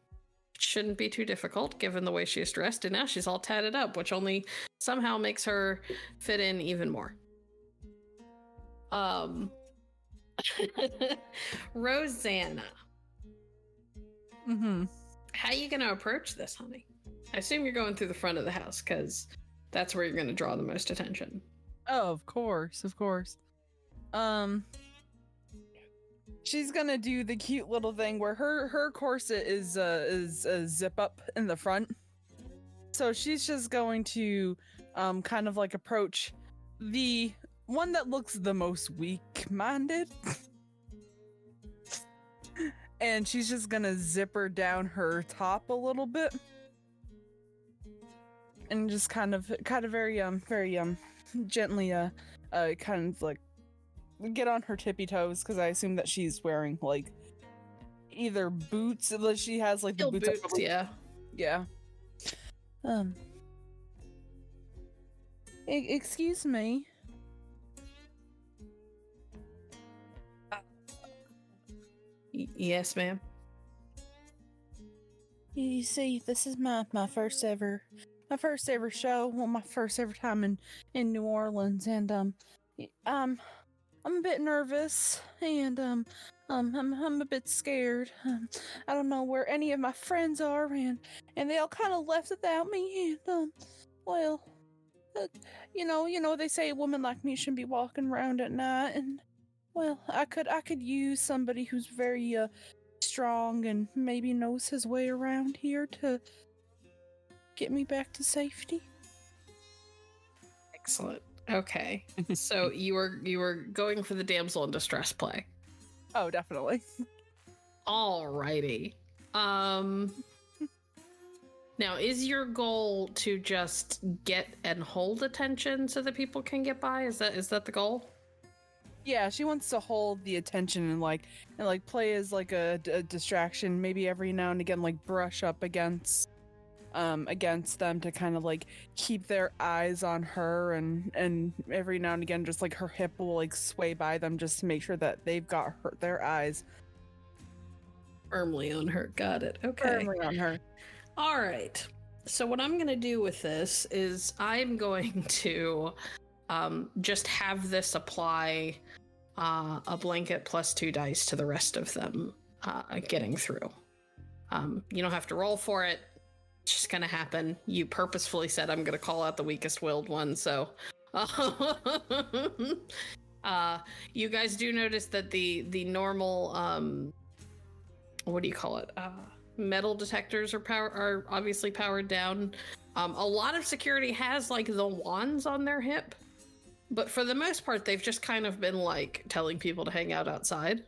Shouldn't be too difficult given the way she is dressed, and now she's all tatted up, which only somehow makes her fit in even more. Rosanna, how are you going to approach this, honey? I assume you're going through the front of the house because that's where you're going to draw the most attention. Oh, of course. She's gonna do the cute little thing where her corset is a zip up in the front. So she's just going to kind of like approach the one that looks the most weak-minded. And she's just gonna zipper down her top a little bit. And just kind of very gently kind of like get on her tippy toes, because I assume that she's wearing like either boots, unless she has like the Still boots. boots, yeah. Yeah. Excuse me. Yes, ma'am. You see, this is my first ever show. Well, my first ever time in New Orleans, and I'm a bit nervous, and I'm a bit scared. I don't know where any of my friends are, and they all kind of left without me, and well, they say a woman like me shouldn't be walking around at night, and well, I could use somebody who's very strong and maybe knows his way around here to get me back to safety. Excellent. Okay. So you were going for the damsel in distress play. Oh, definitely. Alrighty. Now, is your goal to just get and hold attention so that people can get by? Is that the goal? Yeah, she wants to hold the attention and play as like a distraction. Maybe every now and again, like brush up against them to kind of like keep their eyes on her, and every now and again, just like her hip will like sway by them just to make sure that they've got their eyes Firmly on her. Got it. Okay. firmly on her. All right. So what I'm going to do with this is I'm going to just have this apply a blanket plus 2 dice to the rest of them getting through. You don't have to roll for it. It's just going to happen. You purposefully said I'm going to call out the weakest willed one, so you guys do notice that the normal what do you call it? Metal detectors are obviously powered down. A lot of security has like the wands on their hip, but for the most part, they've just kind of been like telling people to hang out outside,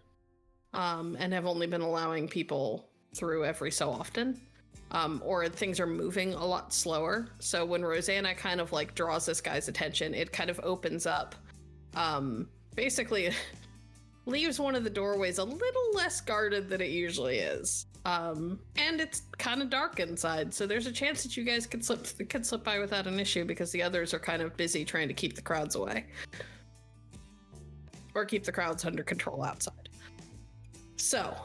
and have only been allowing people through every so often, or things are moving a lot slower. So when Rosanna kind of like draws this guy's attention, it kind of opens up, basically leaves one of the doorways a little less guarded than it usually is. And it's kind of dark inside, so there's a chance that you guys could slip by without an issue because the others are kind of busy trying to keep the crowds away. Or keep the crowds under control outside. So,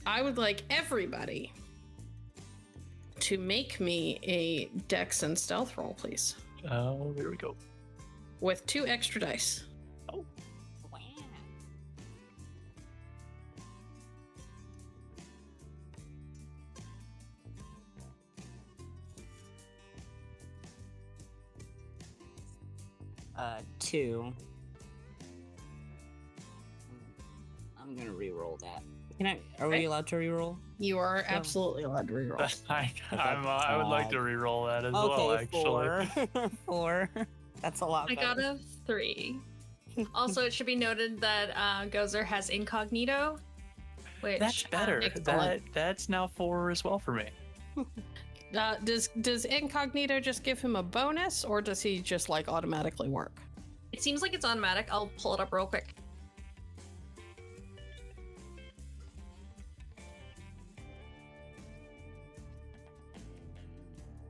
I would like everybody to make me a Dex and Stealth roll, please. Oh, here we go. With 2 extra dice. Oh. Wow. 2. I'm gonna re-roll that. Are we allowed to re-roll? You are absolutely allowed to reroll. I would like to re-roll that as well, actually. 4. 4. That's a lot I better. got a 3. Also, it should be noted that Gozer has incognito, which That's better. That's now 4 as well for me. Does incognito just give him a bonus, or does he just like automatically work? It seems like it's automatic. I'll pull it up real quick.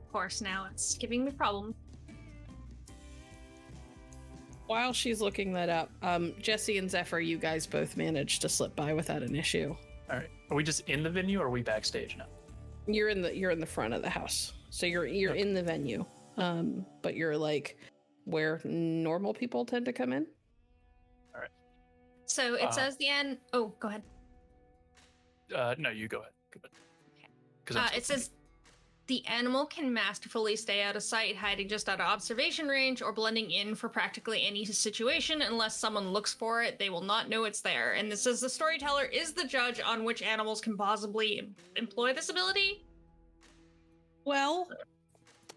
Of course, now it's giving me problems. While she's looking that up, Jesse and Zephyr, you guys both managed to slip by without an issue. All right. Are we just in the venue or are we backstage now? You're in the front of the house, so you're Okay. in the venue, but you're like where normal people tend to come in. All right. So it says the end. Oh, go ahead. No, you go ahead. Go ahead. 'Cause It says the animal can masterfully stay out of sight, hiding just out of observation range or blending in for practically any situation. Unless someone looks for it, they will not know it's there. And this says the storyteller is the judge on which animals can possibly employ this ability. Well,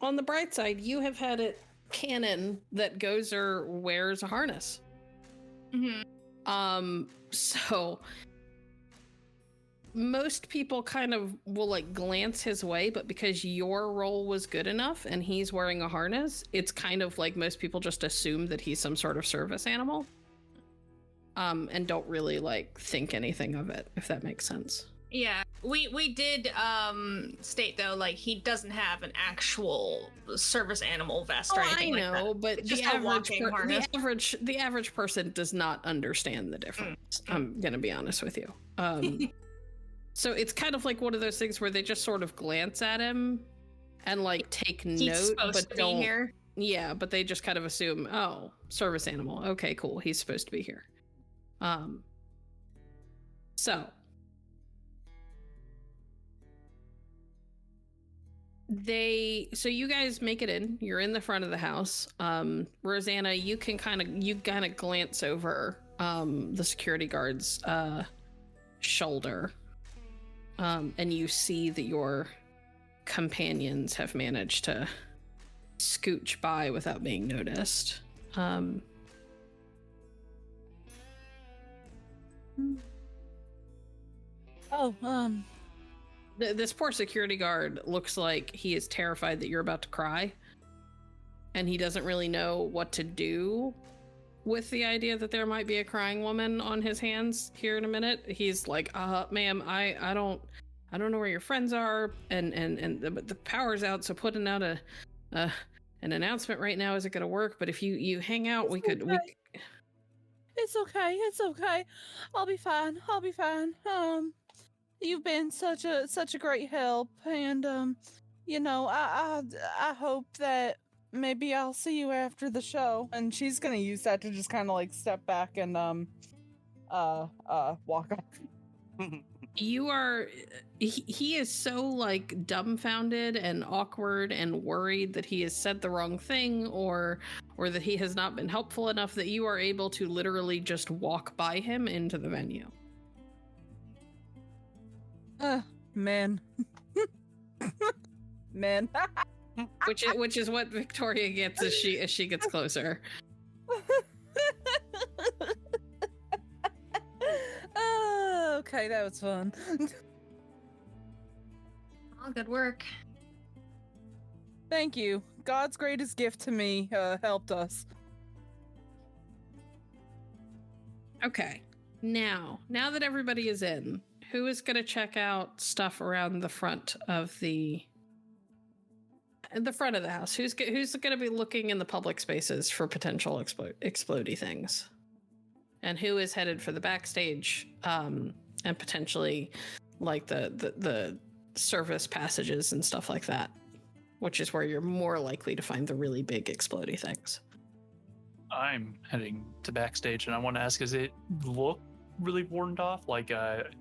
on the bright side, you have had it canon that Gozer wears a harness. Mm-hmm. So most people kind of will like glance his way, but because your role was good enough and he's wearing a harness, it's kind of like most people just assume that he's some sort of service animal, and don't really like think anything of it, if that makes sense. Yeah, we did state though, like he doesn't have an actual service animal vest or anything I know, like that. but It's just a walking harness. the average person does not understand the difference. I'm gonna be honest with you. So it's kind of like one of those things where they just sort of glance at him and like take He's note, supposed but to don't. be here. Yeah, but they just kind of assume, oh, service animal. Okay, cool. He's supposed to be here. So So you guys make it in. You're in the front of the house. Rosanna, you kind of glance over the security guard's shoulder, and you see that your companions have managed to scooch by without being noticed. This poor security guard looks like he is terrified that you're about to cry, and he doesn't really know what to do with the idea that there might be a crying woman on his hands here in a minute. He's like, ma'am, I don't know where your friends are, and the power's out, so putting out an announcement right now isn't gonna work, but if you hang out, we could. It's okay. I'll be fine. You've been such a great help, and I hope that maybe I'll see you after the show. And she's gonna use that to just kind of like step back and walk off. You are. He is so like dumbfounded and awkward and worried that he has said the wrong thing or that he has not been helpful enough that you are able to literally just walk by him into the venue. Man. Man. which is what Viktoria gets as she gets closer. Okay, that was fun. Oh, good work. Thank you. God's greatest gift to me helped us. Okay. Now that everybody is in, who is going to check out stuff around the front of the house? Who's going to be looking in the public spaces for potential explodey things? And who is headed for the backstage and potentially like the service passages and stuff like that, which is where you're more likely to find the really big explodey things. I'm heading to backstage, and I want to ask, does it look really warded off? Like,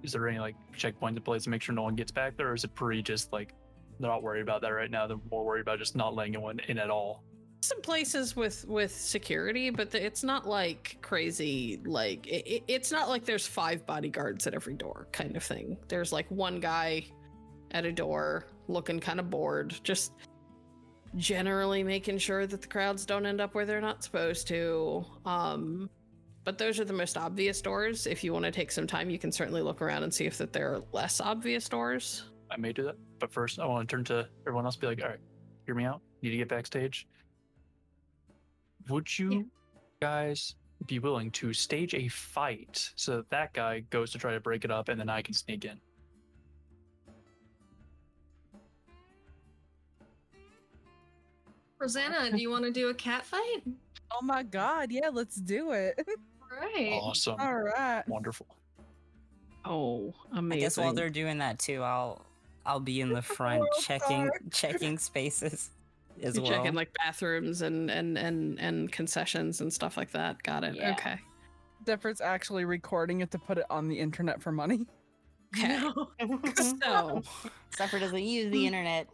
is there any like checkpoints in place to make sure no one gets back there, or is it pretty just like they're not worried about that right now? They're more worried about just not letting anyone in at all. Some places with security, but it's not like crazy. Like it's not like there's 5 bodyguards at every door kind of thing. There's like one guy at a door looking kind of bored, just generally making sure that the crowds don't end up where they're not supposed to. But those are the most obvious doors. If you want to take some time, you can certainly look around and see if that there are less obvious doors. I may do that, but first I want to turn to everyone else and be like, all right, hear me out. Need to get backstage. Would you guys be willing to stage a fight so that guy goes to try to break it up and then I can sneak in? Rosanna, do you want to do a cat fight? Oh my god, yeah, let's do it. Right. Awesome. All right. Wonderful. Oh, amazing. I guess while they're doing that too, I'll be in the front checking spaces as You're well. checking like bathrooms and concessions and stuff like that. Got it. Yeah. Okay. Zephyrd's actually recording it to put it on the internet for money. Okay. So Zephyr doesn't use the internet.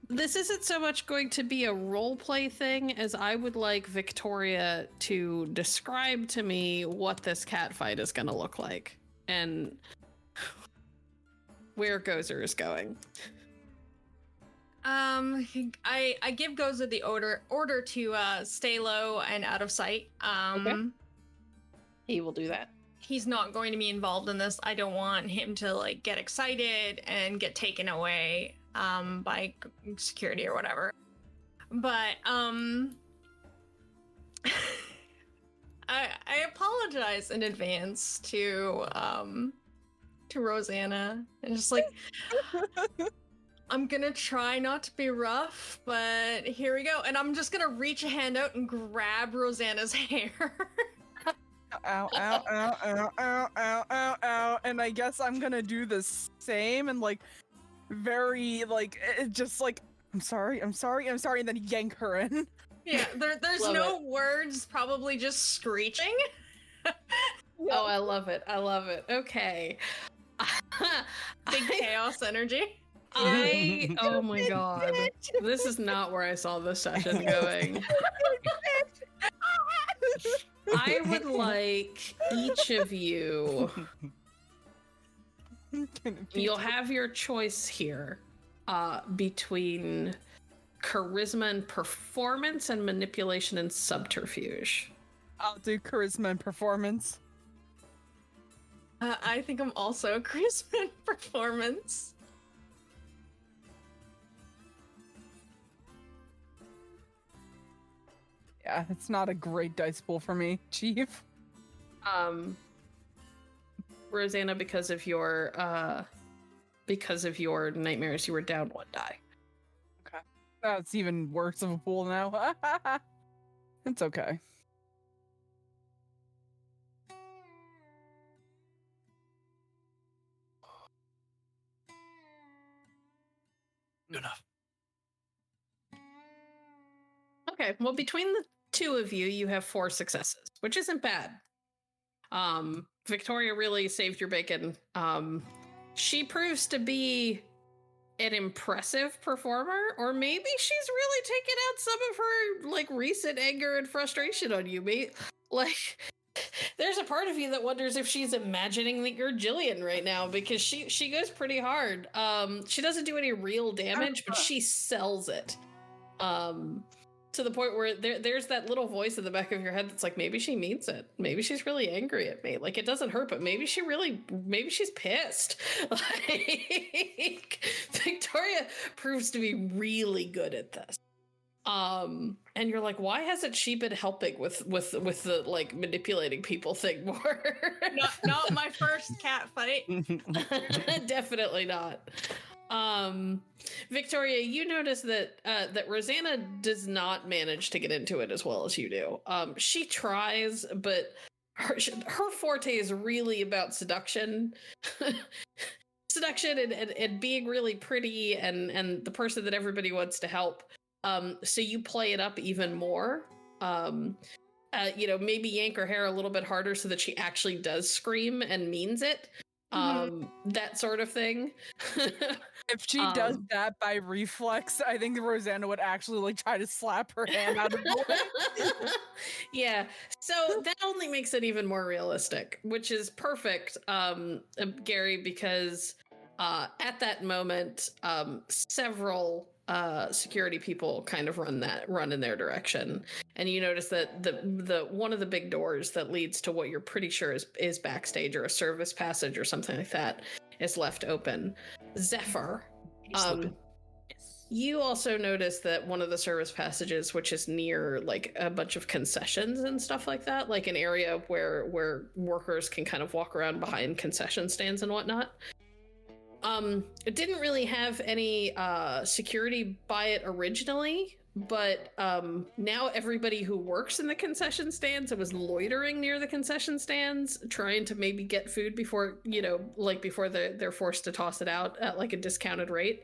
this isn't so much going to be a role play thing as I would like Viktoria to describe to me what this cat fight is going to look like and where Gozer is going. I give Gozer the order to stay low and out of sight. Okay. He will do that. He's not going to be involved in this. I don't want him to like get excited and get taken away by security or whatever. But I apologize in advance to Rosanna and just like I'm gonna try not to be rough, but here we go. And I'm just gonna reach a hand out and grab Rosanna's hair. Ow, ow, ow, ow, ow, ow, ow, ow. And I guess I'm gonna do the same and like very like just like I'm sorry, and then yank her in. Yeah, there's Love no words, probably just screeching. Oh, I love it. Okay. Big chaos energy. Oh my god. This is not where I saw this session going. I would like each of you, you'll have your choice here between charisma and performance and manipulation and subterfuge. I'll do charisma and performance. I think I'm also charisma and performance. Yeah, it's not a great dice pool for me, Chief. Rosanna, because of your nightmares, you were down 1 die. Okay. That's even worse of a pool now. It's okay. Good enough. Okay, well, between the two of you, you have 4 successes, which isn't bad. Viktoria really saved your bacon. She proves to be an impressive performer, or maybe she's really taken out some of her like recent anger and frustration on you. Like, there's a part of you that wonders if she's imagining that you're Jillian right now, because she goes pretty hard. She doesn't do any real damage, but she sells it. To the point where there's that little voice in the back of your head that's like, maybe she means it. Maybe she's really angry at me. Like, it doesn't hurt, but maybe she's pissed. Like, Viktoria proves to be really good at this. And you're like, why hasn't she been helping with the like manipulating people thing more? Not my first cat fight. Definitely not. Viktoria, you notice that that Rosanna does not manage to get into it as well as you do. She tries, but her forte is really about seduction. Seduction and being really pretty and the person that everybody wants to help. So you play it up even more. Maybe yank her hair a little bit harder so that she actually does scream and means it. That sort of thing. If she does that by reflex, I think Rosanna would actually like try to slap her hand out of the way. Yeah, so that only makes it even more realistic, which is perfect, Gary, because at that moment, several security people kind of run in their direction, and you notice that the one of the big doors that leads to what you're pretty sure is backstage or a service passage or something like that is left open. Zephyr, you also notice that one of the service passages, which is near like a bunch of concessions and stuff like that, like an area where workers can kind of walk around behind concession stands and whatnot. It didn't really have any security by it originally, but now everybody who works in the concession stands and was loitering near the concession stands, trying to maybe get food before they're forced to toss it out at like a discounted rate.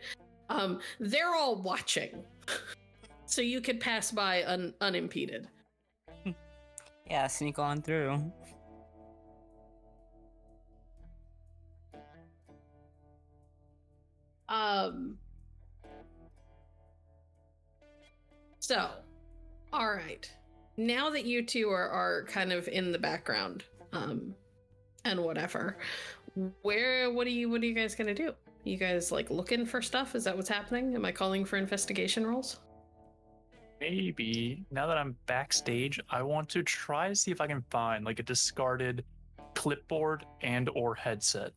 They're all watching, so you could pass by unimpeded. Yeah, sneak on through. So, all right. Now that you two are kind of in the background, and whatever, what are you guys gonna do? You guys like looking for stuff? Is that what's happening? Am I calling for investigation rolls? Maybe. Now that I'm backstage, I want to try to see if I can find like a discarded clipboard and or headset.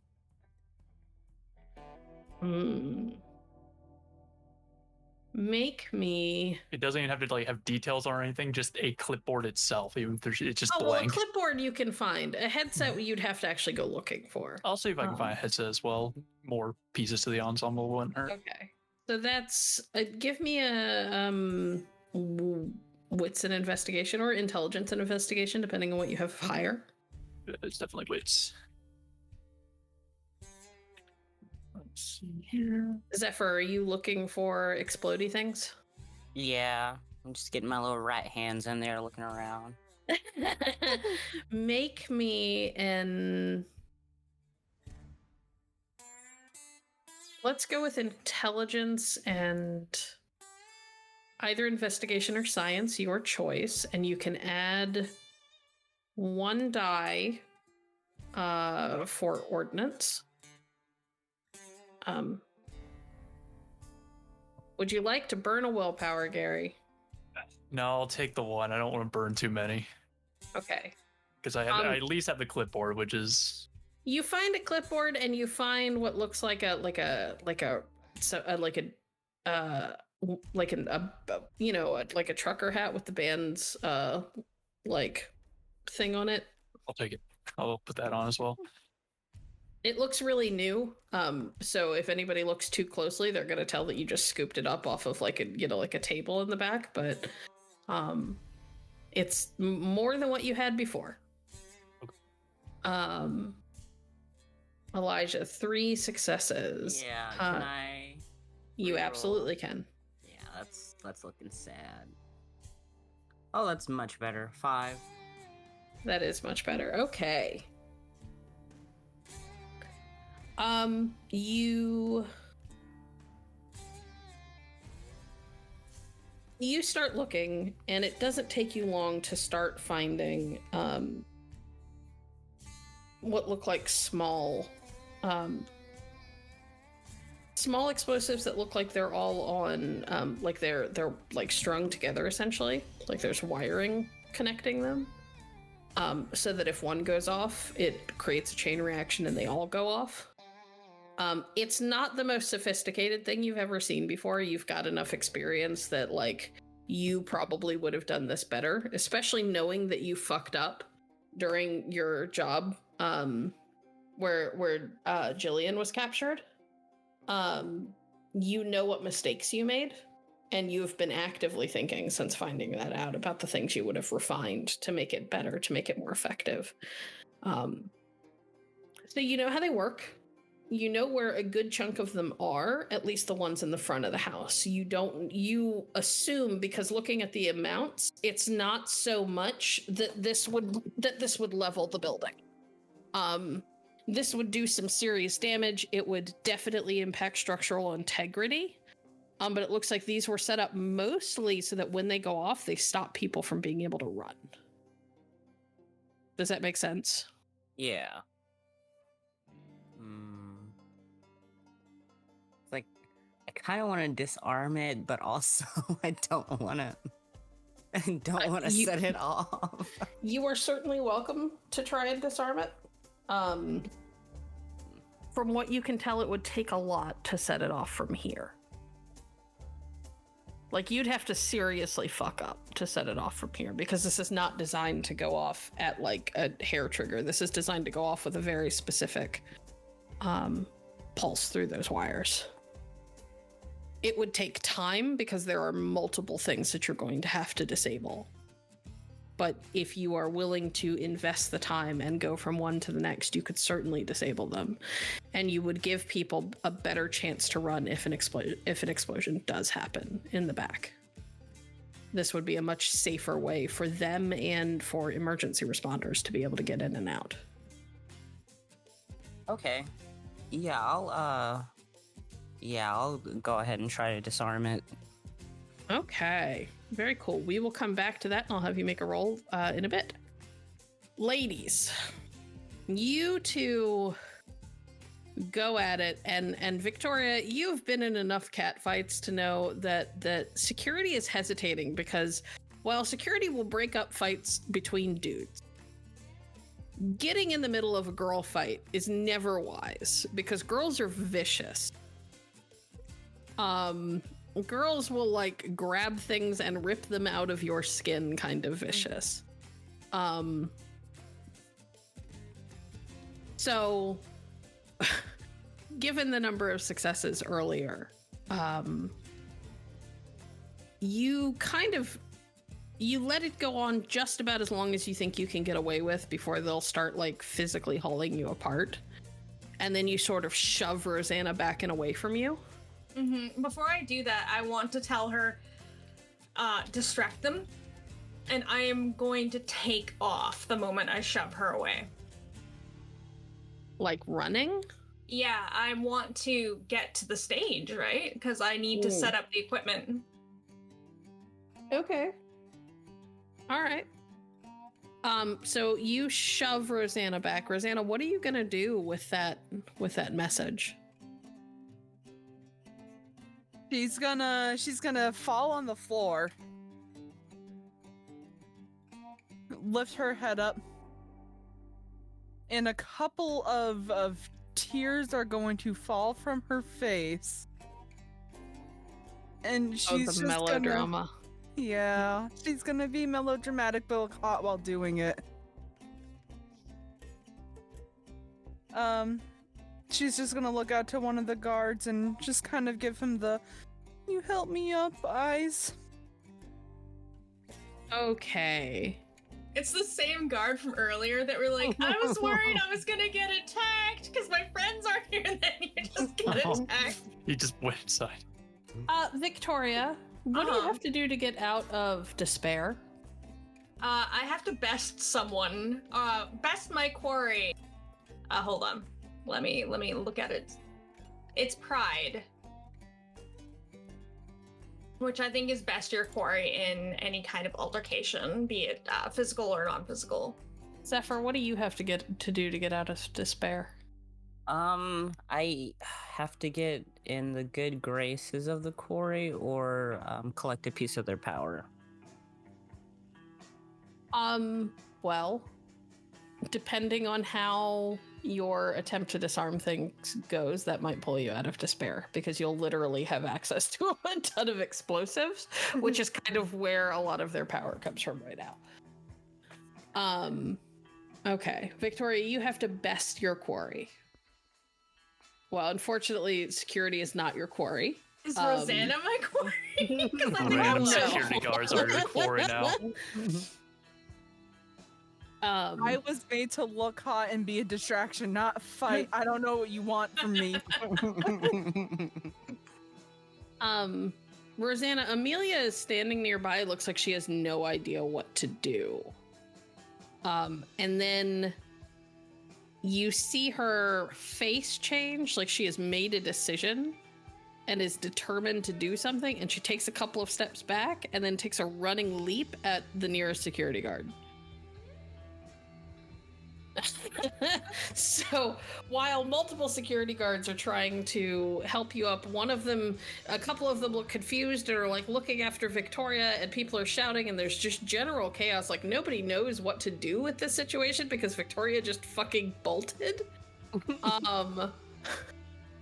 Make me. It doesn't even have to like have details or anything, just a clipboard itself. Even if it's just blank. blank. Well, a clipboard you can find. A headset you'd have to actually go looking for. I'll see if I can find a headset as well. More pieces to the ensemble wouldn't hurt. Okay. So that's give me a wits and investigation or intelligence and investigation, depending on what you have higher. It's definitely wits. Let's see here. Zephyr, are you looking for explodey things? Yeah, I'm just getting my little right hands in there looking around. Make me an Let's go with intelligence and either investigation or science, your choice, and you can add 1 die for ordnance. Would you like to burn a willpower, Gary? No, I'll take the 1. I don't want to burn too many. Okay. Because I at least have the clipboard, which is... You find a clipboard and you find what looks like a trucker hat with the band's thing on it. I'll take it. I'll put that on as well. It looks really new. So if anybody looks too closely, they're gonna tell that you just scooped it up off of like a table in the back. But it's more than what you had before. Okay. Elijah, 3 successes. Yeah, can I? You re-roll? absolutely can. Yeah, that's looking sad. Oh, that's much better. 5. That is much better. Okay. You start looking, and it doesn't take you long to start finding what look like small explosives that look like they're all on like they're like strung together essentially, like there's wiring connecting them, so that if one goes off, it creates a chain reaction and they all go off. It's not the most sophisticated thing you've ever seen before. You've got enough experience that like you probably would have done this better, especially knowing that you fucked up during your job where Jillian was captured. You know what mistakes you made, and you've been actively thinking since finding that out about the things you would have refined to make it better, to make it more effective. So you know how they work. You know where a good chunk of them are, at least the ones in the front of the house. You assume, because looking at the amounts, it's not so much that this would level the building. This would do some serious damage. It would definitely impact structural integrity. But it looks like these were set up mostly so that when they go off, they stop people from being able to run. Does that make sense? Yeah. It's like, I kind of want to disarm it, but also I don't want to set it off. You are certainly welcome to try and disarm it. From what you can tell, it would take a lot to set it off from here. Like, you'd have to seriously fuck up to set it off from here, because this is not designed to go off at like a hair trigger. This is designed to go off with a very specific pulse through those wires. It would take time because there are multiple things that you're going to have to disable. But if you are willing to invest the time and go from one to the next, you could certainly disable them. And you would give people a better chance to run if an explosion does happen in the back. This would be a much safer way for them and for emergency responders to be able to get in and out. Okay. Yeah, I'll go ahead and try to disarm it. Okay, very cool. We will come back to that and I'll have you make a roll in a bit. Ladies, you two go at it, and Viktoria, you've been in enough cat fights to know that security is hesitating, because while security will break up fights between dudes, getting in the middle of a girl fight is never wise, because girls are vicious. Girls will like grab things and rip them out of your skin, kind of vicious. So given the number of successes earlier, you let it go on just about as long as you think you can get away with before they'll start like physically hauling you apart. And then you sort of shove Rosanna back and away from you. Mm-hmm. Before I do that, I want to tell her, distract them, and I am going to take off the moment I shove her away. Like running? Yeah, I want to get to the stage, right? Because I need to set up the equipment. Okay. All right. So you shove Rosanna back. Rosanna, what are you gonna do with that message? She's gonna fall on the floor, lift her head up, and a couple of tears are going to fall from her face. And she's the just melodrama. Yeah, she's gonna be melodramatic but hot while doing it. She's just gonna look out to one of the guards and just kind of give him the "you help me up" eyes. Okay. It's the same guard from earlier that were like, I was worried I was gonna get attacked because my friends aren't here, and then you just get attacked. He just went inside. Victoria, what do you have to do to get out of despair? I have to best someone. Best my quarry. Hold on. Let me look at it. It's pride, which I think is best your quarry in any kind of altercation, be it physical or non-physical. Zephyr, what do you have to do to get out of despair? I have to get in the good graces of the quarry or collect a piece of their power. Well, depending on how your attempt to disarm things goes, that might pull you out of despair because you'll literally have access to a ton of explosives, which is kind of where a lot of their power comes from right now. Okay, Victoria, you have to best your quarry. Well, unfortunately, security is not your quarry. Is Rosanna my quarry? Because I think Random so. security guards are your quarry now. I was made to look hot and be a distraction, not fight. I don't know what you want from me. Rosanna, Amelia is standing nearby. Looks like she has no idea what to do. And then you see her face change, like she has made a decision and is determined to do something, and she takes a couple of steps back and then takes a running leap at the nearest security guard. So while multiple security guards are trying to help you up, a couple of them look confused and are like looking after Victoria, and people are shouting, and there's just general chaos. Like nobody knows what to do with this situation because Victoria just fucking bolted.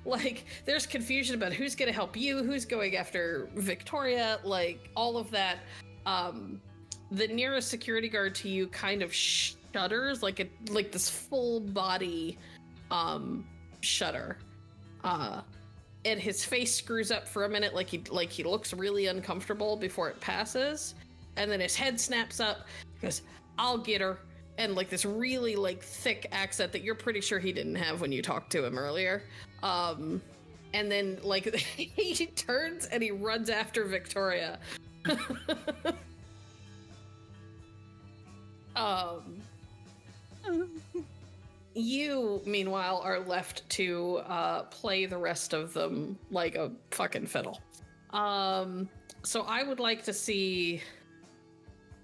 Like there's confusion about who's going to help you, who's going after Victoria, like all of that. The nearest security guard to you kind of shudders, like this full body shudder, and his face screws up for a minute, like he looks really uncomfortable before it passes, and then his head snaps up. He goes, "I'll get her," and like this really like thick accent that you're pretty sure he didn't have when you talked to him earlier. And then like he turns and he runs after Victoria. You, meanwhile, are left to play the rest of them like a fucking fiddle. So I would like to see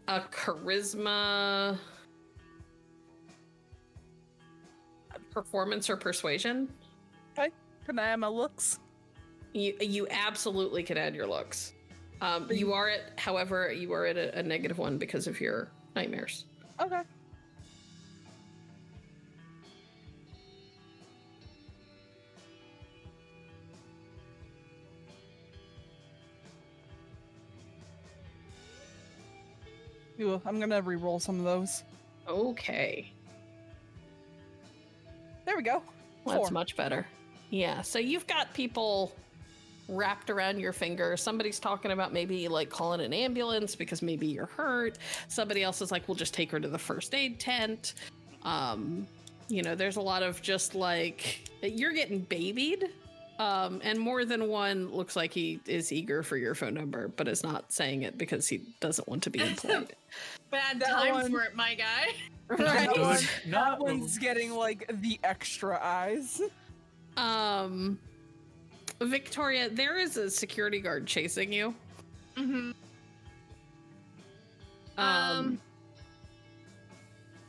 a charisma, performance, or persuasion. Okay, can I add my looks? You absolutely can add your looks. You are at a -1 because of your nightmares. Okay. Ooh, I'm gonna re-roll some of those. Okay. There we go. That's 4. much better. Yeah, so you've got people wrapped around your finger. Somebody's talking about maybe like calling an ambulance because maybe you're hurt. Somebody else is like, we'll just take her to the first aid tent. There's a lot of just like, you're getting babied. And more than one looks like he is eager for your phone number, but is not saying it because he doesn't want to be employed. Bad That time one- for it, my guy. That, Right? that one's getting like the extra eyes. Viktoria, there is a security guard chasing you. Mm-hmm.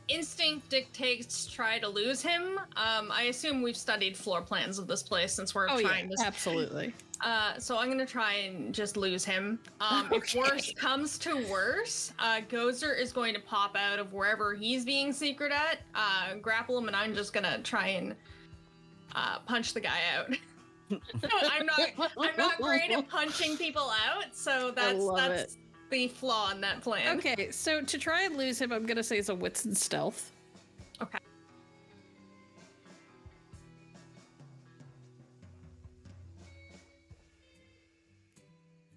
Instinct dictates try to lose him. I assume we've studied floor plans of this place since we're trying to. Absolutely. So I'm gonna try and just lose him. Okay. If worse comes to worse, Gozer is going to pop out of wherever he's being secret at, grapple him, and I'm just gonna try and punch the guy out. I'm not great at punching people out, so that's the flaw in that plan. Okay, so to try and lose him, I'm gonna say it's a wits and stealth. Okay.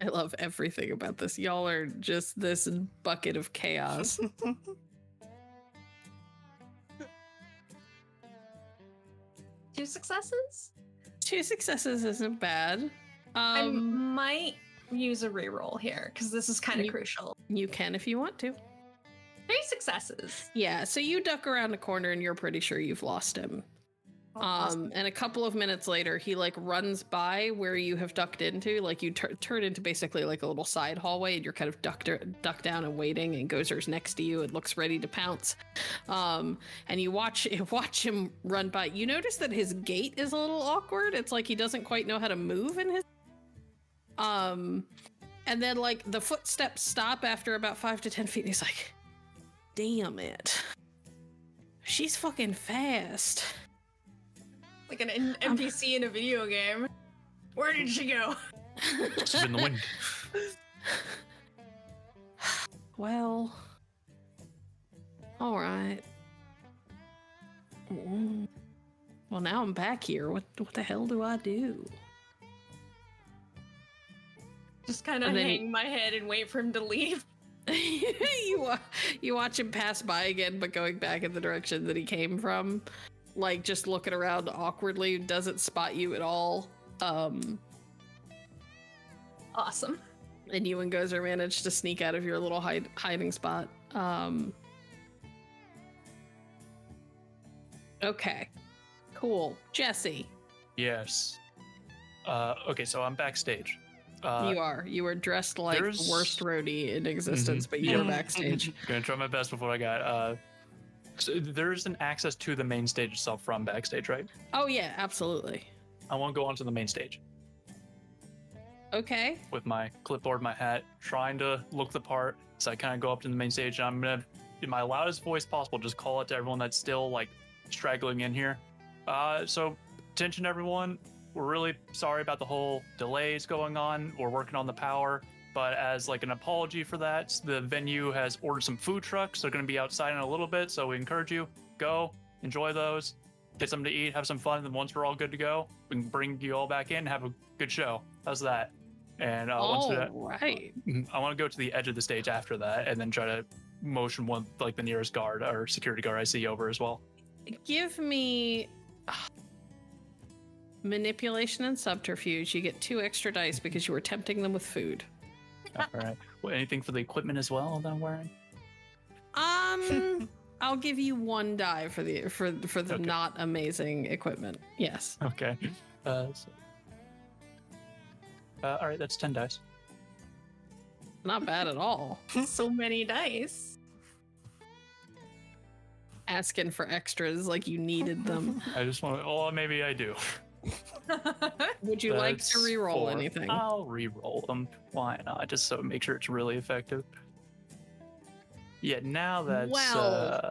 I love everything about this. Y'all are just this bucket of chaos. 2 successes? 2 successes isn't bad. I might use a reroll here because this is kind of crucial. You can if you want to. 3 successes. Yeah, so you duck around a corner and you're pretty sure you've lost him. And a couple of minutes later, he like runs by where you have ducked into. Like you turn into basically like a little side hallway, and you're kind of ducked down and waiting. And Gozer's next to you and looks ready to pounce. And you watch him run by. You notice that his gait is a little awkward. It's like he doesn't quite know how to move in his. And then like the footsteps stop after about 5 to 10 feet. And he's like, "Damn it, she's fucking fast." Like an NPC in a video game. Where did she go? She's in the wind. Well, all right. Well, now I'm back here. What the hell do I do? Just kind of hang my head and wait for him to leave. You watch him pass by again, but going back in the direction that he came from. Like, just looking around awkwardly, doesn't spot you at all. Awesome. And you and Gozer managed to sneak out of your little hiding spot. Okay. Cool. Jesse. Yes. Okay, so I'm backstage. You are dressed like the worst roadie in existence, but you're backstage. Gonna try my best before I got so there's an access to the main stage itself from backstage, right? Oh yeah, absolutely. I want to go onto the main stage Okay. with my clipboard, my hat, trying to look the part. So I kind of go up to the main stage, and I'm gonna, in my loudest voice possible, just call it to everyone that's still like straggling in here. So attention everyone, we're really sorry about the whole delays going on. We're working on the power. But as like an apology for that, the venue has ordered some food trucks. They're going to be outside in a little bit, so we encourage you, go, enjoy those, get something to eat, have some fun, and then once we're all good to go, we can bring you all back in and have a good show. How's that? And right. I want to go to the edge of the stage after that, and then try to motion one, like the nearest guard or security guard I see over as well. Give me manipulation and subterfuge. You get 2 extra dice because you were tempting them with food. All right. Well, anything for the equipment as well that I'm wearing? I'll give you 1 die for the Okay. not amazing equipment. Yes. Okay. All right, that's 10 dice. Not bad at all. So many dice. Asking for extras like you needed them. I just want to, oh, maybe I do. Would you like to That's re-roll 4. anything? I'll re-roll them. Why not? Just so make sure it's really effective. Yeah, now that's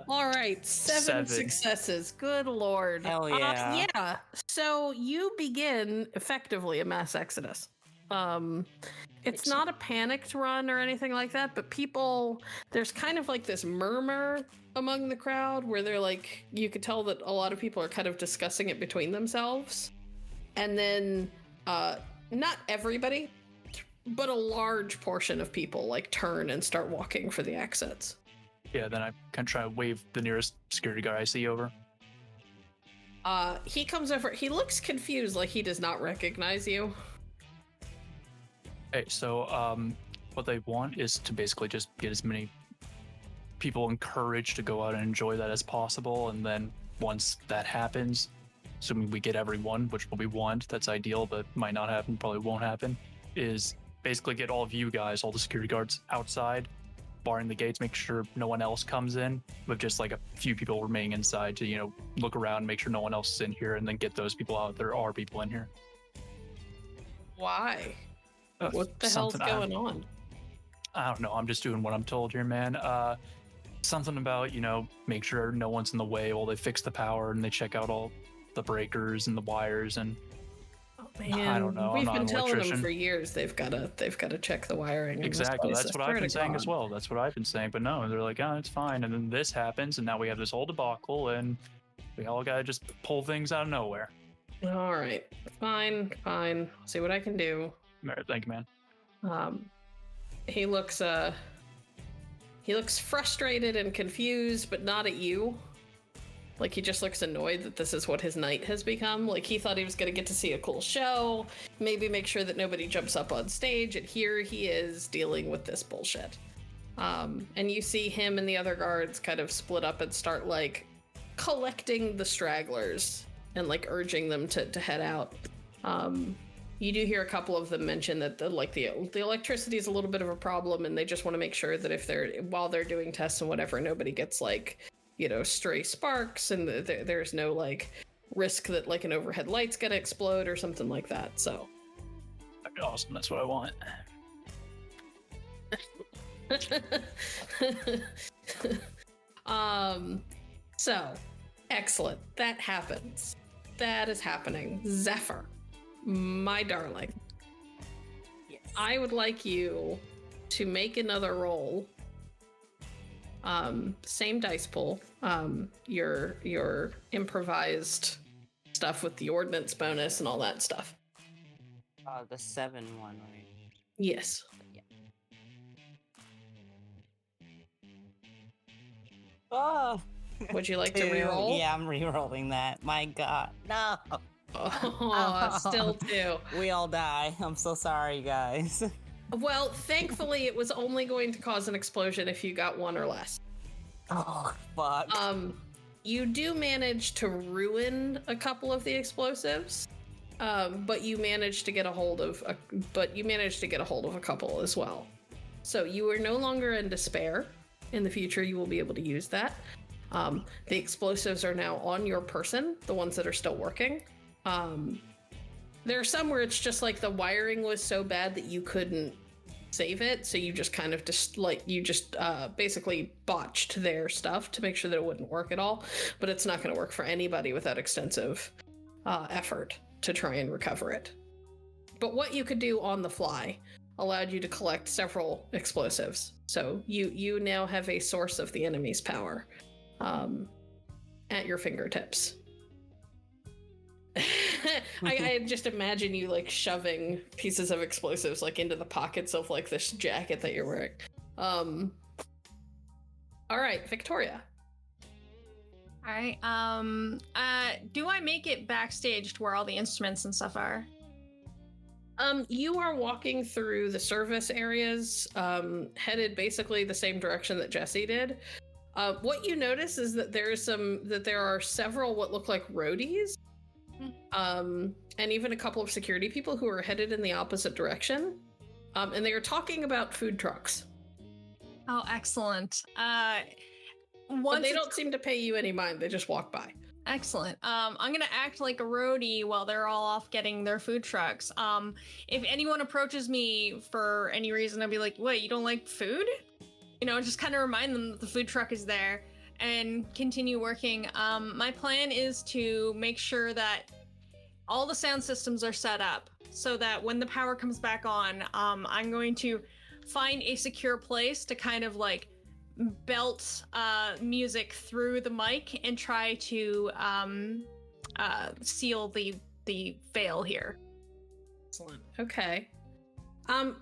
all right, 7 successes. Good lord. Hell yeah. Yeah. So you begin effectively a mass exodus. It's not a panicked run or anything like that, but there's kind of like this murmur among the crowd where they're like, you could tell that a lot of people are kind of discussing it between themselves. And then, not everybody, but a large portion of people like turn and start walking for the exits. Yeah, then I kind of try to wave the nearest security guard I see over. He comes over. He looks confused, like he does not recognize you. Hey, so what they want is to basically just get as many people encouraged to go out and enjoy that as possible, and then once that happens, assuming we get everyone, which will be one, that's ideal, but might not happen, probably won't happen, is basically get all of you guys, all the security guards outside, barring the gates, make sure no one else comes in, with just like a few people remaining inside to, you know, look around, make sure no one else is in here, and then get those people out. There are people in here. Why? What the hell's going on? I don't know. I'm just doing what I'm told here, man. Something about, you know, make sure no one's in the way while they fix the power and they check out all the breakers and the wires. And Man, I don't know. We've I'm been not an telling them electrician. for years they've got to check the wiring. in this Exactly. place. That's I what swear I've been to saying as God. well. That's what I've been saying. But no, they're like, oh, it's fine. And then this happens, and now we have this whole debacle, and we all gotta just pull things out of nowhere. All right, fine. I'll see what I can do. Thank you, man. He looks frustrated and confused, but not at you. Like, he just looks annoyed that this is what his night has become. Like, he thought he was going to get to see a cool show, maybe make sure that nobody jumps up on stage, and here he is dealing with this bullshit. And you see him and the other guards kind of split up and start, like, collecting the stragglers and, like, urging them to head out. You do hear a couple of them mention that the electricity is a little bit of a problem, and they just want to make sure that while they're doing tests and whatever, nobody gets, like, you know, stray sparks, and there's no, like, risk that, like, an overhead light's gonna explode or something like that. So That'd be awesome. That's what I want. So excellent. That happens. That is happening. Zephyr, my darling. Yes. I would like you to make another roll. Same dice pool. Your improvised stuff with the ordnance bonus and all that stuff. The 7 one, right? Yes. Yeah. Oh. Would you like to Two. reroll? Yeah, I'm rerolling that. My God, no. Oh, still two. We all die. I'm so sorry, guys. Well, thankfully, it was only going to cause an explosion if you got one or less. Oh, fuck. You do manage to ruin a couple of the explosives, but you managed to get a hold of a couple as well. So you are no longer in despair. In the future, you will be able to use that. The explosives are now on your person, the ones that are still working. There are some where it's just like the wiring was so bad that you couldn't save it, so you just kind of basically botched their stuff to make sure that it wouldn't work at all. But it's not going to work for anybody without extensive effort to try and recover it. But what you could do on the fly allowed you to collect several explosives, so you now have a source of the enemy's power at your fingertips. I just imagine you, like, shoving pieces of explosives, like, into the pockets of, like, this jacket that you're wearing. All right, Viktoria. All right. Do I make it backstage to where all the instruments and stuff are? You are walking through the service areas, headed basically the same direction that Jesse did. What you notice is that there are several what look like roadies. And even a couple of security people who are headed in the opposite direction. And they are talking about food trucks. Oh, excellent. But they don't seem to pay you any mind. They just walk by. Excellent. I'm gonna act like a roadie while they're all off getting their food trucks. If anyone approaches me for any reason, I'll be like, "What? You don't like food?" You know, just kind of remind them that the food truck is there, and continue working. My plan is to make sure that all the sound systems are set up so that when the power comes back on, I'm going to find a secure place to kind of, like, belt music through the mic and try to seal the fail here. Excellent. Okay.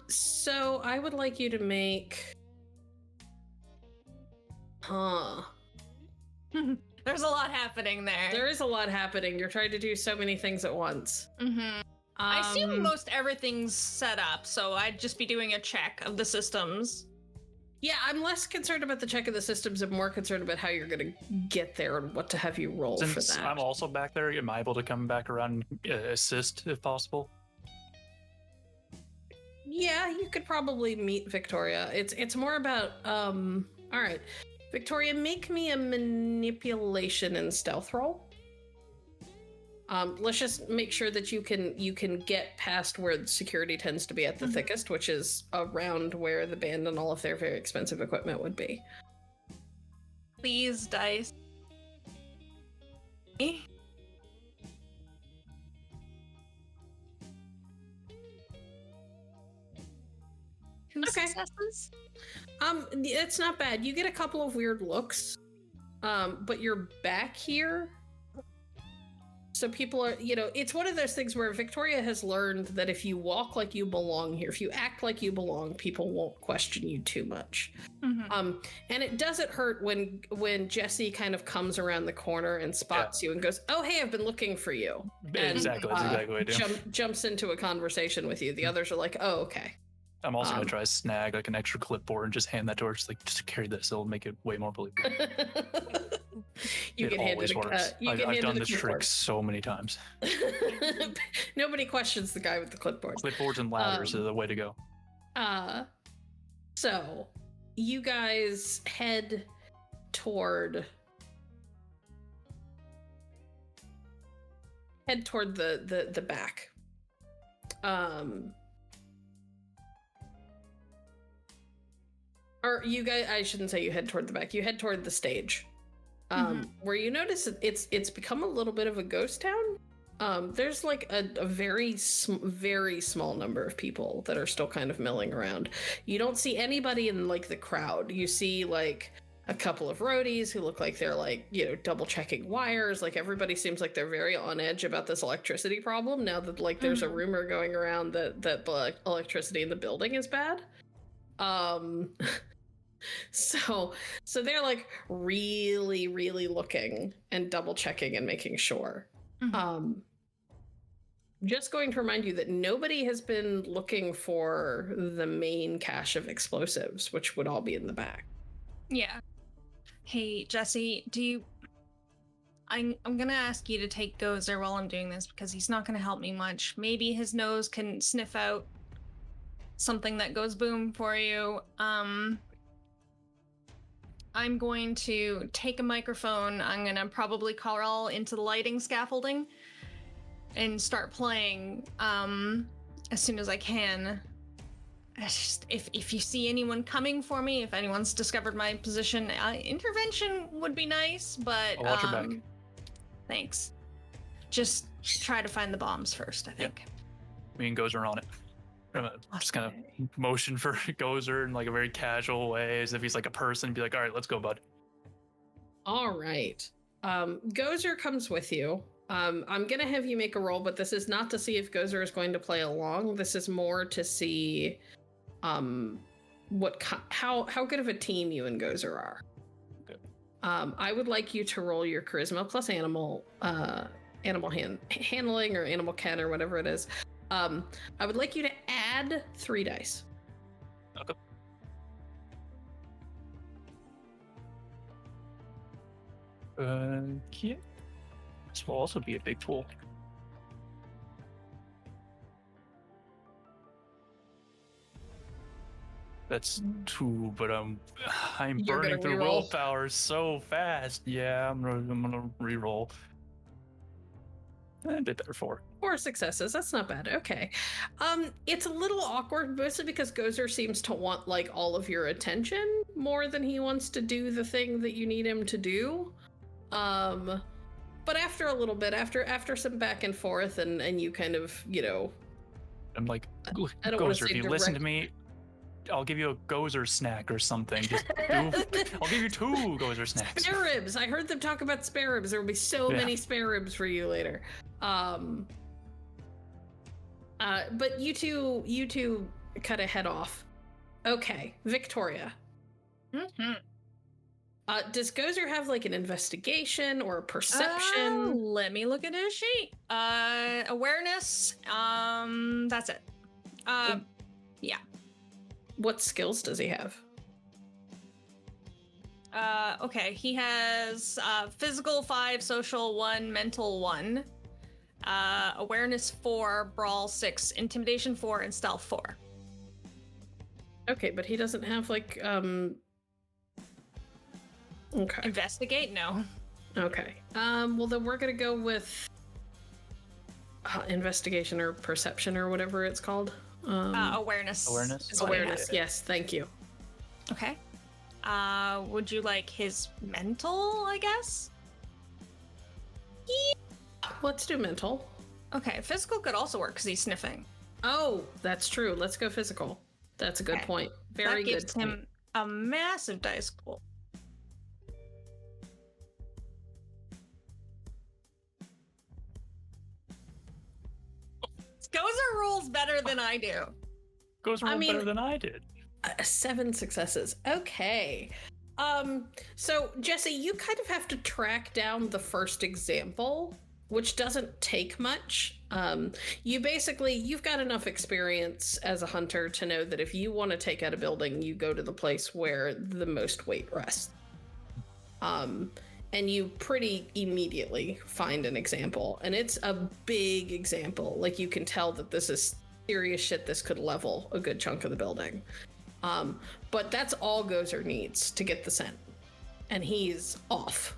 So I would like you to make... There's a lot happening there. There is a lot happening. You're trying to do so many things at once. Mm-hmm. I assume most everything's set up, so I'd just be doing a check of the systems. Yeah, I'm less concerned about the check of the systems and more concerned about how you're going to get there and what to have you roll for Since that. I'm also back there, am I able to come back around and assist if possible? Yeah, you could probably meet Viktoria. It's more about all right. Viktoria, make me a manipulation and stealth roll. Let's just make sure that you can get past where the security tends to be at the thickest, which is around where the band and all of their very expensive equipment would be. Please, dice. Two successes? It's not bad. You get a couple of weird looks, but you're back here. So people are, it's one of those things where Viktoria has learned that if you walk like you belong here, if you act like you belong, people won't question you too much. And it doesn't hurt when Jesse kind of comes around the corner and spots you and goes, "Oh, hey, I've been looking for you." Exactly, that's exactly what I do. Jumps into a conversation with you. The others are like, "Oh, okay." I'm also gonna try to snag like an extra clipboard and just hand that to her. Just carry this; it'll make it way more believable. It always works. I've done this trick so many times. Nobody questions the guy with the clipboard. Clipboards and ladders are the way to go. So you guys head toward the back. Or you guys, I shouldn't say you head toward the back. You head toward the stage, where you notice it's become a little bit of a ghost town. There's like a very small number of people that are still kind of milling around. You don't see anybody in like the crowd. You see like a couple of roadies who look like they're like, double checking wires. Like everybody seems like they're very on edge about this electricity problem now that like there's a rumor going around that the electricity in the building is bad. So they're like really, really looking and double checking and making sure. Just going to remind you that nobody has been looking for the main cache of explosives, which would all be in the back. Yeah. Hey, Jesse, I'm gonna ask you to take Gozer while I'm doing this because he's not gonna help me much. Maybe his nose can sniff out something that goes boom for you. I'm going to take a microphone. I'm gonna probably crawl into the lighting scaffolding and start playing as soon as I can. If you see anyone coming for me, if anyone's discovered my position, intervention would be nice, but I'll watch your back. Thanks. Just try to find the bombs first, I think. Me and Gozer are on it. I'm just kind of motion for Gozer in like a very casual way, as if he's like a person. Be like, "All right, let's go, bud." All right. Gozer comes with you. I'm gonna have you make a roll, but this is not to see if Gozer is going to play along. This is more to see how good of a team you and Gozer are. Good. I would like you to roll your charisma plus animal handling or animal ken or whatever it is. I would like you to add 3 dice. Okay. Yeah. This will also be a big pool. That's 2, but I'm You're burning gonna through re-roll. willpower so fast. Yeah, I'm gonna re-roll. A bit better 4. 4 successes. That's not bad. Okay. It's a little awkward, mostly because Gozer seems to want like all of your attention more than he wants to do the thing that you need him to do. But after a little bit, after some back and forth, and you kind of, I'm like, I don't wanna Gozer, say if you listen to me, I'll give you a Gozer snack or something. I'll give you 2 Gozer snacks. Spare ribs. I heard them talk about spare ribs. There will be so many spare ribs for you later. But you two kind of head off. Okay, Viktoria. Does Gozer have like an investigation or a perception? Let me look at his sheet. Awareness. That's it. Yeah. What skills does he have? Okay, he has physical 5, social 1, mental 1, awareness 4, brawl 6, intimidation 4, and stealth 4. Okay, but he doesn't have like Okay. Investigate? No. Okay. Well then we're gonna go with investigation or perception or whatever it's called. Awareness. Awareness? is what he Awareness. has. Yes, thank you. Okay. Would you like his mental, I guess? Let's do mental. Okay, physical could also work because he's sniffing. Oh, that's true. Let's go physical. That's a good Okay. point. Very that good. gives him a massive dice pool. Gozer rolls better than I do. Goes I rolled mean- better than I did. 7 successes. Okay. So Jesse, you kind of have to track down the first example, which doesn't take much. You've got enough experience as a hunter to know that if you want to take out a building, you go to the place where the most weight rests. And you pretty immediately find an example, and it's a big example. Like, you can tell that this is serious shit. This could level a good chunk of the building. But that's all Gozer needs to get the scent, and he's off.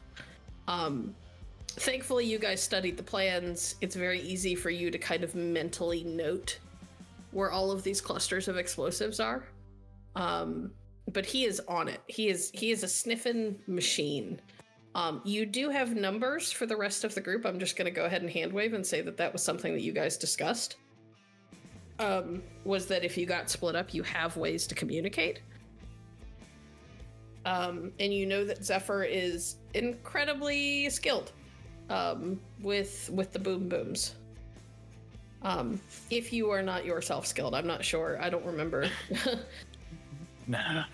Thankfully, you guys studied the plans. It's very easy for you to kind of mentally note where all of these clusters of explosives are. But he is on it. He is a sniffing machine. You do have numbers for the rest of the group. I'm just going to go ahead and hand wave and say that that was something that you guys discussed. Was that if you got split up, you have ways to communicate. And you know that Zephyr is incredibly skilled with the boom booms. If you are not yourself skilled, I'm not sure. I don't remember. No.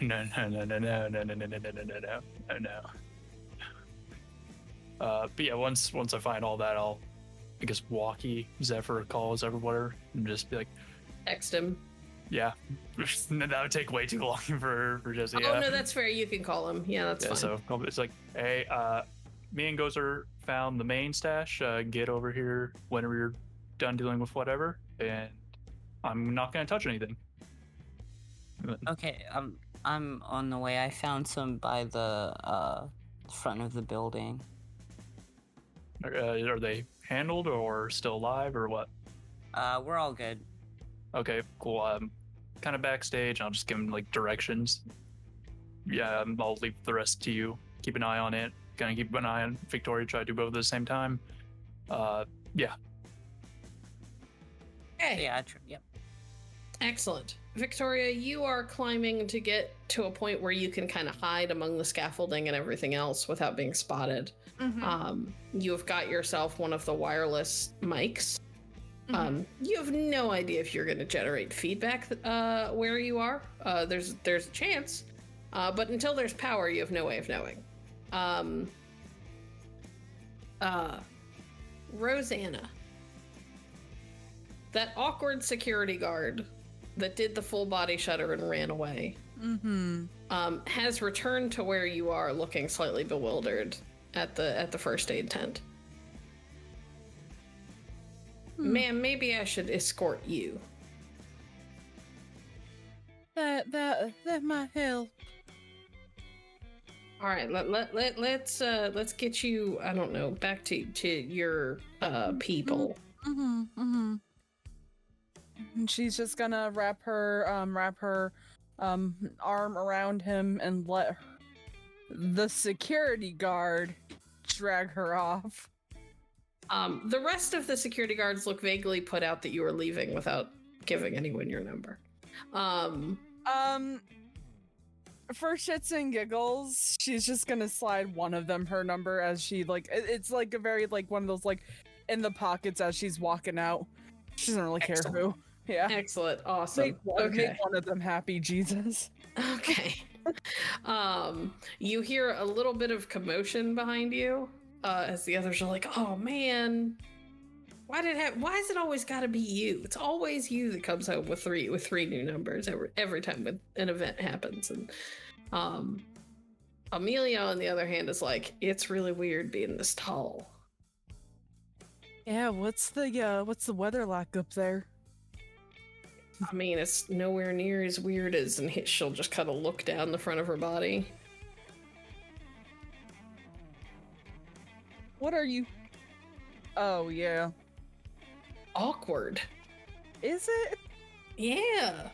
But yeah, once I find all that, I'll, I guess, walkie Zephyr, call Zephyr, whatever, and just be like, Text him. yeah. That would take way too long for Jesse. Oh, no, that's fair. You can call him. Yeah, that's fine. So it's like, hey, me and Gozer found the main stash. Get over here whenever you're done dealing with whatever, and I'm not gonna touch anything. Okay, I'm on the way. I found some by the front of the building. Are they handled or still alive or what? We're all good. Okay, cool. Kind of backstage. I'll just give him like directions. Yeah, I'll leave the rest to you. Keep an eye on it. Kind of keep an eye on Viktoria. Try to do both at the same time. Yeah. Okay. Yeah, yep. Excellent. Victoria, you are climbing to get to a point where you can kind of hide among the scaffolding and everything else without being spotted. Mm-hmm. You have got yourself one of the wireless mics. You have no idea if you're going to generate feedback where you are. There's a chance, but until there's power, you have no way of knowing. Rosanna, that awkward security guard that did the full body shutter and ran away, has returned to where you are, looking slightly bewildered at the first aid tent. Ma'am, maybe I should escort you. That might help. All right, let's get you, I don't know, back to your people. And she's just gonna wrap her arm around him and let the security guard drag her off. The rest of the security guards look vaguely put out that you are leaving without giving anyone your number. For shits and giggles, she's just gonna slide one of them her number as she it's like a very one of those in the pockets as she's walking out. She doesn't really care who. Yeah. Excellent. Awesome. Make one of them happy, Jesus. Okay. You hear a little bit of commotion behind you, as the others are like, "Oh man, why is it always got to be you? It's always you that comes home with three new numbers every time an event happens." And Amelia, on the other hand, is like, it's really weird being this tall. Yeah, what's the weather like up there? I mean, it's nowhere near as weird as, and she'll just kind of look down the front of her body. What are you? Oh, yeah. Awkward. Is it? Yeah.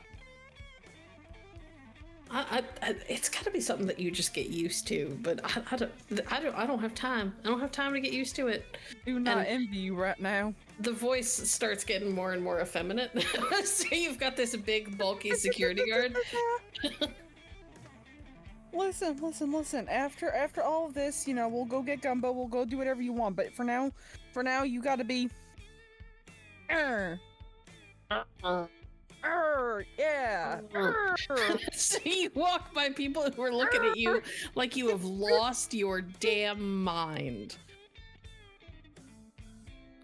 It's got to be something that you just get used to, but I don't have time. I don't have time to get used to it. Do not envy you right now. The voice starts getting more and more effeminate. So you've got this big, bulky security guard. Listen. After all of this, you know, we'll go get Gumbo. We'll go do whatever you want. But for now, you got to be. Yeah. So you walk by people who are looking at you like you have lost your damn mind.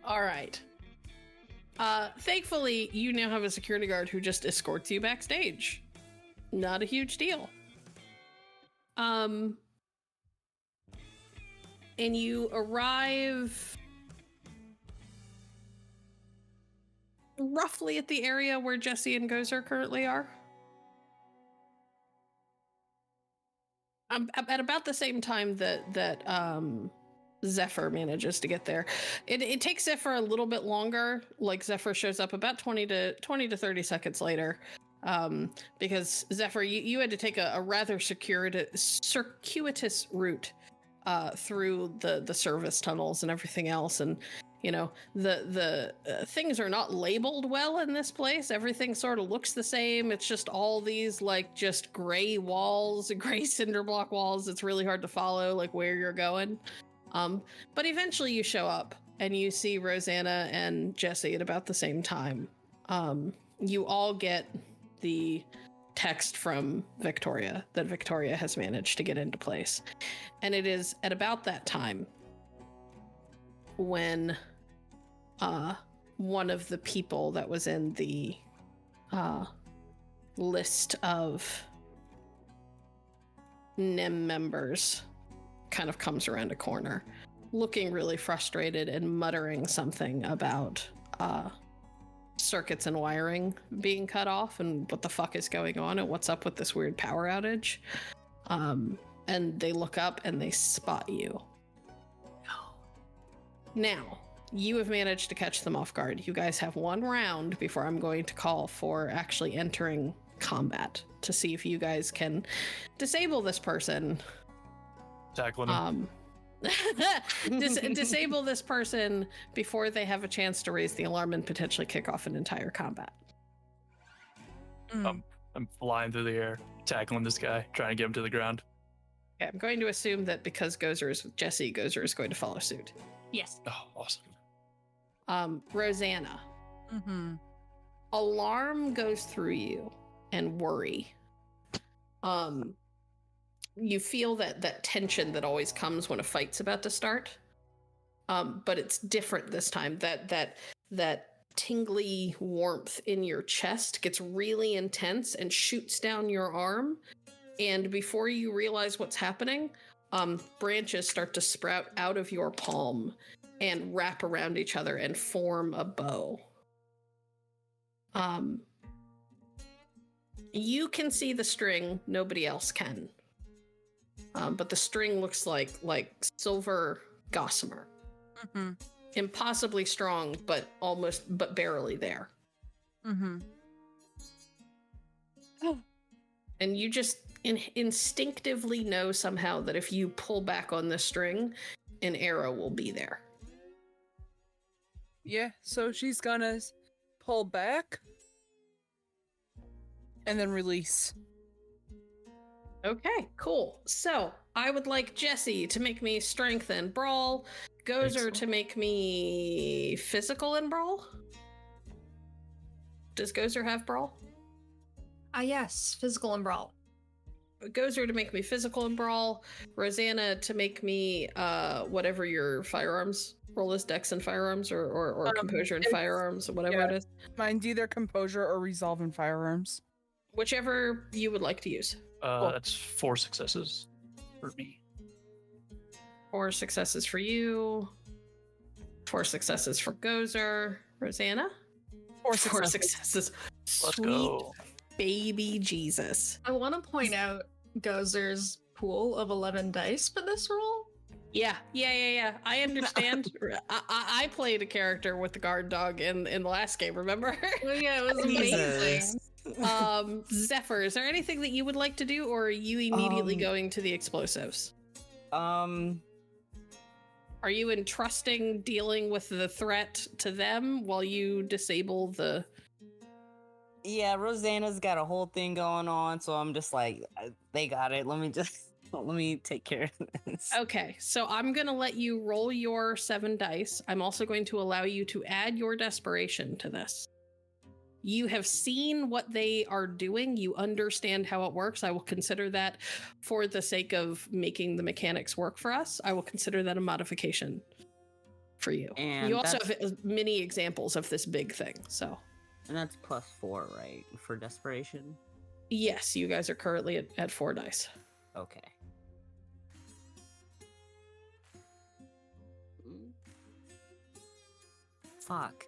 All right. Thankfully, you now have a security guard who just escorts you backstage. Not a huge deal. And you arrive roughly at the area where Jesse and Gozer currently are. At about the same time that Zephyr manages to get there. It takes Zephyr a little bit longer. Like, Zephyr shows up about 20 to 30 seconds later. Because Zephyr, you had to take a rather circuitous route through the service tunnels and everything else, and you know the things are not labeled well in this place. Everything sort of looks the same. It's just all these like just gray walls, gray cinder block walls. It's really hard to follow like where you're going. But eventually you show up and you see Rosanna and Jesse at about the same time. You all get the text from Viktoria that Viktoria has managed to get into place. And it is at about that time when one of the people that was in the list of NIM members kind of comes around a corner, looking really frustrated and muttering something about circuits and wiring being cut off and what the fuck is going on and what's up with this weird power outage. And they look up and they spot you. Now, you have managed to catch them off guard. You guys have one round before I'm going to call for actually entering combat to see if you guys can disable this person. Tackling him. Disable this person before they have a chance to raise the alarm and potentially kick off an entire combat. I'm flying through the air, tackling this guy, trying to get him to the ground. Okay, I'm going to assume that because Gozer is with Jesse, Gozer is going to follow suit. Yes. Oh, awesome. Rosanna. Mm-hmm. Alarm goes through you and worry. You feel that tension that always comes when a fight's about to start. But it's different this time. That tingly warmth in your chest gets really intense and shoots down your arm. And before you realize what's happening, branches start to sprout out of your palm and wrap around each other and form a bow. You can see the string, nobody else can. But the string looks like silver gossamer. Mm-hmm. Impossibly strong, but barely there. Mm-hmm. And you just instinctively know somehow that if you pull back on the string, an arrow will be there. Yeah, so she's gonna pull back and then release. Okay, cool. So I would like Jesse to make me strength and brawl, Gozer to make me physical and brawl. Does Gozer have brawl? Yes, physical and brawl. Gozer to make me physical and brawl, Rosanna to make me whatever your firearms roll is, dex and firearms or composure and firearms, whatever it is. Mine's either composure or resolve in firearms. Whichever you would like to use. That's 4 successes. for me. 4 successes for you. 4 successes for Gozer. Rosanna? 4 4 successes. successes. Let's Sweet go. baby Jesus. I want to point out Gozer's pool of 11 dice for this roll. Yeah. I understand. I played a character with the guard dog in the last game, remember? Well, yeah, it was amazing. Zephyr, is there anything that you would like to do, or are you immediately going to the explosives? Are you entrusting dealing with the threat to them while you disable the... Yeah, Rosanna's got a whole thing going on, so I'm just like, they got it. Let me take care of this. Okay, so I'm going to let you roll your 7 dice. I'm also going to allow you to add your desperation to this. You have seen what they are doing. You understand how it works. I will consider that, for the sake of making the mechanics work for us, I will consider that a modification for you. And you also have many examples of this big thing, so... And that's +4, right? For desperation? Yes, you guys are currently at 4 dice. Okay. Fuck.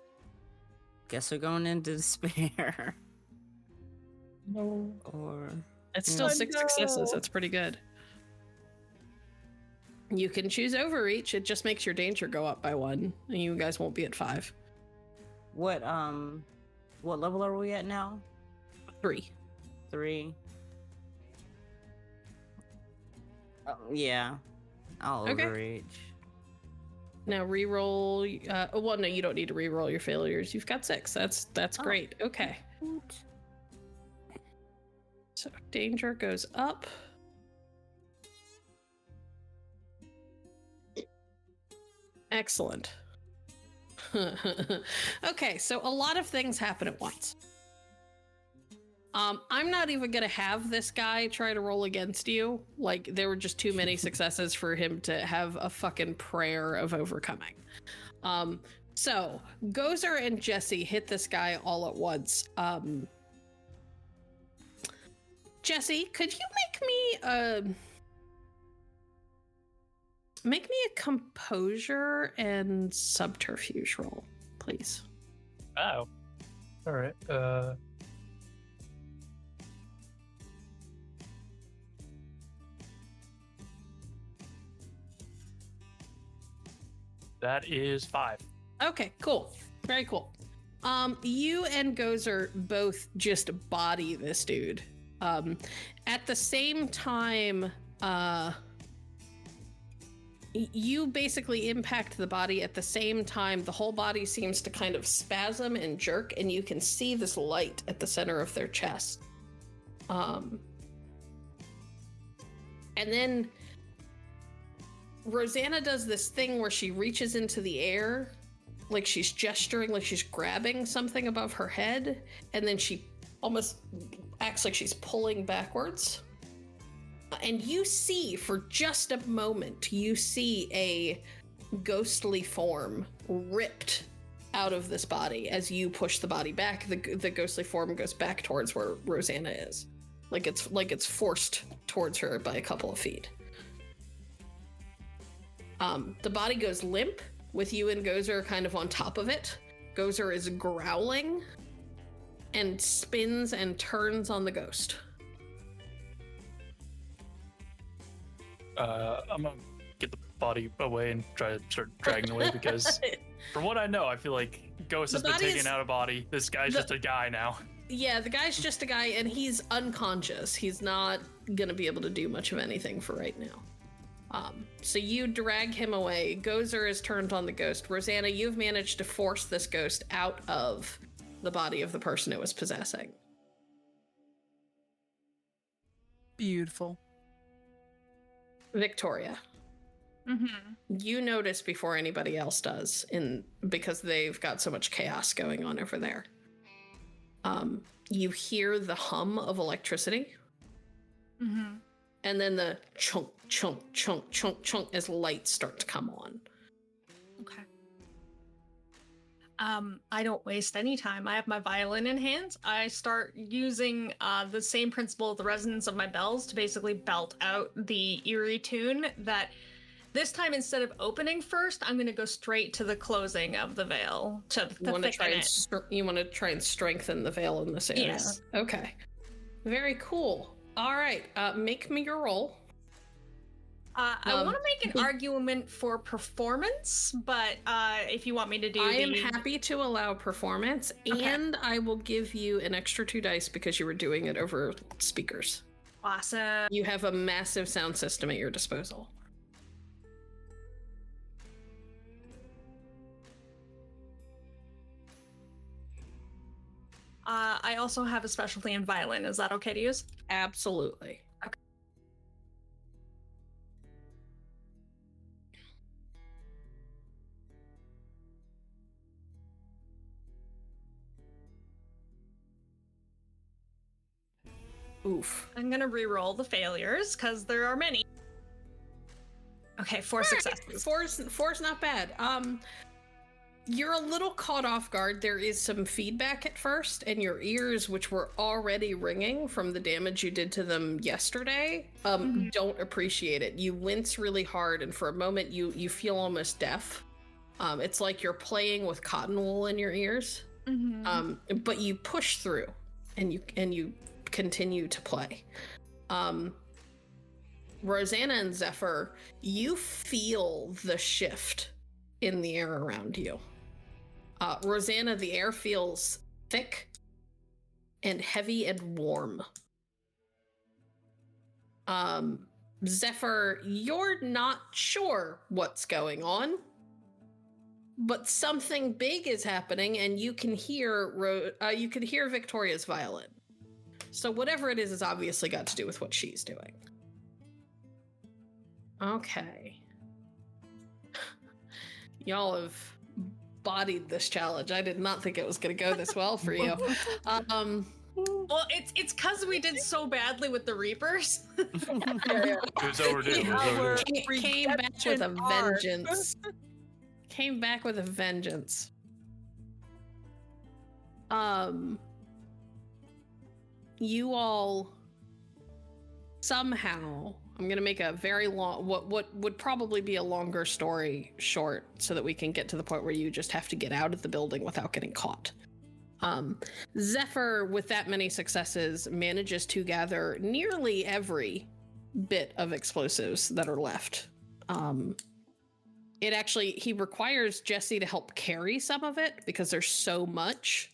Guess we're going into despair. No. Or... It's still 6 successes. That's pretty good. You can choose overreach. It just makes your danger go up by 1, and you guys won't be at 5. What level are we at now? 3. 3. Oh, yeah. I'll Okay. overreach. Now re-roll. Well, no, you don't need to re-roll your failures. You've got 6. That's Oh. great. Okay. So danger goes up. Excellent. Okay, so a lot of things happen at once. I'm not even gonna have this guy try to roll against you. Like, there were just too many successes for him to have a fucking prayer of overcoming. So Gozer and Jesse hit this guy all at once. Jesse, could you make me a composure and subterfuge roll, please? Oh. All right. That is 5. Okay, cool. Very cool. You and Gozer both just body this dude. At the same time, you basically impact the body at the same time. The whole body seems to kind of spasm and jerk, and you can see this light at the center of their chest. And then Rosanna does this thing where she reaches into the air, like she's gesturing, like she's grabbing something above her head, and then she almost acts like she's pulling backwards. And you see, for just a moment, you see a ghostly form ripped out of this body. As you push the body back, the ghostly form goes back towards where Rosanna is. Like it's forced towards her by a couple of feet. The body goes limp, with you and Gozer kind of on top of it. Gozer is growling and spins and turns on the ghost. I'm gonna get the body away and try to start dragging away, because from what I know, I feel like Ghost has been taken out of body. This guy's just a guy now. Yeah, the guy's just a guy, and he's unconscious. He's not gonna be able to do much of anything for right now. So you drag him away. Gozer is turned on the ghost. Rosanna, you've managed to force this ghost out of the body of the person it was possessing. Beautiful. Victoria, Mm-hmm. you notice before anybody else does, because they've got so much chaos going on over there. You hear the hum of electricity. Mm-hmm. And then the chunk, chunk, chunk, chunk, chunk as lights start to come on. Okay. I don't waste any time. I have my violin in hand. I start using the same principle of the resonance of my bells to basically belt out the eerie tune that this time, instead of opening first, I'm going to go straight to the closing of the veil to thicken it. You want to try and strengthen the veil in this area? Yes. Okay. Very cool. All right. Make me your roll. I want to make an argument for performance, but if you want me to do I am happy to allow performance, Okay. and I will give you an extra 2 dice because you were doing it over speakers. Awesome. You have a massive sound system at your disposal. I also have a specialty in violin. Is that okay to use? Absolutely. Oof. I'm going to re-roll the failures because there are many. Okay, 4 successes. Four's not bad. You're a little caught off guard. There is some feedback at first, and your ears, which were already ringing from the damage you did to them yesterday, don't appreciate it. You wince really hard, and for a moment you feel almost deaf. It's like you're playing with cotton wool in your ears. But you push through, and you continue to play. Rosanna and Zephyr, you feel the shift in the air around you. Rosanna, the air feels thick and heavy and warm. Zephyr, you're not sure what's going on, but something big is happening, and you can hear Viktoria's violin. So whatever it is obviously got to do with what she's doing. Okay. Y'all have bodied this challenge. I did not think it was going to go this well for you. Well, it's because we did so badly with the Reapers. It was overdue. Came back with a vengeance. Came back with a vengeance. You all somehow, I'm gonna make a very long, what would probably be a longer story short, so that we can get to the point where you just have to get out of the building without getting caught. Zephyr, with that many successes, manages to gather nearly every bit of explosives that are left. He requires Jesse to help carry some of it because there's so much,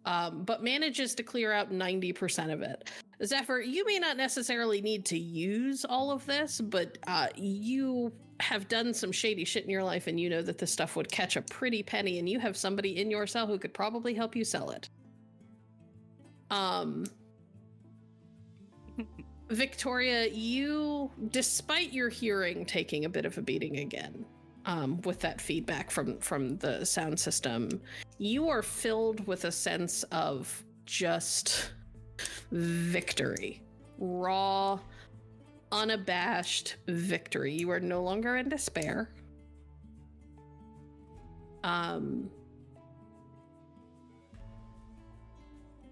but manages to clear out 90% of it. Zephyr, you may not necessarily need to use all of this, but you have done some shady shit in your life, and you know that this stuff would catch a pretty penny, and you have somebody in your cell who could probably help you sell it. Viktoria, you, despite your hearing taking a bit of a beating again, with that feedback from the sound system, you are filled with a sense of just victory. Raw, unabashed victory. You are no longer in despair.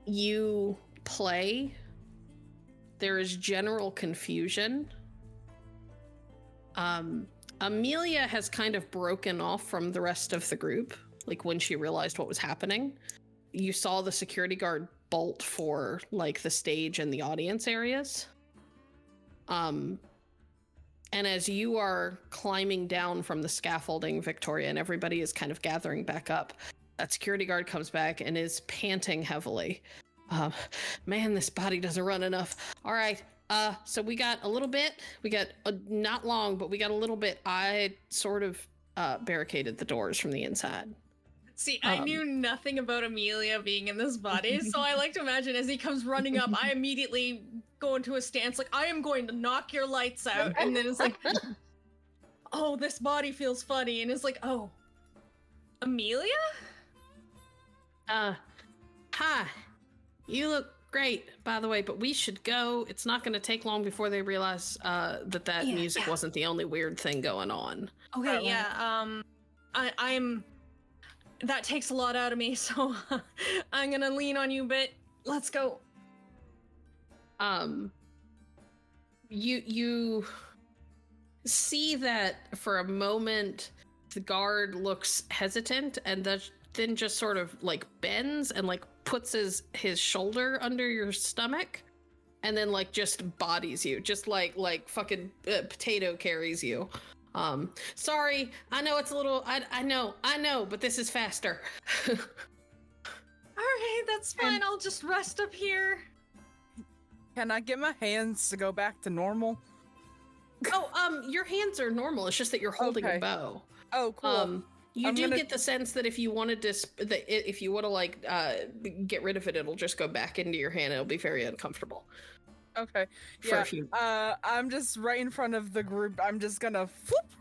You play. There is general confusion. Amelia has kind of broken off from the rest of the group, like when she realized what was happening. You saw the security guard bolt for like the stage and the audience areas. And as you are climbing down from the scaffolding, Viktoria, and everybody is kind of gathering back up, that security guard comes back and is panting heavily. Man, this body doesn't run enough. All right. So we got a little bit. We got not long, but we got a little bit. I sort of barricaded the doors from the inside. See, I knew nothing about Amelia being in this body, so I like to imagine as he comes running up, I immediately go into a stance like, I am going to knock your lights out. And then it's like, oh, this body feels funny. And it's like, oh, Amelia? Hi. You look great, by the way, but we should go. It's not going to take long before they realize that music wasn't the only weird thing going on. Okay, yeah. that takes a lot out of me, so I'm gonna lean on you a bit. Let's go. You see that for a moment the guard looks hesitant and then just sort of like bends and like puts his shoulder under your stomach and then like just bodies you, just like fucking potato carries you. Sorry, I know it's a little, I know, but this is faster. All right, that's fine. I'll just rest up here. Can I get my hands to go back to normal? Oh, your hands are normal. It's just that you're holding a bow. Oh, cool. You do get the sense that if you wanted to, if you want to like get rid of it, it'll just go back into your hand. It'll be very uncomfortable. Okay. For a few. I'm just right in front of the group. I'm just gonna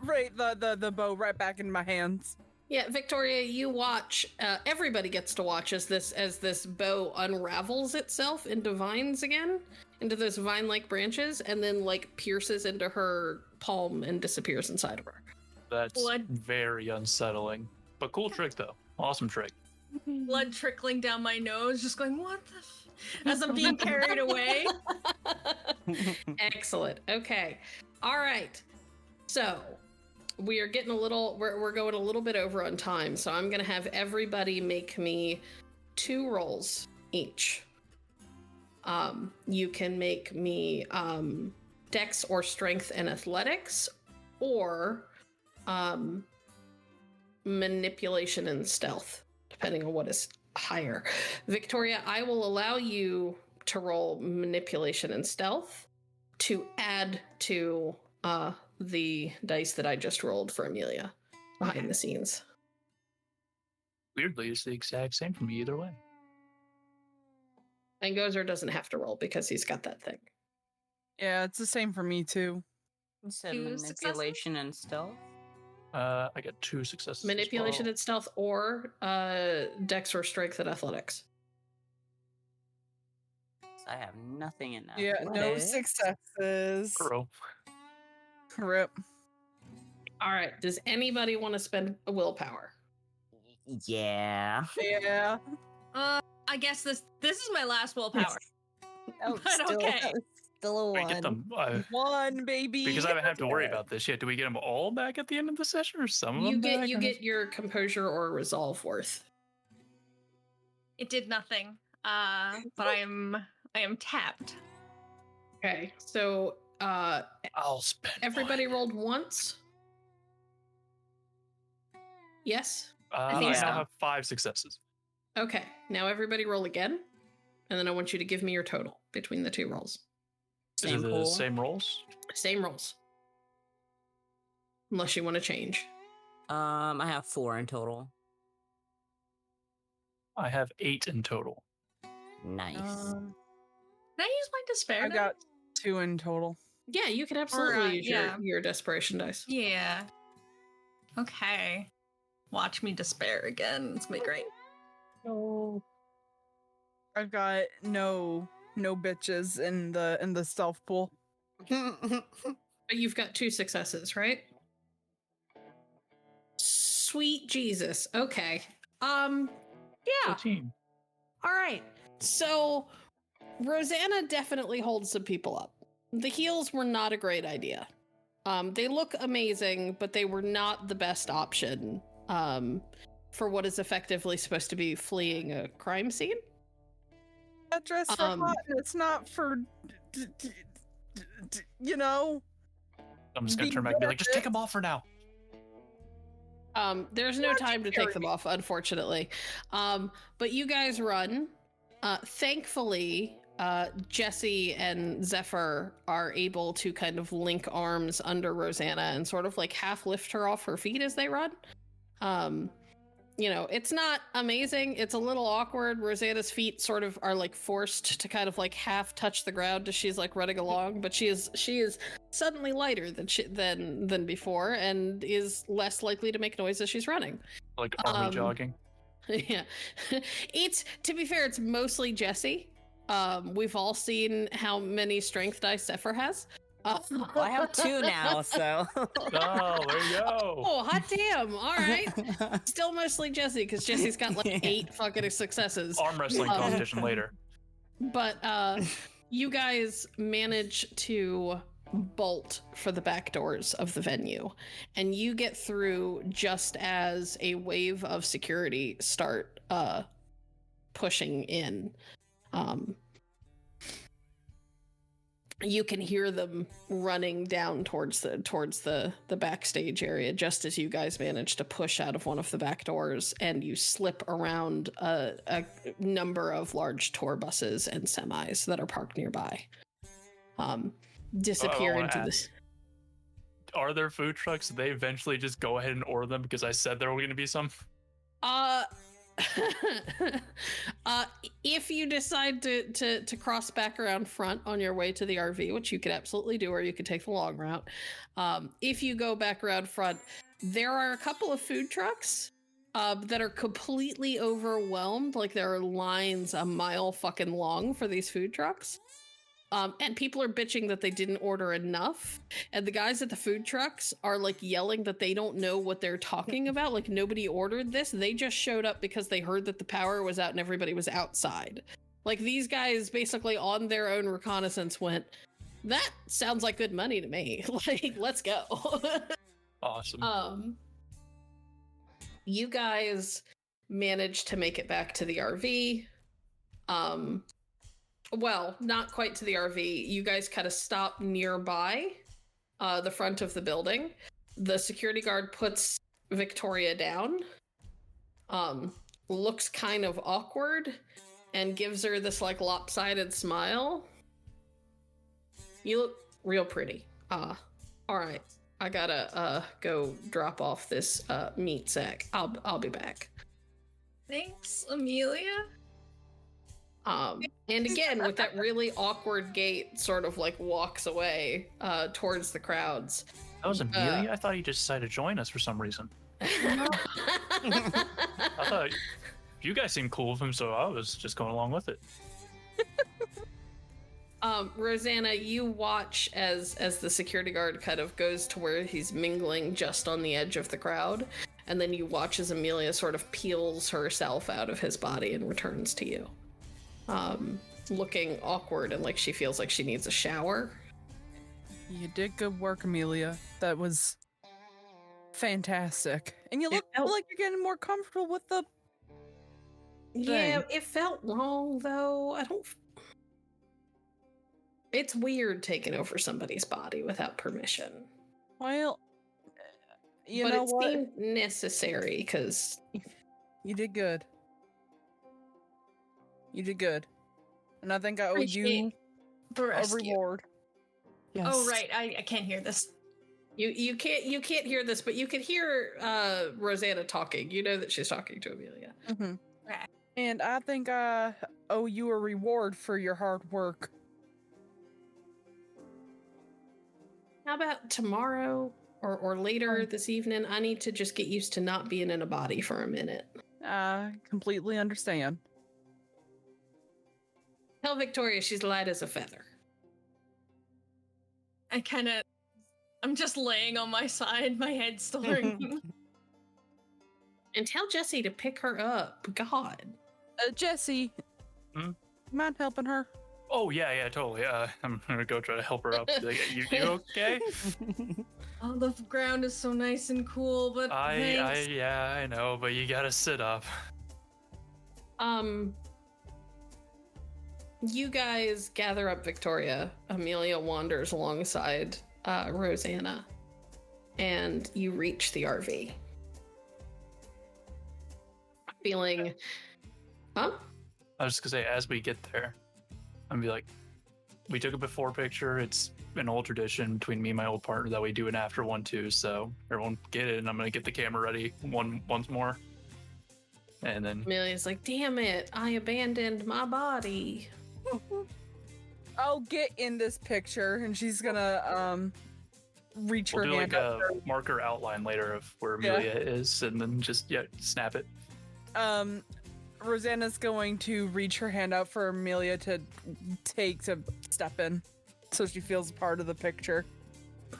right the bow right back in my hands. Yeah, Viktoria, you watch. Everybody gets to watch as this bow unravels itself into vines again, into those vine-like branches, and then like pierces into her palm and disappears inside of her. That's very unsettling. But cool trick though. Awesome trick. Blood trickling down my nose, just going, what the as I'm being carried away. Excellent. Okay. All right. So we are getting we're going a little bit over on time. So I'm going to have everybody make me 2 rolls each. You can make me Dex or Strength and Athletics, or Manipulation and Stealth, depending on what is higher. Viktoria, I will allow you to roll Manipulation and Stealth to add to the dice that I just rolled for Amelia behind the scenes. Weirdly, it's the exact same for me either way. And Gozer doesn't have to roll because he's got that thing. Yeah, it's the same for me too. You said 2 manipulation and stealth? I got 2 successes. Manipulation as well. and Stealth, or Dex or Strength and Athletics. I have nothing in that. Yeah, no successes. Girl. Rip. All right. Does anybody want to spend a willpower? Yeah. Yeah. I guess this is my last willpower. Oh, But still, okay. still a We one. get them, 1, baby. because I haven't had to worry about this yet. Do we get them all back at the end of the session, or some of them back? You get your composure or resolve worth. It did nothing. But I am tapped. Okay. So I'll spend everybody rolled once. Yes. I think now so. have 5 successes. Okay. Now everybody roll again, and then I want you to give me your total between the 2 rolls. Is Same it the pool? same rolls? Same rolls. Unless you want to change. I have 4 in total. I have 8 in total. Nice. Can I use my despair? I die? got 2 in total. Yeah, you can absolutely use yeah. your desperation dice. Yeah. Okay. Watch me despair again. It's gonna be great. No. I've got no bitches in the stealth pool. But you've got 2 successes, right? Sweet Jesus. Okay. Yeah. 14. All right. So Rosanna definitely holds some people up. The heels were not a great idea. They look amazing, but they were not the best option for what is effectively supposed to be fleeing a crime scene. That dress for hotness, not for, you know. I'm just gonna turn back and be like, just take them off for now. There's no time to take them off, unfortunately. But you guys run. Thankfully, Jesse and Zephyr are able to kind of link arms under Rosanna and sort of like half lift her off her feet as they run. You know, it's not amazing. It's a little awkward. Rosanna's feet sort of are like forced to kind of like half touch the ground as she's like running along, but she is suddenly lighter than before and is less likely to make noise as she's running. Like army jogging. Yeah. To be fair, it's mostly Jesse. We've all seen how many strength dice Zephyr has. Well, I have 2 now, so. Oh, there you go. Oh, hot damn. All right. Still mostly Jesse, because Jesse's got like 8 fucking successes. Arm wrestling competition later. But you guys manage to bolt for the back doors of the venue, and you get through just as a wave of security start pushing in. You can hear them running down towards the backstage area just as you guys manage to push out of one of the back doors, and you slip around a number of large tour buses and semis that are parked nearby. Disappear into this. Are there food trucks? Did they eventually just go ahead and order them because I said there were going to be some? If you decide to cross back around front on your way to the RV, which you could absolutely do, or you could take the long route. If you go back around front, there are a couple of food trucks that are completely overwhelmed. Like there are lines a mile fucking long for these food trucks. And people are bitching that they didn't order enough. And the guys at the food trucks are like yelling that they don't know what they're talking about. Like nobody ordered this. They just showed up because they heard that the power was out and everybody was outside. Like these guys basically on their own reconnaissance went, that sounds like good money to me. Like, let's go. Awesome. You guys managed to make it back to the RV. Well, not quite to the RV. You guys kind of stop nearby the front of the building. The security guard puts Viktoria down, looks kind of awkward, and gives her this like lopsided smile. You look real pretty. All right. I gotta go drop off this meat sack. I'll be back. Thanks, Amelia. And again, with that really awkward gait, sort of like walks away towards the crowds. That was Amelia? I thought you just decided to join us for some reason. I thought you guys seemed cool with him, so I was just going along with it. Rosanna, you watch as the security guard kind of goes to where he's mingling just on the edge of the crowd, and then you watch as Amelia sort of peels herself out of his body and returns to you. Looking awkward and like she feels like she needs a shower. You did good work, Amelia. That was fantastic. And you look like you're getting more comfortable with the Yeah, thing. it felt wrong though. It's weird taking over somebody's body without permission. Well, you but know it what? seemed necessary because You did good. You did good. And I think I owe you Appreciate the a rescue. reward. Yes. Oh right, I can't hear this. you can't hear this, but you can hear Rosanna talking. You know that she's talking to Amelia. Mm-hmm. Okay. And I think I owe you a reward for your hard work. How about tomorrow or later this evening? I need to just get used to not being in a body for a minute. I completely understand. Tell Viktoria she's light as a feather. I'm just laying on my side, my head still ringing. And tell Jesse to pick her up. God. Jesse, Hmm? mind helping her? Oh, yeah, totally. I'm gonna go try to help her up. Like, you okay? Oh, the ground is so nice and cool, but thanks. I know, but you gotta sit up. You guys gather up Viktoria. Amelia wanders alongside Rosanna, and you reach the RV. Feeling, huh? I was just gonna say, as we get there, I'm gonna be like, we took a before picture. It's an old tradition between me and my old partner that we do an after one too. So everyone get it, and I'm gonna get the camera ready once more. And then Amelia's like, damn it, I abandoned my body. I'll get in this picture, and she's gonna reach we'll her do hand like up. a marker outline later of where Amelia is, and then just snap it. Rosanna's going to reach her hand out for Amelia to step in. so she feels part of the picture.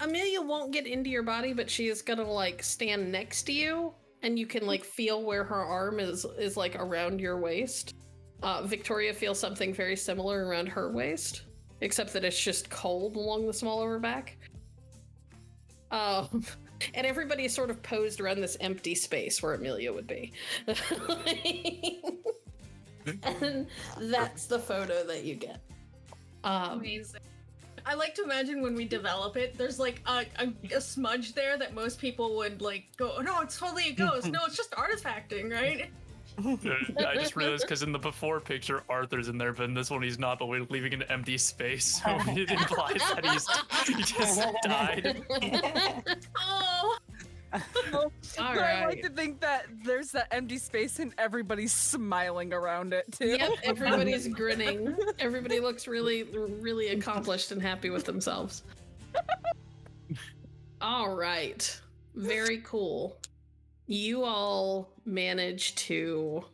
Amelia won't get into your body, but she is gonna like stand next to you, and you can like feel where her arm is like around your waist. Viktoria feels something very similar around her waist, except that it's just cold along the small of her back. And everybody is sort of posed around this empty space where Amelia would be. And that's the photo that you get. Amazing. I like to imagine when we develop it, there's like a smudge there that most people would like go, oh, no, it's totally a ghost. No, it's just artifacting, right? I just realized because in the before picture, Arthur's in there, but in this one, he's not, but we're leaving an empty space. So it implies that he just died. Oh! All But right. I like to think that there's that empty space and everybody's smiling around it too. Yep, everybody's grinning. Everybody looks really, really accomplished and happy with themselves. All right. Very cool. You all managed to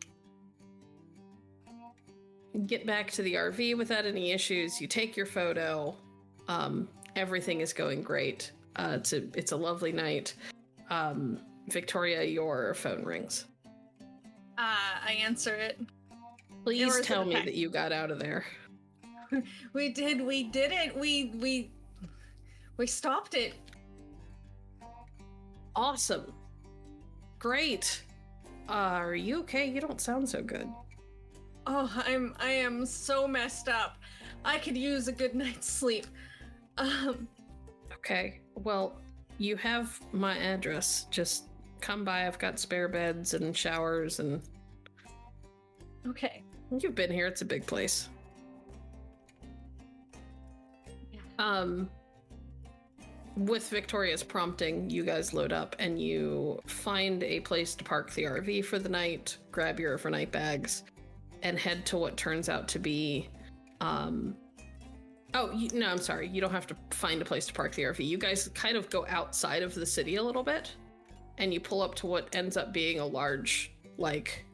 get back to the RV without any issues. You take your photo. Everything is going great. It's a lovely night. Viktoria, your phone rings. I answer it. Please Yours tell is me okay. that you got out of there. We did it. We stopped it. Awesome. Great. Are you okay? You don't sound so good. Oh, I am so messed up. I could use a good night's sleep. Okay. Well, you have my address. Just come by. I've got spare beds and showers, and Okay. you've been here. It's a big place. With Viktoria's prompting, you guys load up and you find a place to park the RV for the night, grab your overnight bags, and head to what turns out to be no, I'm sorry. You don't have to find a place to park the RV. You guys kind of go outside of the city a little bit, and you pull up to what ends up being a large, like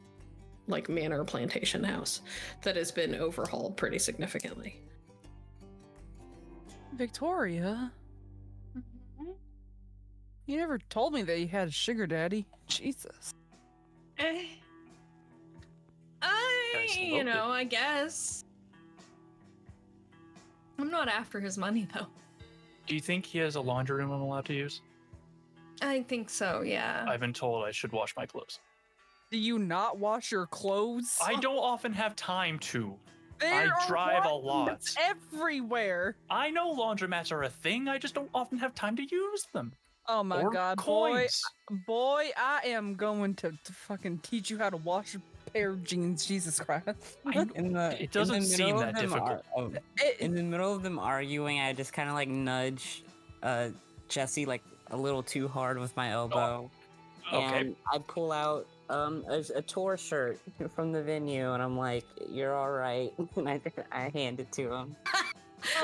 manor plantation house that has been overhauled pretty significantly. Victoria, you never told me that you had a sugar daddy. Jesus. I guess. I'm not after his money, though. Do you think he has a laundry room I'm allowed to use? I think so, yeah. I've been told I should wash my clothes. Do you not wash your clothes? I don't often have time to. There I are drive a lot. laundromats everywhere. I know laundromats are a thing, I just don't often have time to use them. Oh my Or god, coins. boy, I am going to fucking teach you how to wash a pair of jeans. Jesus Christ. It doesn't seem that difficult. In the middle of them arguing, I just kind of like nudge Jesse like a little too hard with my elbow. Okay. And I pull out a tour shirt from the venue, and I'm like, "You're all right." And I hand it to him.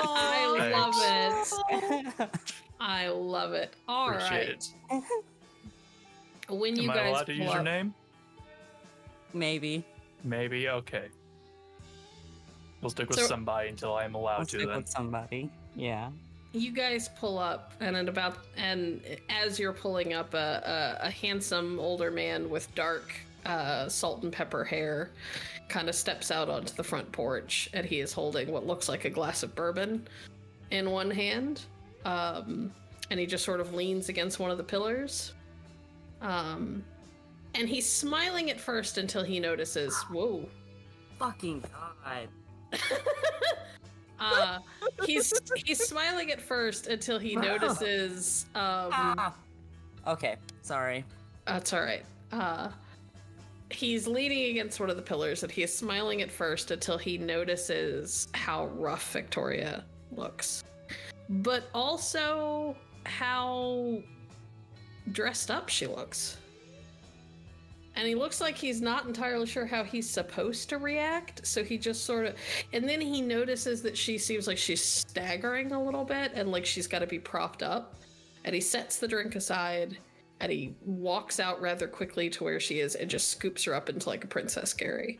I Thanks. love it. I love it. All Appreciate right. When you Am I guys allowed to pull use your up- name? Maybe. Maybe, okay. We'll stick with So- somebody until I am allowed I'll to stick then. with somebody. Yeah. You guys pull up, and as you're pulling up, a handsome older man with dark salt and pepper hair kind of steps out onto the front porch, and he is holding what looks like a glass of bourbon in one hand, and he just sort of leans against one of the pillars, and he's smiling at first until he notices, whoa. Fucking god. He's smiling at first until he notices. Okay, sorry. That's all right. He's leaning against one of the pillars, and he is smiling at first until he notices how rough Viktoria looks, but also how dressed up she looks. And he looks like he's not entirely sure how he's supposed to react, so he just sort of... And then he notices that she seems like she's staggering a little bit, and like she's got to be propped up. And he sets the drink aside, and he walks out rather quickly to where she is and just scoops her up into like a Princess Gary.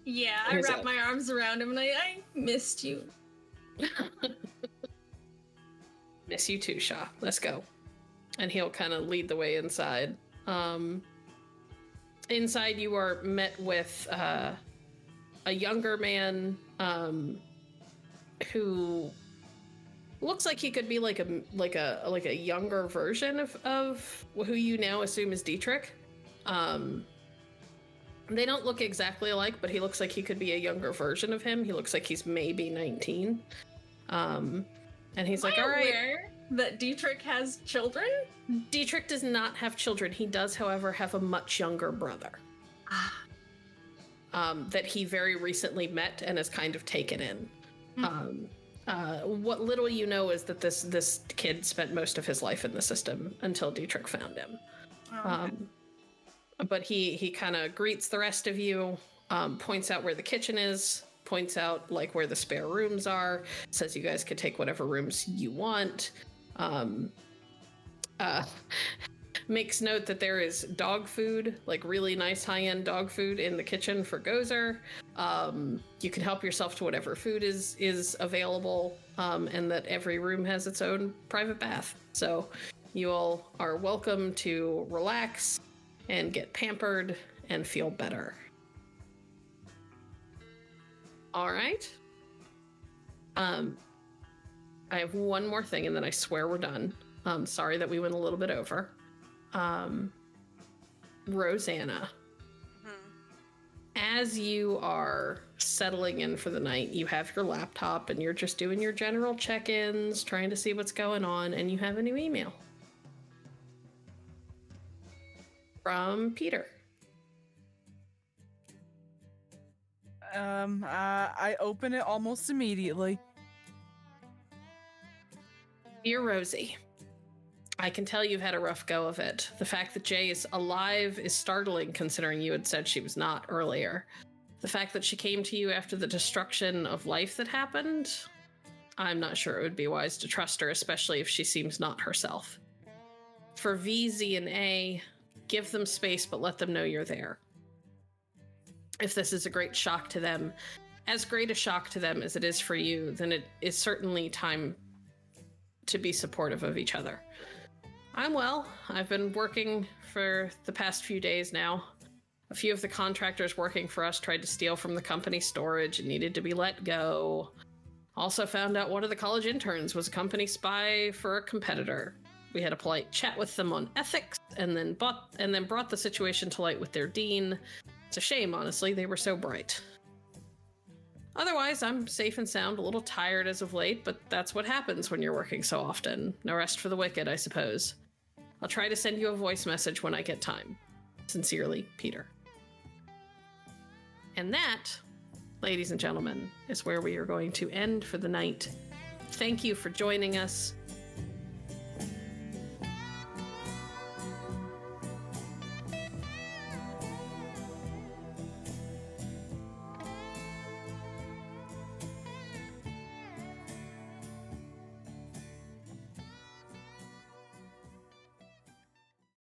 Yeah, I Here's wrap a- my arms around him and I missed you. Miss you too, Shaw. Let's go. And he'll kind of lead the way inside. Inside, you are met with a younger man who looks like he could be like a younger version of who you now assume is Dietrich. They don't look exactly alike, but he looks like he could be a younger version of him. He looks like he's maybe 19. And he's like, all right. Aware that Dietrich has children? Dietrich does not have children. He does, however, have a much younger brother. That he very recently met and has kind of taken in. What little you know is that this kid spent most of his life in the system until Dietrich found him. Oh, okay. But he kind of greets the rest of you, points out where the kitchen is, points out like where the spare rooms are, says you guys can take whatever rooms you want. Makes note that there is dog food, like really nice high-end dog food in the kitchen for Gozer. You can help yourself to whatever food is available, and that every room has its own private bath. So you all are welcome to relax and get pampered and feel better. All right. I have one more thing and then I swear we're done. Sorry that we went a little bit over. Rosanna. As you are settling in for the night, you have your laptop and you're just doing your general check-ins, trying to see what's going on, and you have a new email. From Peter. I open it almost immediately. Dear Rosie, I can tell you've had a rough go of it. The fact that Jay is alive is startling, considering you had said she was not earlier. The fact that she came to you after the destruction of life that happened, I'm not sure it would be wise to trust her, especially if she seems not herself. For V, Z, and A, give them space, but let them know you're there. If this is a great shock to them, as great a shock to them as it is for you, then it is certainly time to be supportive of each other. I'm well. I've been working for the past few days now. A few of the contractors working for us tried to steal from the company storage and needed to be let go. Also found out one of the college interns was a company spy for a competitor. We had a polite chat with them on ethics and then brought the situation to light with their dean. It's a shame, honestly. They were so bright. Otherwise, I'm safe and sound, a little tired as of late, but that's what happens when you're working so often. No rest for the wicked, I suppose. I'll try to send you a voice message when I get time. Sincerely, Peter. And that, ladies and gentlemen, is where we are going to end for the night. Thank you for joining us.